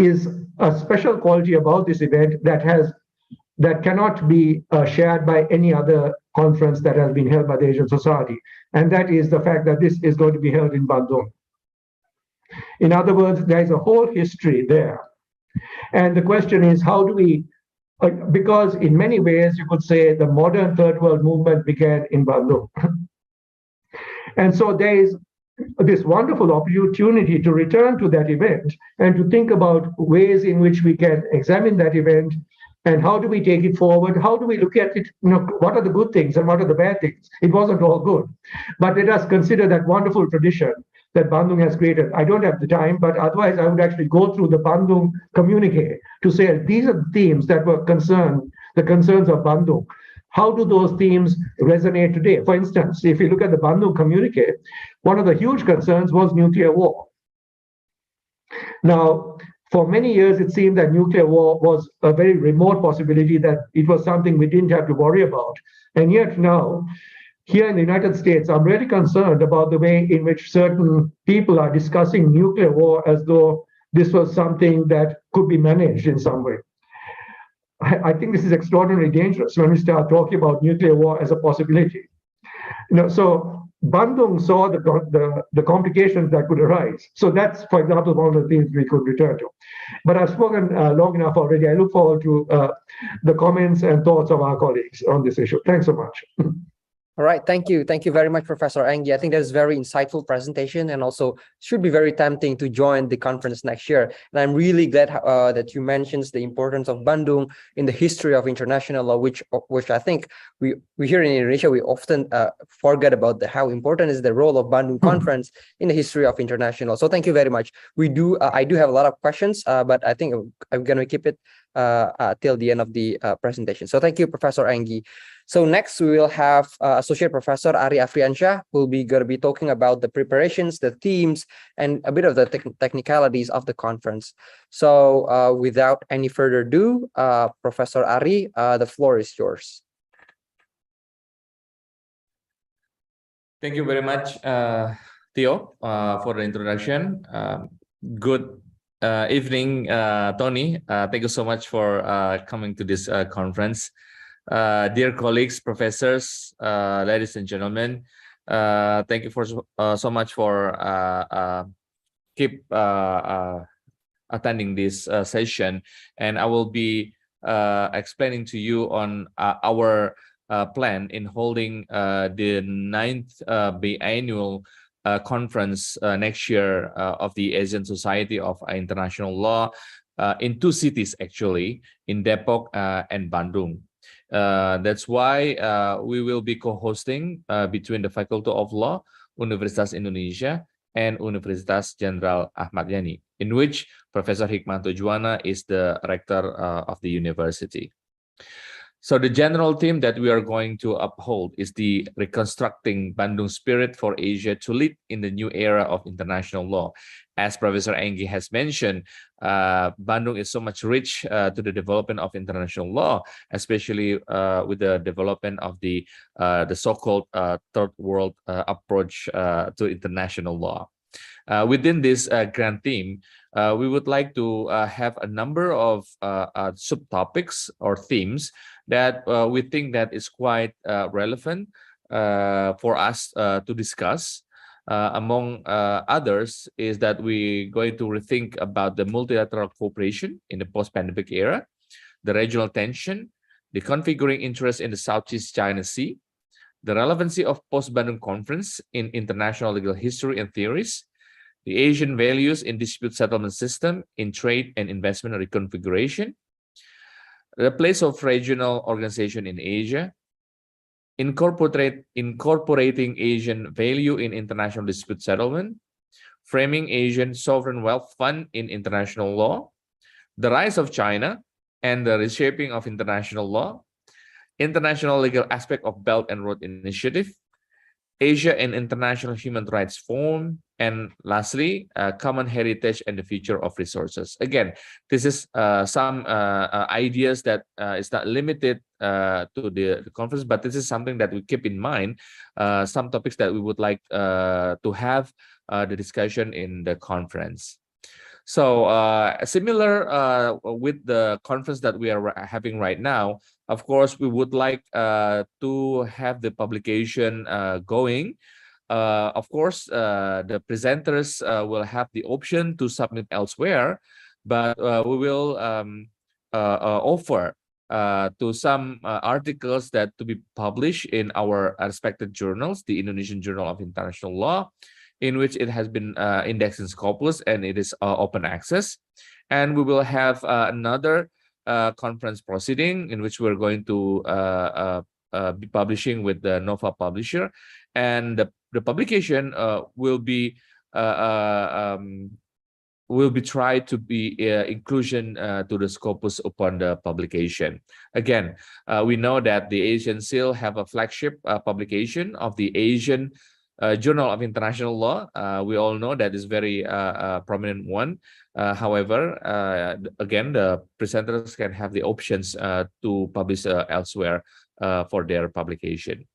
is a special quality about this event that cannot be shared by any other conference that has been held by the Asian Society, and that is the fact that this is going to be held in Bandung. In other words, there is a whole history there. And the question is, how do we, because in many ways you could say the modern third world movement began in Bandung. And so there is this wonderful opportunity to return to that event and to think about ways in which we can examine that event and how do we take it forward? How do we look at it? What are the good things and what are the bad things? It wasn't all good. But let us consider that wonderful tradition that Bandung has created. I don't have the time, but otherwise I would actually go through the Bandung communique to say these are the themes that were the concerns of Bandung. How do those themes resonate today? For instance, if you look at the Bandung communique, one of the huge concerns was nuclear war. Now, for many years, it seemed that nuclear war was a very remote possibility, that it was something we didn't have to worry about. And yet now, here in the United States, I'm really concerned about the way in which certain people are discussing nuclear war as though this was something that could be managed in some way. I think this is extraordinarily dangerous when we start talking about nuclear war as a possibility. So Bandung saw the complications that could arise. So that's, for example, one of the things we could return to. But I've spoken long enough already. I look forward to the comments and thoughts of our colleagues on this issue. Thanks so much. All right, thank you. Thank you very much, Professor Anggi. I think that's a very insightful presentation and also should be very tempting to join the conference next year. And I'm really glad that you mentioned the importance of Bandung in the history of international law, which I think we here in Indonesia, we often forget about how important is the role of Bandung Conference in the history of international. So thank you very much. I do have a lot of questions, but I think I'm going to keep it till the end of the presentation. So thank you, Professor Anggi. So next we will have Associate Professor Ari Afriansyah, who will be going to be talking about the preparations, the themes, and a bit of the technicalities of the conference. So without any further ado, Professor Ari, the floor is yours. Thank you very much, Theo, for the introduction. Good evening, Tony. Thank you so much for coming to this conference. Dear colleagues, professors, ladies and gentlemen, thank you for so much for keep attending this session, and I will be explaining to you on our plan in holding the 9th biannual conference next year of the Asian Society of International Law in 2 cities, actually, in Depok and Bandung. That's why we will be co-hosting between the Faculty of Law, Universitas Indonesia, and Universitas Jenderal Ahmad Yani, in which Professor Hikmanto Juwana is the rector of the university. So the general theme that we are going to uphold is the reconstructing Bandung spirit for Asia to lead in the new era of international law. As Professor Anggi has mentioned, Bandung is so much rich to the development of international law, especially with the development of the so-called third world approach to international law. Within this grand theme, we would like to have a number of subtopics or themes that we think that is quite relevant for us to discuss. Among others is that we're going to rethink about the multilateral cooperation in the post-pandemic era, the regional tension, the configuring interest in the Southeast China Sea, the relevancy of post-Bandung Conference in international legal history and theories, the Asian values in dispute settlement system in trade and investment reconfiguration, the place of regional organization in Asia, incorporating Asian value in international dispute settlement, framing Asian sovereign wealth fund in international law, the rise of China and the reshaping of international law, international legal aspect of Belt and Road Initiative, Asia and International Human Rights Forum, and lastly, common heritage and the future of resources. Again, this is some ideas that is not limited to the conference, but this is something that we keep in mind, some topics that we would like to have the discussion in the conference. So similar with the conference that we are having right now, of course, we would like to have the publication going. Of course, the presenters will have the option to submit elsewhere, but we will offer to some articles that to be published in our respected journals, the Indonesian Journal of International Law, in which it has been indexed in Scopus and it is open access. And we will have another conference proceeding in which we're going to be publishing with the Nova publisher, and the publication will be tried to be inclusion to the Scopus upon the publication. Again, we know that the Asian CIL have a flagship publication of the Asian Journal of International Law. We all know that is very prominent one. However, again, the presenters can have the options to publish elsewhere for their publication.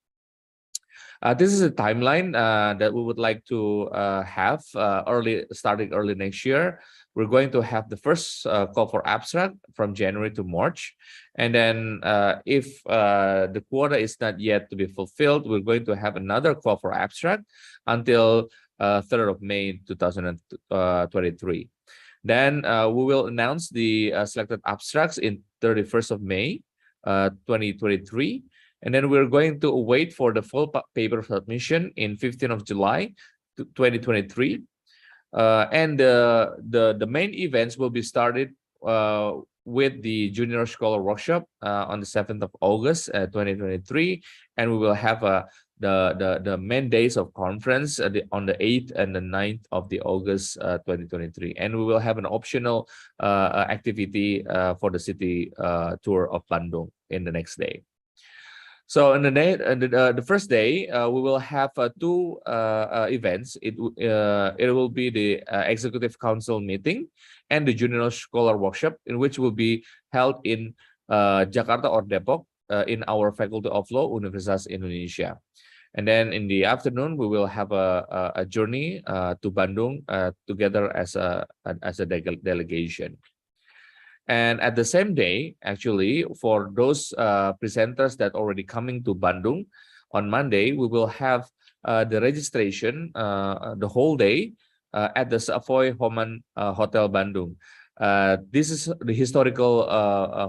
This is a timeline that we would like to have starting early next year. We're going to have the first call for abstract from January to March. And then if the quota is not yet to be fulfilled, we're going to have another call for abstract until 3rd of May 2023. Then we will announce the selected abstracts in 31st of May 2023. And then we're going to wait for the full paper submission in 15th of July 2023. And the main events will be started with the Junior Scholar Workshop on the 7th of August 2023. And we will have the main days of conference on the 8th and the 9th of the August 2023. And we will have an optional activity for the city tour of Bandung in the next day. So in the first day, we will have two events. It will be the Executive Council meeting and the Junior Scholar Workshop, in which will be held in Jakarta or Depok in our Faculty of Law, Universitas Indonesia. And then in the afternoon, we will have a journey to Bandung together as a delegation. And at the same day, actually, for those presenters that already coming to Bandung, on Monday, we will have the registration the whole day at the Savoy Homan Hotel Bandung. This is the historical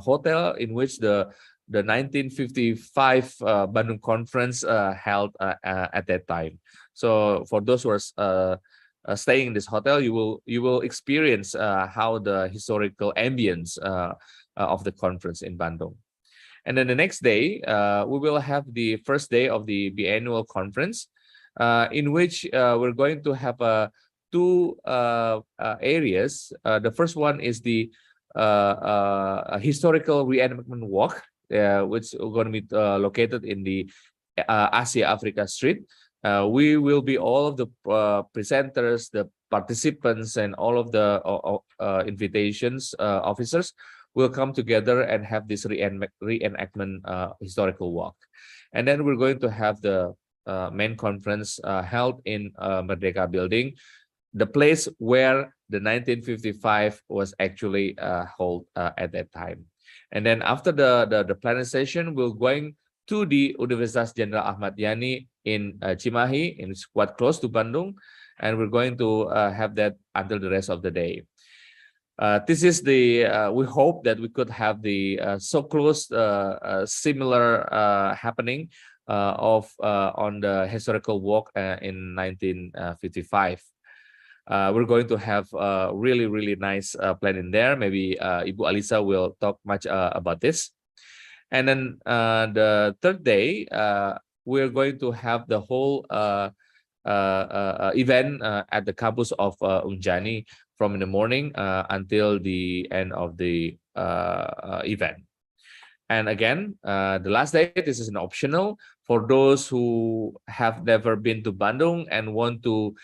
hotel in which the 1955 Bandung Conference held at that time. So for those who are staying in this hotel, you will experience how the historical ambience of the conference in Bandung. And then the next day, we will have the first day of the biannual conference, in which we're going to have two areas. The first one is the historical reenactment walk, which is going to be located in the Asia Africa Street. We will be all of the presenters, the participants, and all of the invitations officers will come together and have this reenactment historical walk. And then we're going to have the main conference held in Merdeka Building, the place where the 1955 was actually held at that time. And then after the planning session, we're going to the Universitas Jenderal Ahmad Yani in Cimahi, and it's quite close to Bandung, and we're going to have that until the rest of the day. This is the we hope that we could have the so close similar happening on the historical walk in 1955. We're going to have a really nice plan in there. Maybe Ibu Alisa will talk much about this. And then the third day, we're going to have the whole event at the campus of Unjani from in the morning until the end of the event. And again, the last day, this is an optional for those who have never been to Bandung and want to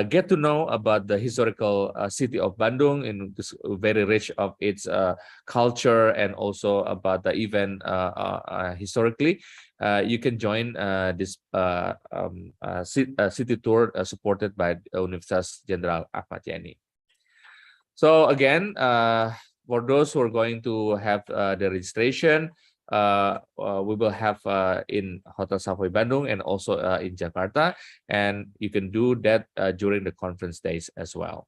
get to know about the historical city of Bandung, and it's very rich of its culture, and also about the event historically. You can join this city tour supported by Universitas Jenderal Ahmad Yani. So again, for those who are going to have the registration, we will have in Hotel Savoy Bandung and also in Jakarta, and you can do that during the conference days as well.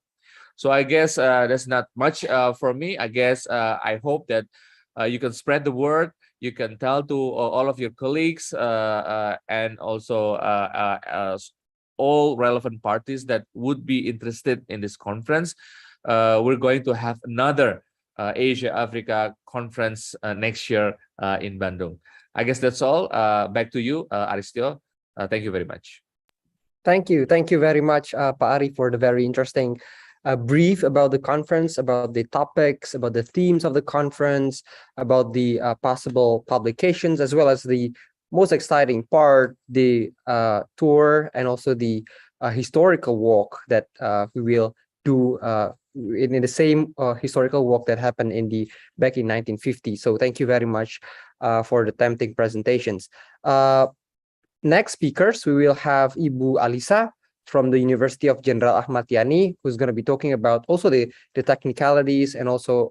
So I guess that's not much for me. I guess I hope that you can spread the word. You can tell to all of your colleagues and also all relevant parties that would be interested in this conference. We're going to have another Asia Africa conference next year in Bandung. I guess that's all. Back to you, Aristio. Thank you very much. Thank you very much, Pak Ari, for the very interesting brief about the conference, about the topics, about the themes of the conference, about the possible publications, as well as the most exciting part, the tour, and also the historical walk that we will do in the same historical walk that happened back in 1950. So thank you very much for the tempting presentations. Next speakers, we will have Ibu Alisa from the University of Jenderal Ahmad Yani, who's going to be talking about also the technicalities and also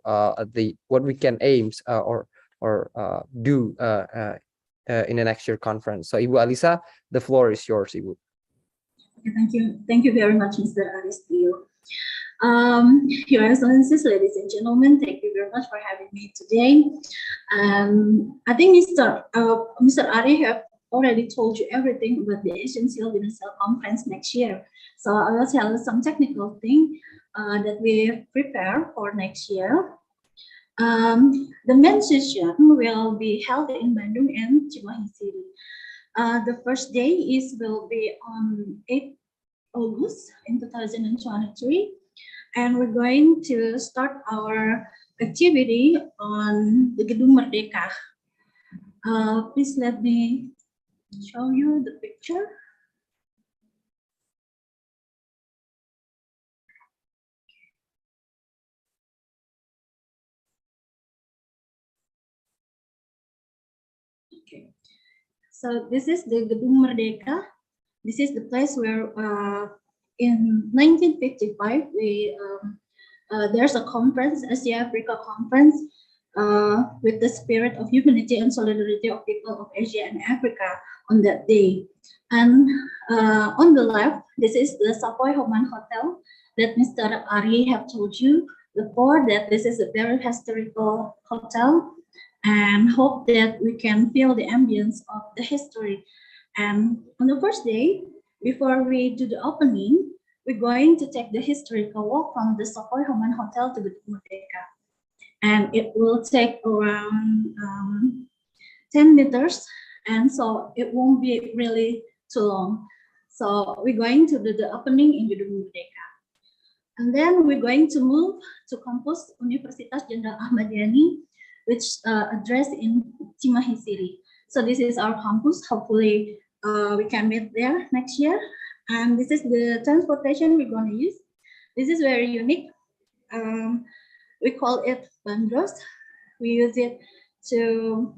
what we can aim or do in the next year conference. So Ibu Alisa, the floor is yours, Ibu. Thank you very much, Mr. Aristio. Your Excellencies, ladies and gentlemen, thank you very much for having me today. I think Mr. Ari have already told you everything about the Asian CILS Universal Conference next year. So I will tell you some technical thing that we prepare for next year. The main session will be held in Bandung and Cimahi City. The first day will be on 8 August in 2023, and we're going to start our activity on the Gedung Merdeka. Please let me show you the picture. Okay, so this is the Gedung Merdeka. This is the place where in 1955 there's a conference, Asia Africa conference, with the spirit of unity and solidarity of people of Asia and Africa on that day. And on the left, this is the Savoy Homan Hotel that Mr. Ari have told you before, that this is a very historical hotel, and hope that we can feel the ambience of the history. And on the first day, before we do the opening, we're going to take the historical walk from the Savoy Homan Hotel to the Merdeka. And it will take around 10 meters, and so it won't be really too long. So we're going to do the opening in Gedung Merdeka. And then we're going to move to campus Universitas Jenderal Ahmad Yani, which addressed in Cimahi City. So this is our campus. Hopefully we can meet there next year. And this is the transportation we're going to use. This is very unique. We call it bandros. We use it to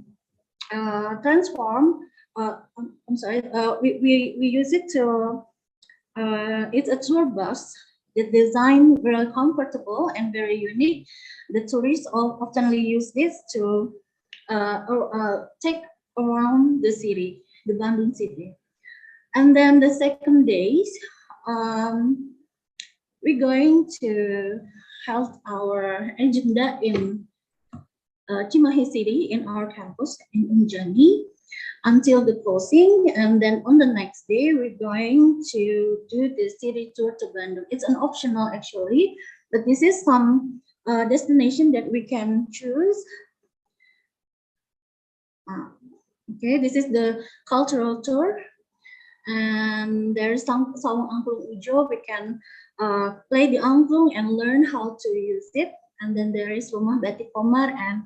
transform. We use it to. It's a tour bus. The design very comfortable and very unique. The tourists often use this to take around the city, the Bandung city. And then the second days, we're going to have our agenda in Cimahi City in our campus in Unjani until the closing. And then on the next day, we're going to do the city tour to Bandung. It's an optional actually, but this is some destination that we can choose. Okay, this is the cultural tour. And there's some angklung ujo. We can play the angklung and learn how to use it. And then there is Rumah Batik Komar and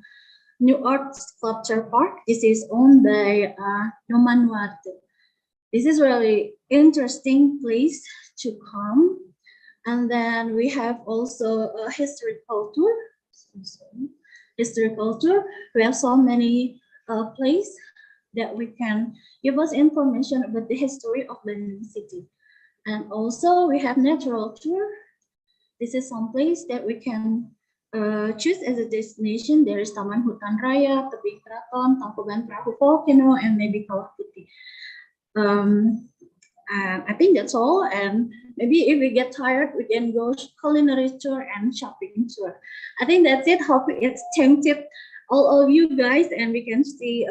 New Art Sculpture Park. This is owned by Nyoman Watu. This is really interesting place to come. And then we have also a historical tour. We have so many places that we can give us information about the history of Bandung City. And also we have natural tour. this is some place that we can choose as a destination. There is Taman Hutan Raya, Tebing Keraton, Tangkuban Perahu Volcano, and maybe Kawah Putih. And I think that's all. And maybe if we get tired, we can go culinary tour and shopping tour. I think that's it. Hope it's tempted all of you guys, and we can see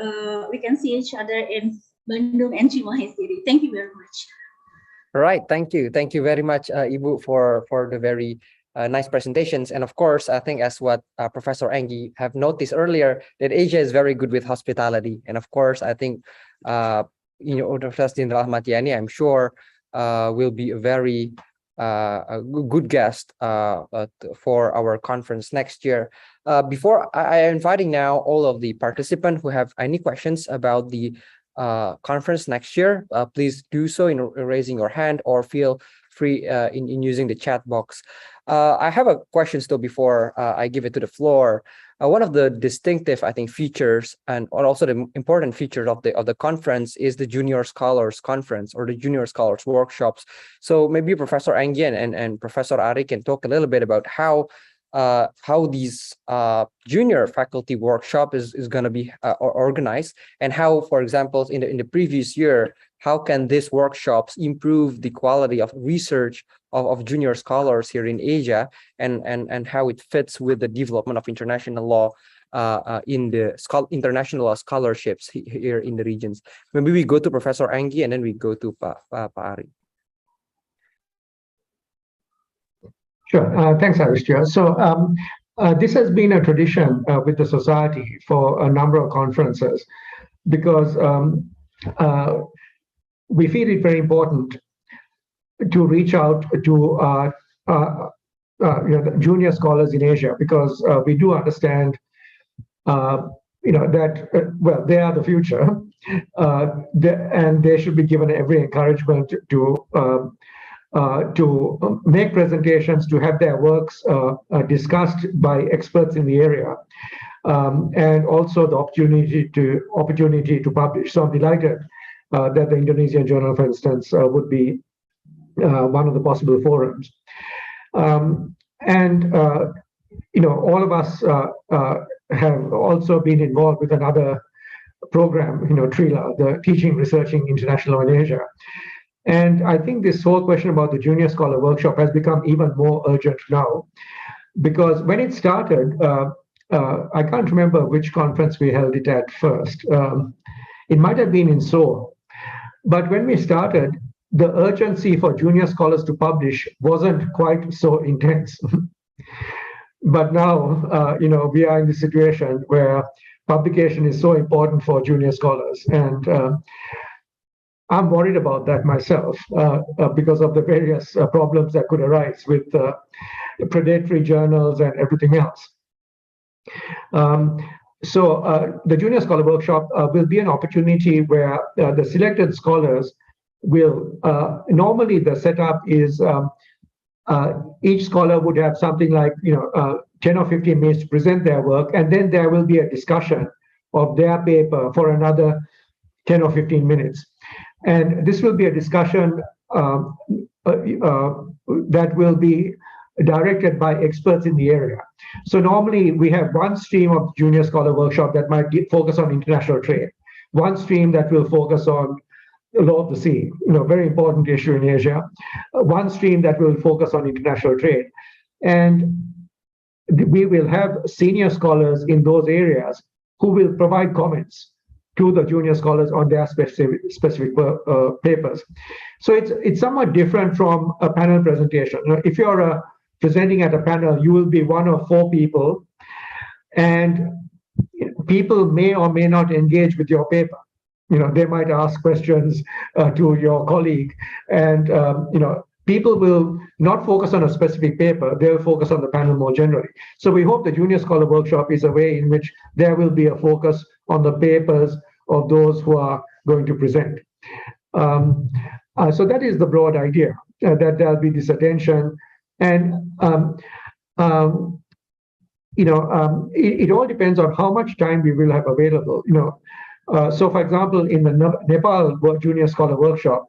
each other in Bandung and Cimahi City. Thank you very much. All right, thank you very much, Ibu, for the very nice presentations. And of course, I think as what Professor Anggi have noticed earlier, that Asia is very good with hospitality. And of course, I think Universitas Jenderal Ahmad Yani, I'm sure, will be a very a good guest for our conference next year. Before I am inviting now all of the participants who have any questions about the conference next year, please do so in raising your hand or feel free in using the chat box. I have a question still before I give it to the floor. One of the distinctive, I think, features and also the important features of the conference is the Junior Scholars Conference or the Junior Scholars Workshops. So maybe Professor Anggi and Professor Ari can talk a little bit about how these junior faculty workshop is going to be organized, and how, for example, in the previous year, how can these workshops improve the quality of research of junior scholars here in Asia, and how it fits with the development of international law in the international law scholarships here in the regions. Maybe we go to Professor Anggi and then we go to Pa Ari. Sure. Thanks, Aristio. So this has been a tradition with the society for a number of conferences, because we feel it very important to reach out to the junior scholars in Asia, because we do understand that well, they are the future, and they should be given every encouragement to make presentations, to have their works discussed by experts in the area, and also the opportunity to publish. So I'm delighted that the Indonesian Journal, for instance, would be one of the possible forums. And all of us have also been involved with another program, TRILA, the Teaching, Researching International Law in Asia. And I think this whole question about the Junior Scholar Workshop has become even more urgent now, because when it started, I can't remember which conference we held it at first. It might have been in Seoul. But when we started, the urgency for junior scholars to publish wasn't quite so intense. But now, we are in the situation where publication is so important for junior scholars. And I'm worried about that myself because of the various problems that could arise with predatory journals and everything else. So the Junior Scholar Workshop will be an opportunity where the selected scholars will, normally the setup is each scholar would have something like 10 or 15 minutes to present their work, and then there will be a discussion of their paper for another 10 or 15 minutes. And this will be a discussion that will be directed by experts in the area. So normally we have one stream of Junior Scholar Workshop that might focus on international trade, one stream that will focus on law of the sea, very important issue in Asia, one stream that will focus on international trade. And we will have senior scholars in those areas who will provide comments to the junior scholars on their specific papers. So it's somewhat different from a panel presentation. If you're presenting at a panel, you will be one of four people, and people may or may not engage with your paper. They might ask questions to your colleague, and people will not focus on a specific paper, they'll focus on the panel more generally. So we hope the Junior Scholar Workshop is a way in which there will be a focus on the papers of those who are going to present. So that is the broad idea, that there'll be this attention. And it all depends on how much time we will have available. So for example, in the Nepal Junior Scholar Workshop,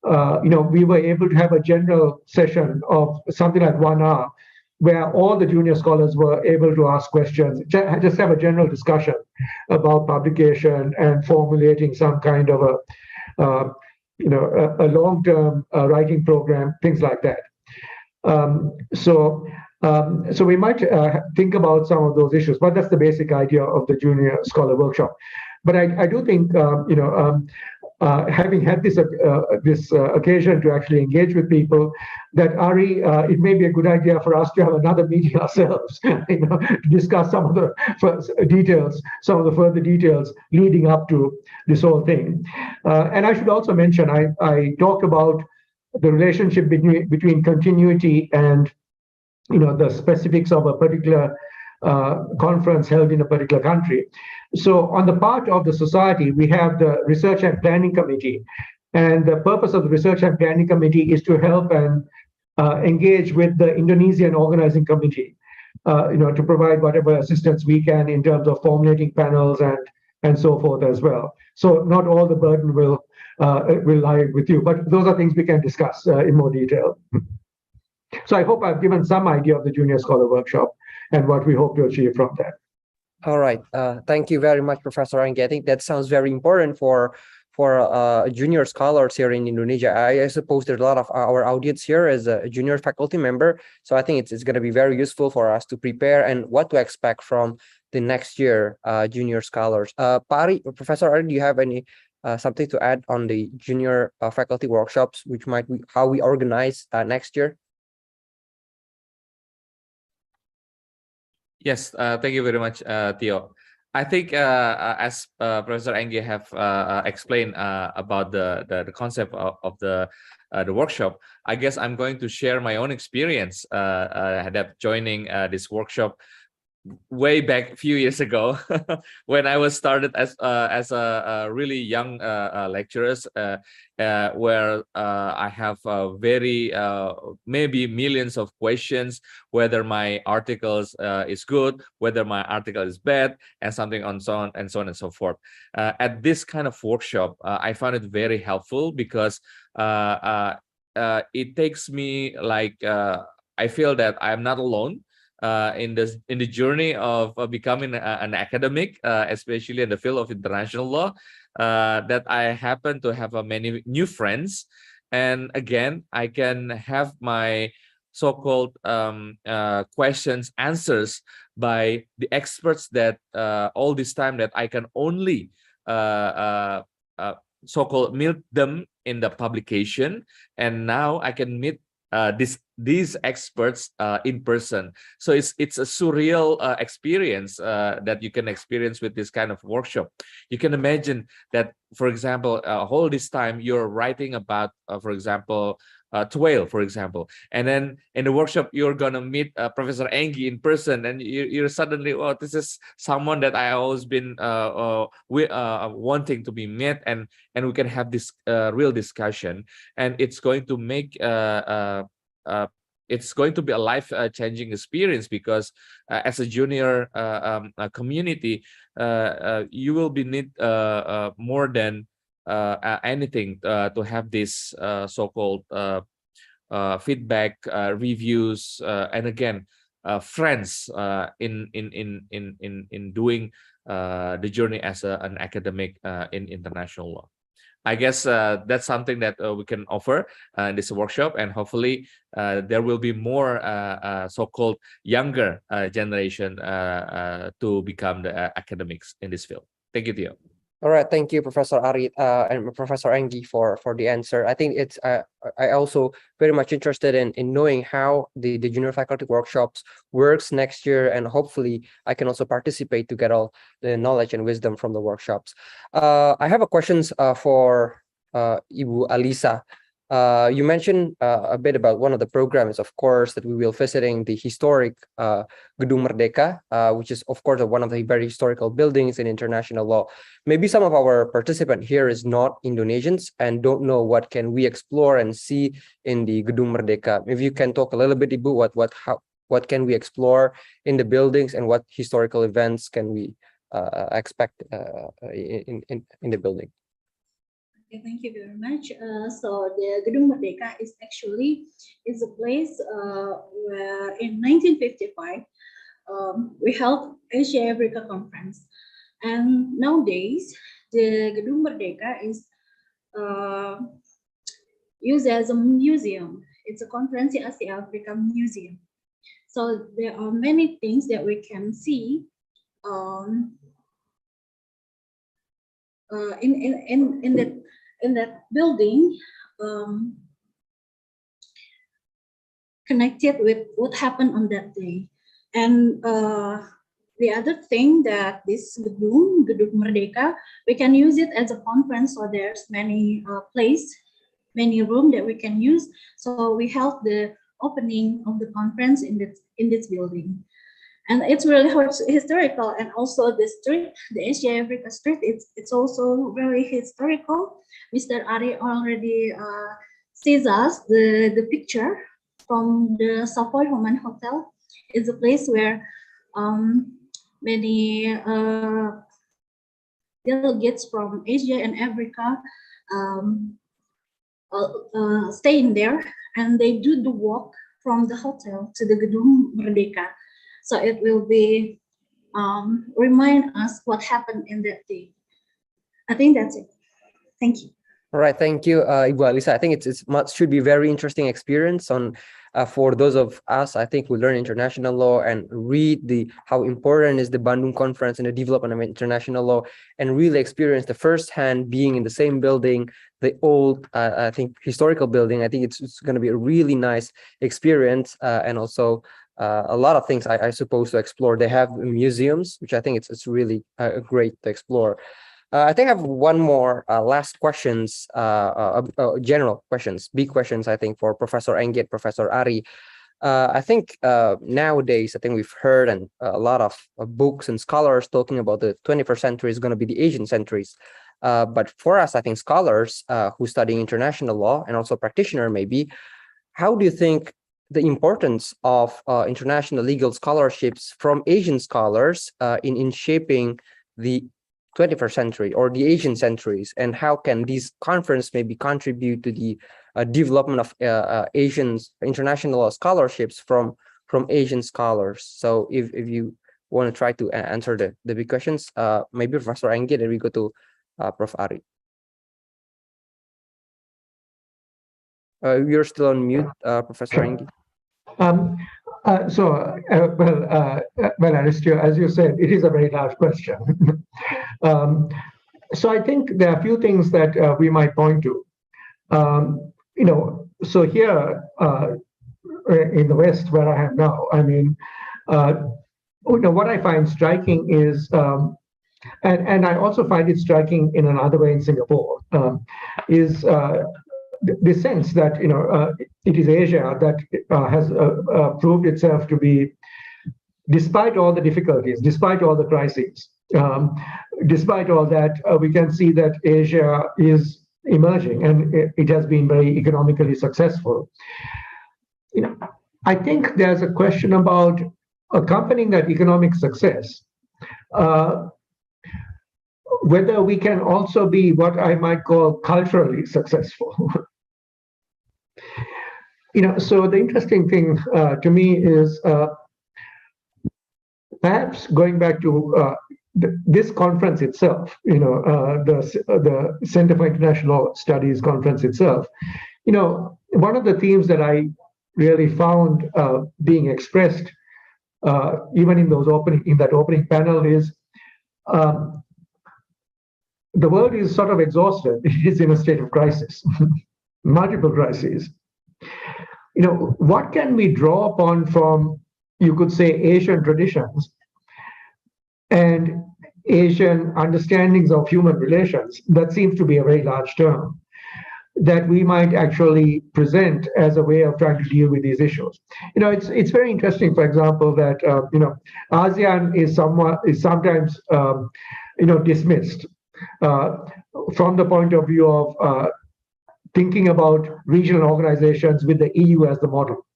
we were able to have a general session of something like 1 hour, where all the junior scholars were able to ask questions, just have a general discussion about publication and formulating some kind of a long-term writing program, things like that. So we might think about some of those issues, but that's the basic idea of the Junior Scholar Workshop. But I do think, having had this occasion to actually engage with people, that Ari, it may be a good idea for us to have another meeting ourselves, to discuss some of the further details leading up to this whole thing. And I should also mention, I talked about the relationship between continuity and the specifics of a particular conference held in a particular country. So on the part of the society, we have the Research and Planning Committee. And the purpose of the Research and Planning Committee is to help and engage with the Indonesian Organizing Committee, to provide whatever assistance we can in terms of formulating panels and so forth as well. So not all the burden will lie with you, but those are things we can discuss in more detail. So I hope I've given some idea of the Junior Scholar Workshop and what we hope to achieve from that. All right. Thank you very much, Professor Anggi. I think that sounds very important for junior scholars here in Indonesia. I suppose there's a lot of our audience here as a junior faculty member. So I think it's going to be very useful for us to prepare and what to expect from the next year junior scholars. Professor Ari, do you have any something to add on the junior faculty workshops, which might be how we organize next year? Yes, thank you very much, Theo. I think as Professor Anggi have explained about the concept of the workshop, I guess I'm going to share my own experience that joining this workshop way back a few years ago when I was started as a really young lecturer, where I have very maybe millions of questions whether my articles is good, whether my article is bad, and something on so on and so on and so forth. At this kind of workshop, I found it very helpful because it takes me like I feel that I'm not alone in the journey of becoming an academic, especially in the field of international law. That I happen to have many new friends, and again I can have my so-called questions answers by the experts that all this time that I can only so-called meet them in the publication, and now I can meet these experts in person. So it's a surreal experience that you can experience with this kind of workshop. You can imagine that, for example, whole this time you're writing about, for example, to whale, for example, and then in the workshop you're gonna meet Professor Anggi in person, and you're suddenly, oh, this is someone that I always been wanting to be met, and we can have this real discussion, and it's going to make it's going to be a life-changing experience, because as a junior community, you will be need more than anything to have this so-called feedback, reviews, and again friends in doing the journey as an academic in international law. I guess that's something that we can offer in this workshop, and hopefully there will be more so-called younger generation to become the academics in this field. Thank you, Theo. All right, thank you, Professor Ari and Professor Anggi for the answer. I think it's I also very much interested in knowing how the junior faculty workshops works next year, and hopefully I can also participate to get all the knowledge and wisdom from the workshops. I have a questions for Ibu Alisa. You mentioned a bit about one of the programs, of course, that we will visiting the historic Gedung Merdeka, which is, of course, one of the very historical buildings in international law. Maybe some of our participants here is not Indonesians and don't know what can we explore and see in the Gedung Merdeka. If you can talk a little bit, Ibu, what can we explore in the buildings, and what historical events can we expect in the building? Okay, thank you very much. So the Gedung Merdeka is a place where in 1955 we held Asia Africa Conference, and nowadays the Gedung Merdeka is used as a museum. It's a Conference Asia Africa Museum. So there are many things that we can see in that building, connected with what happened on that day. And the other thing that this Gedung Merdeka, we can use it as a conference. So there's many many rooms that we can use. So we held the opening of the conference in this building. And it's really historical, and also the street, the Asia Africa street, it's also very historical. Mr. Ari already sees us the picture from the Savoy Roman Hotel. It's a place where many delegates from Asia and Africa staying there, and they do the walk from the hotel to the Gedung Merdeka. So it will be remind us what happened in that day. I think that's it. Thank you. All right, thank you, Ibu Alisa. I think it's should be very interesting experience on for those of us. I think we learn international law and read how important is the Bandung Conference and the development of international law, and really experience the firsthand being in the same building, the old I think historical building. I think it's going to be a really nice experience, and also a lot of things I suppose to explore. They have museums, which I think it's really great to explore. I think I have one more last questions, general questions, big questions, I think, for Professor Enggit, Professor Ari. I think nowadays, I think we've heard and a lot of books and scholars talking about the 21st century is going to be the Asian centuries. But for us, I think scholars who study international law and also practitioner maybe, how do you think the importance of international legal scholarships from Asian scholars in shaping the 21st century or the Asian centuries, and how can these conference maybe contribute to the development of Asians international law scholarships from Asian scholars? So if you want to try to answer the big questions, maybe Professor Enggit, and we go to Prof. Ari. You're still on mute, Professor Enggit. Well, Aristio, as you said, it is a very large question. So I think there are a few things that we might point to. So here in the West, where I am now, I mean, what I find striking is, and I also find it striking in another way in Singapore, is the sense that it is Asia that has proved itself to be, despite all the difficulties, despite all the crises, despite all that, we can see that Asia is emerging, and it has been very economically successful. I think there's a question about accompanying that economic success, whether we can also be what I might call culturally successful. So the interesting thing to me is perhaps going back to this conference itself, the Center for International Studies conference itself. One of the themes that I really found being expressed even in that opening panel is the world is sort of exhausted. It is in a state of crisis, multiple crises. What can we draw upon from, you could say, Asian traditions and Asian understandings of human relations? That seems to be a very large term that we might actually present as a way of trying to deal with these issues. It's very interesting, for example, that ASEAN is sometimes dismissed from the point of view of thinking about regional organizations with the EU as the model.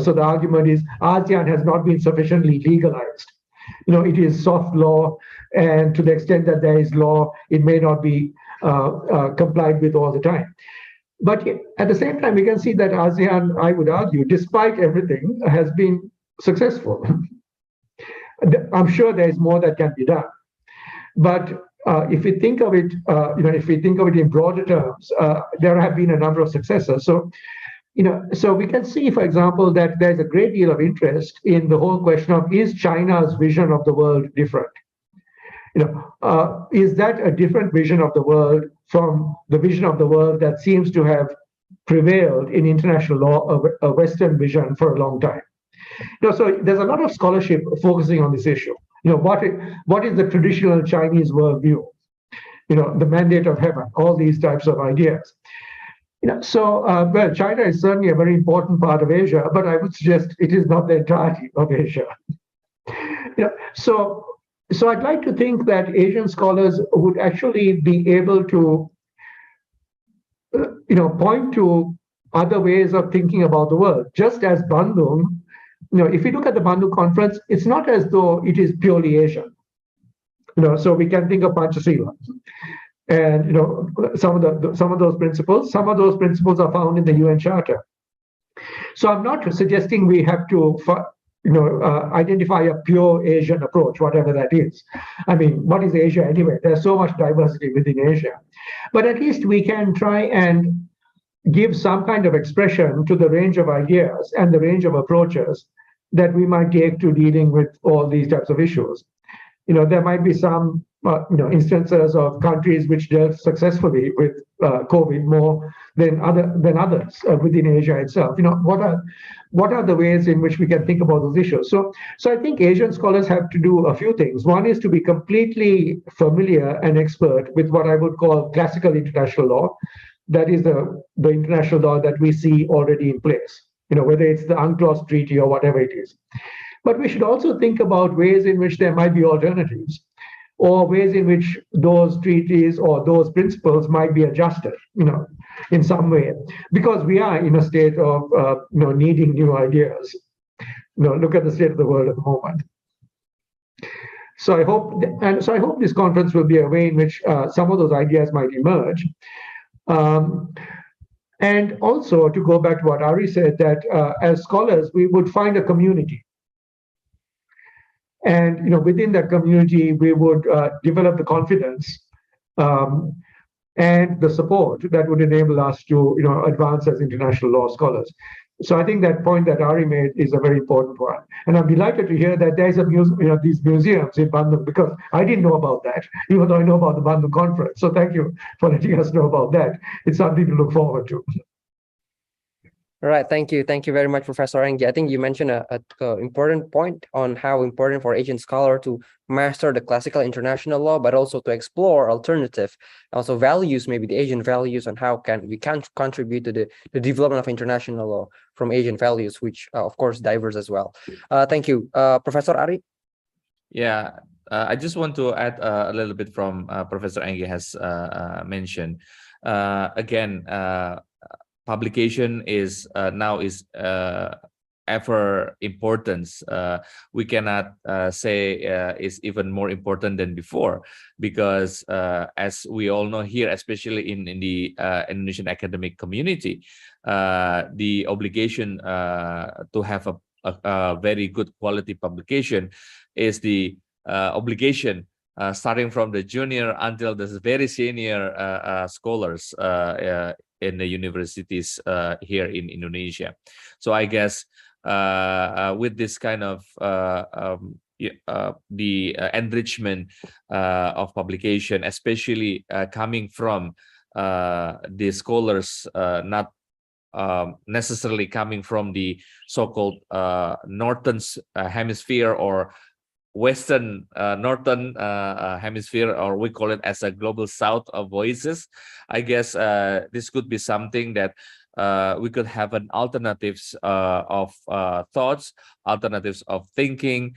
So the argument is ASEAN has not been sufficiently legalized. It is soft law, and to the extent that there is law, it may not be complied with all the time. But at the same time, we can see that ASEAN, I would argue, despite everything, has been successful. I'm sure there is more that can be done. But if we think of it, if we think of it in broader terms, there have been a number of successes. So, so we can see, for example, that there's a great deal of interest in the whole question of, is China's vision of the world different? Is that a different vision of the world from the vision of the world that seems to have prevailed in international law, a Western vision for a long time? So there's a lot of scholarship focusing on this issue. What is the traditional Chinese worldview? The mandate of heaven, all these types of ideas. Well, China is certainly a very important part of Asia, but I would suggest it is not the entirety of Asia. So I'd like to think that Asian scholars would actually be able to, point to other ways of thinking about the world, just as Bandung. If you look at the Bandung conference, it's not as though it is purely Asian. So we can think of Panchasila, and some of those principles. Some of those principles are found in the UN Charter. So I'm not suggesting we have to, identify a pure Asian approach, whatever that is. I mean, what is Asia anyway? There's so much diversity within Asia, but at least we can try and give some kind of expression to the range of ideas and the range of approaches that we might take to dealing with all these types of issues. There might be some, instances of countries which dealt successfully with COVID more than others within Asia itself. What are the ways in which we can think about those issues? So I think Asian scholars have to do a few things. One is to be completely familiar and expert with what I would call classical international law. That is the international law that we see already in place, whether it's the UNCLOS treaty or whatever it is. But we should also think about ways in which there might be alternatives, or ways in which those treaties or those principles might be adjusted, in some way, because we are in a state of, needing new ideas. Look at the state of the world at the moment. So I hope this conference will be a way in which some of those ideas might emerge. And also, to go back to what Ari said, that as scholars, we would find a community. And within that community, we would develop the confidence and the support that would enable us to advance as international law scholars. So I think that point that Ari made is a very important one. And I'm delighted to hear that there's these museums in Bandung, because I didn't know about that, even though I know about the Bandung conference. So thank you for letting us know about that. It's something to look forward to. All right, thank you very much, Professor Enggi. I think you mentioned a important point on how important for Asian scholar to master the classical international law, but also to explore alternative, also values, maybe the Asian values, and how we can contribute to the development of international law from Asian values, which of course diverse as well. Thank you, Professor Ari. Yeah, I just want to add a little bit from Professor Enggi has mentioned. Again, publication is now ever importance. We cannot say is even more important than before, because as we all know here, especially in the Indonesian academic community, the obligation to have a very good quality publication is the obligation starting from the junior until the very senior scholars in the universities here in Indonesia. So I guess with this kind of the enrichment of publication, especially coming from the scholars not necessarily coming from the so-called northern hemisphere or Western Northern Hemisphere, or we call it as a global South of voices. I guess this could be something that we could have an alternatives of thoughts, alternatives of thinking,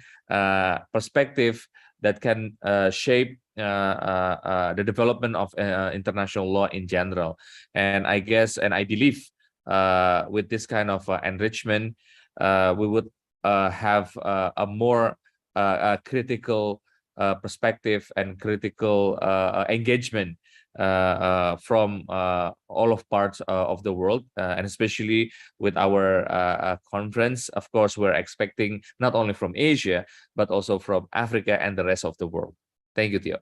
perspective that can shape the development of international law in general. And I guess, and I believe with this kind of enrichment, we would have a more critical perspective and critical engagement from all of parts of the world, and especially with our conference. Of course, we're expecting not only from Asia, but also from Africa and the rest of the world. Thank you, Theo.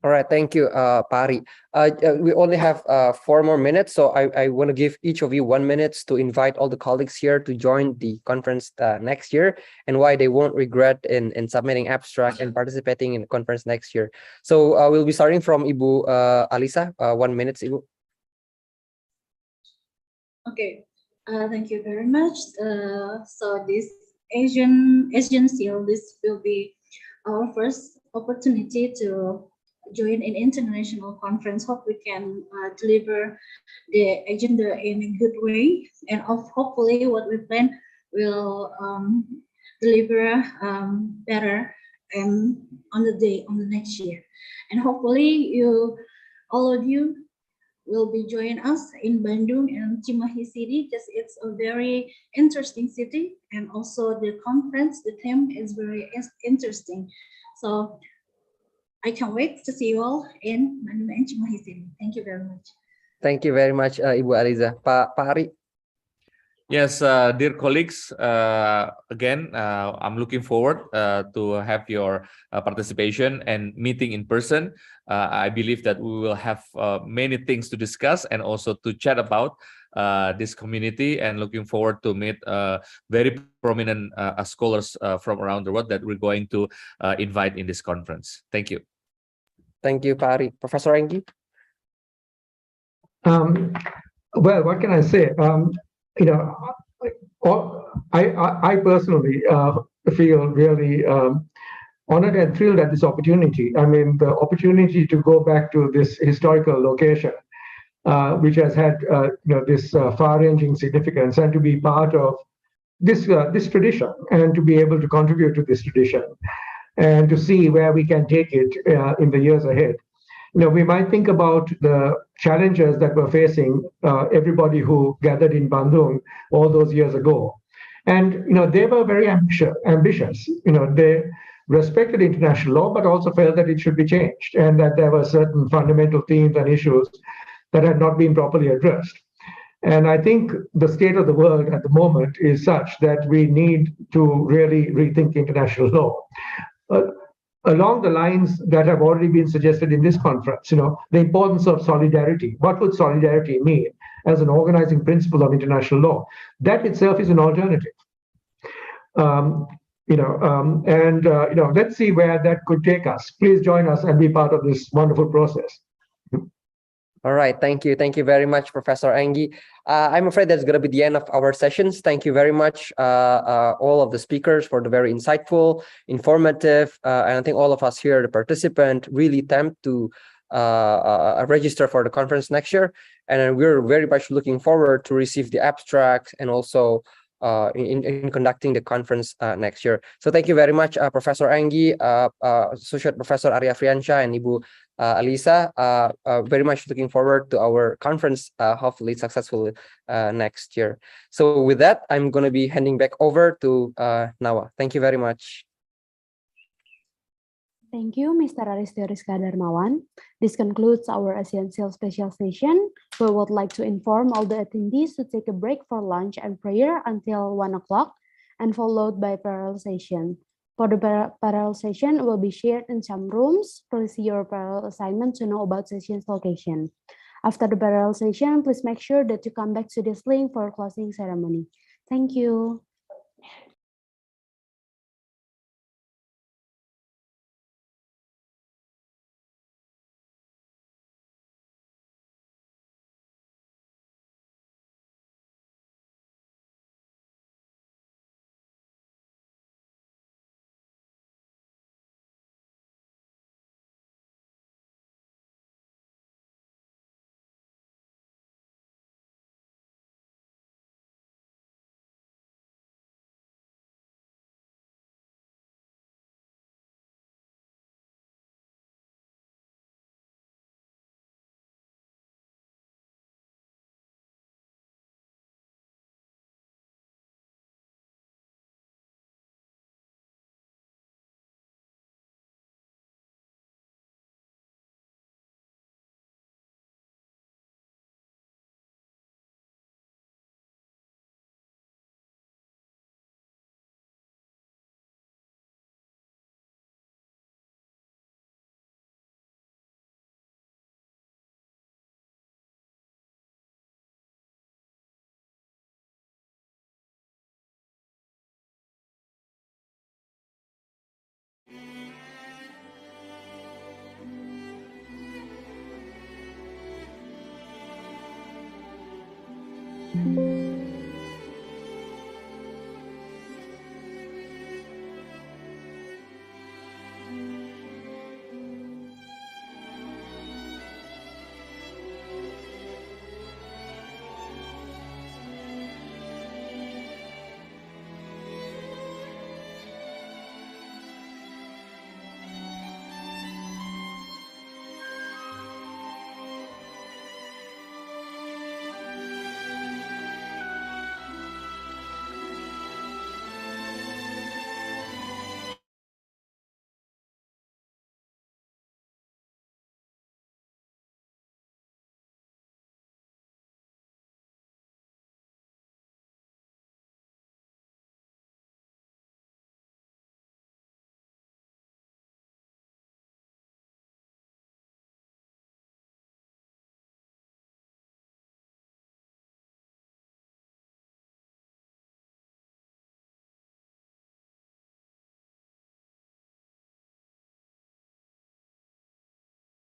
All right, thank you, Pari. We only have 4 more minutes, so I want to give each of you 1 minute to invite all the colleagues here to join the conference next year, and why they won't regret in submitting abstract and participating in the conference next year. So we'll be starting from Ibu Alisa. 1 minute, Ibu. Okay, thank you very much. So this Asian CIL, this will be our first opportunity to join an international conference. Hope we can deliver the agenda in a good way, and hopefully what we plan will deliver better on the next year. And hopefully all of you will be joining us in Bandung and Cimahi City, because it's a very interesting city, and also the conference, the theme is very interesting. So I can't wait to see you all in Bandung and Cimahi City. Thank you very much. Thank you very much, Ibu Aliza. Pak Ari. Yes, dear colleagues, again, I'm looking forward to have your participation and meeting in person. I believe that we will have many things to discuss and also to chat about this community, and looking forward to meet very prominent scholars from around the world that we're going to invite in this conference. Thank you. Thank you, Pari. Professor Enggi. Well, what can I say? You know, I personally feel really honored and thrilled at this opportunity. I mean, the opportunity to go back to this historical location, which has had this far-ranging significance, and to be part of this tradition, and to be able to contribute to this tradition, and to see where we can take it in the years ahead. We might think about the challenges that were facing everybody who gathered in Bandung all those years ago. And, they were very ambitious. They respected international law, but also felt that it should be changed, and that there were certain fundamental themes and issues that had not been properly addressed. And I think the state of the world at the moment is such that we need to really rethink international law. Along the lines that have already been suggested in this conference, the importance of solidarity. What would solidarity mean as an organizing principle of international law? That itself is an alternative. Let's see where that could take us. Please join us and be part of this wonderful process. All right, thank you. Thank you very much, Professor Enggi. I'm afraid that's going to be the end of our sessions. Thank you very much, all of the speakers, for the very insightful, informative, and I think all of us here, the participant, really attempt to register for the conference next year. And we're very much looking forward to receive the abstract and also in conducting the conference next year. So thank you very much, Professor Enggi, Associate Professor Arya Friansha, and Ibu Alisa. Very much looking forward to our conference, hopefully successful next year. So with that, I'm going to be handing back over to Nawa. Thank you very much. Thank you, Mr. Aristio Rizka Darmawan. This concludes our ASEAN CILS special session. We would like to inform all the attendees to take a break for lunch and prayer until 1 o'clock, and followed by parallel session. For the parallel session will be shared in some rooms. Please see your parallel assignment to know about session's location. After the parallel session, please make sure that you come back to this link for closing ceremony. Thank you. you.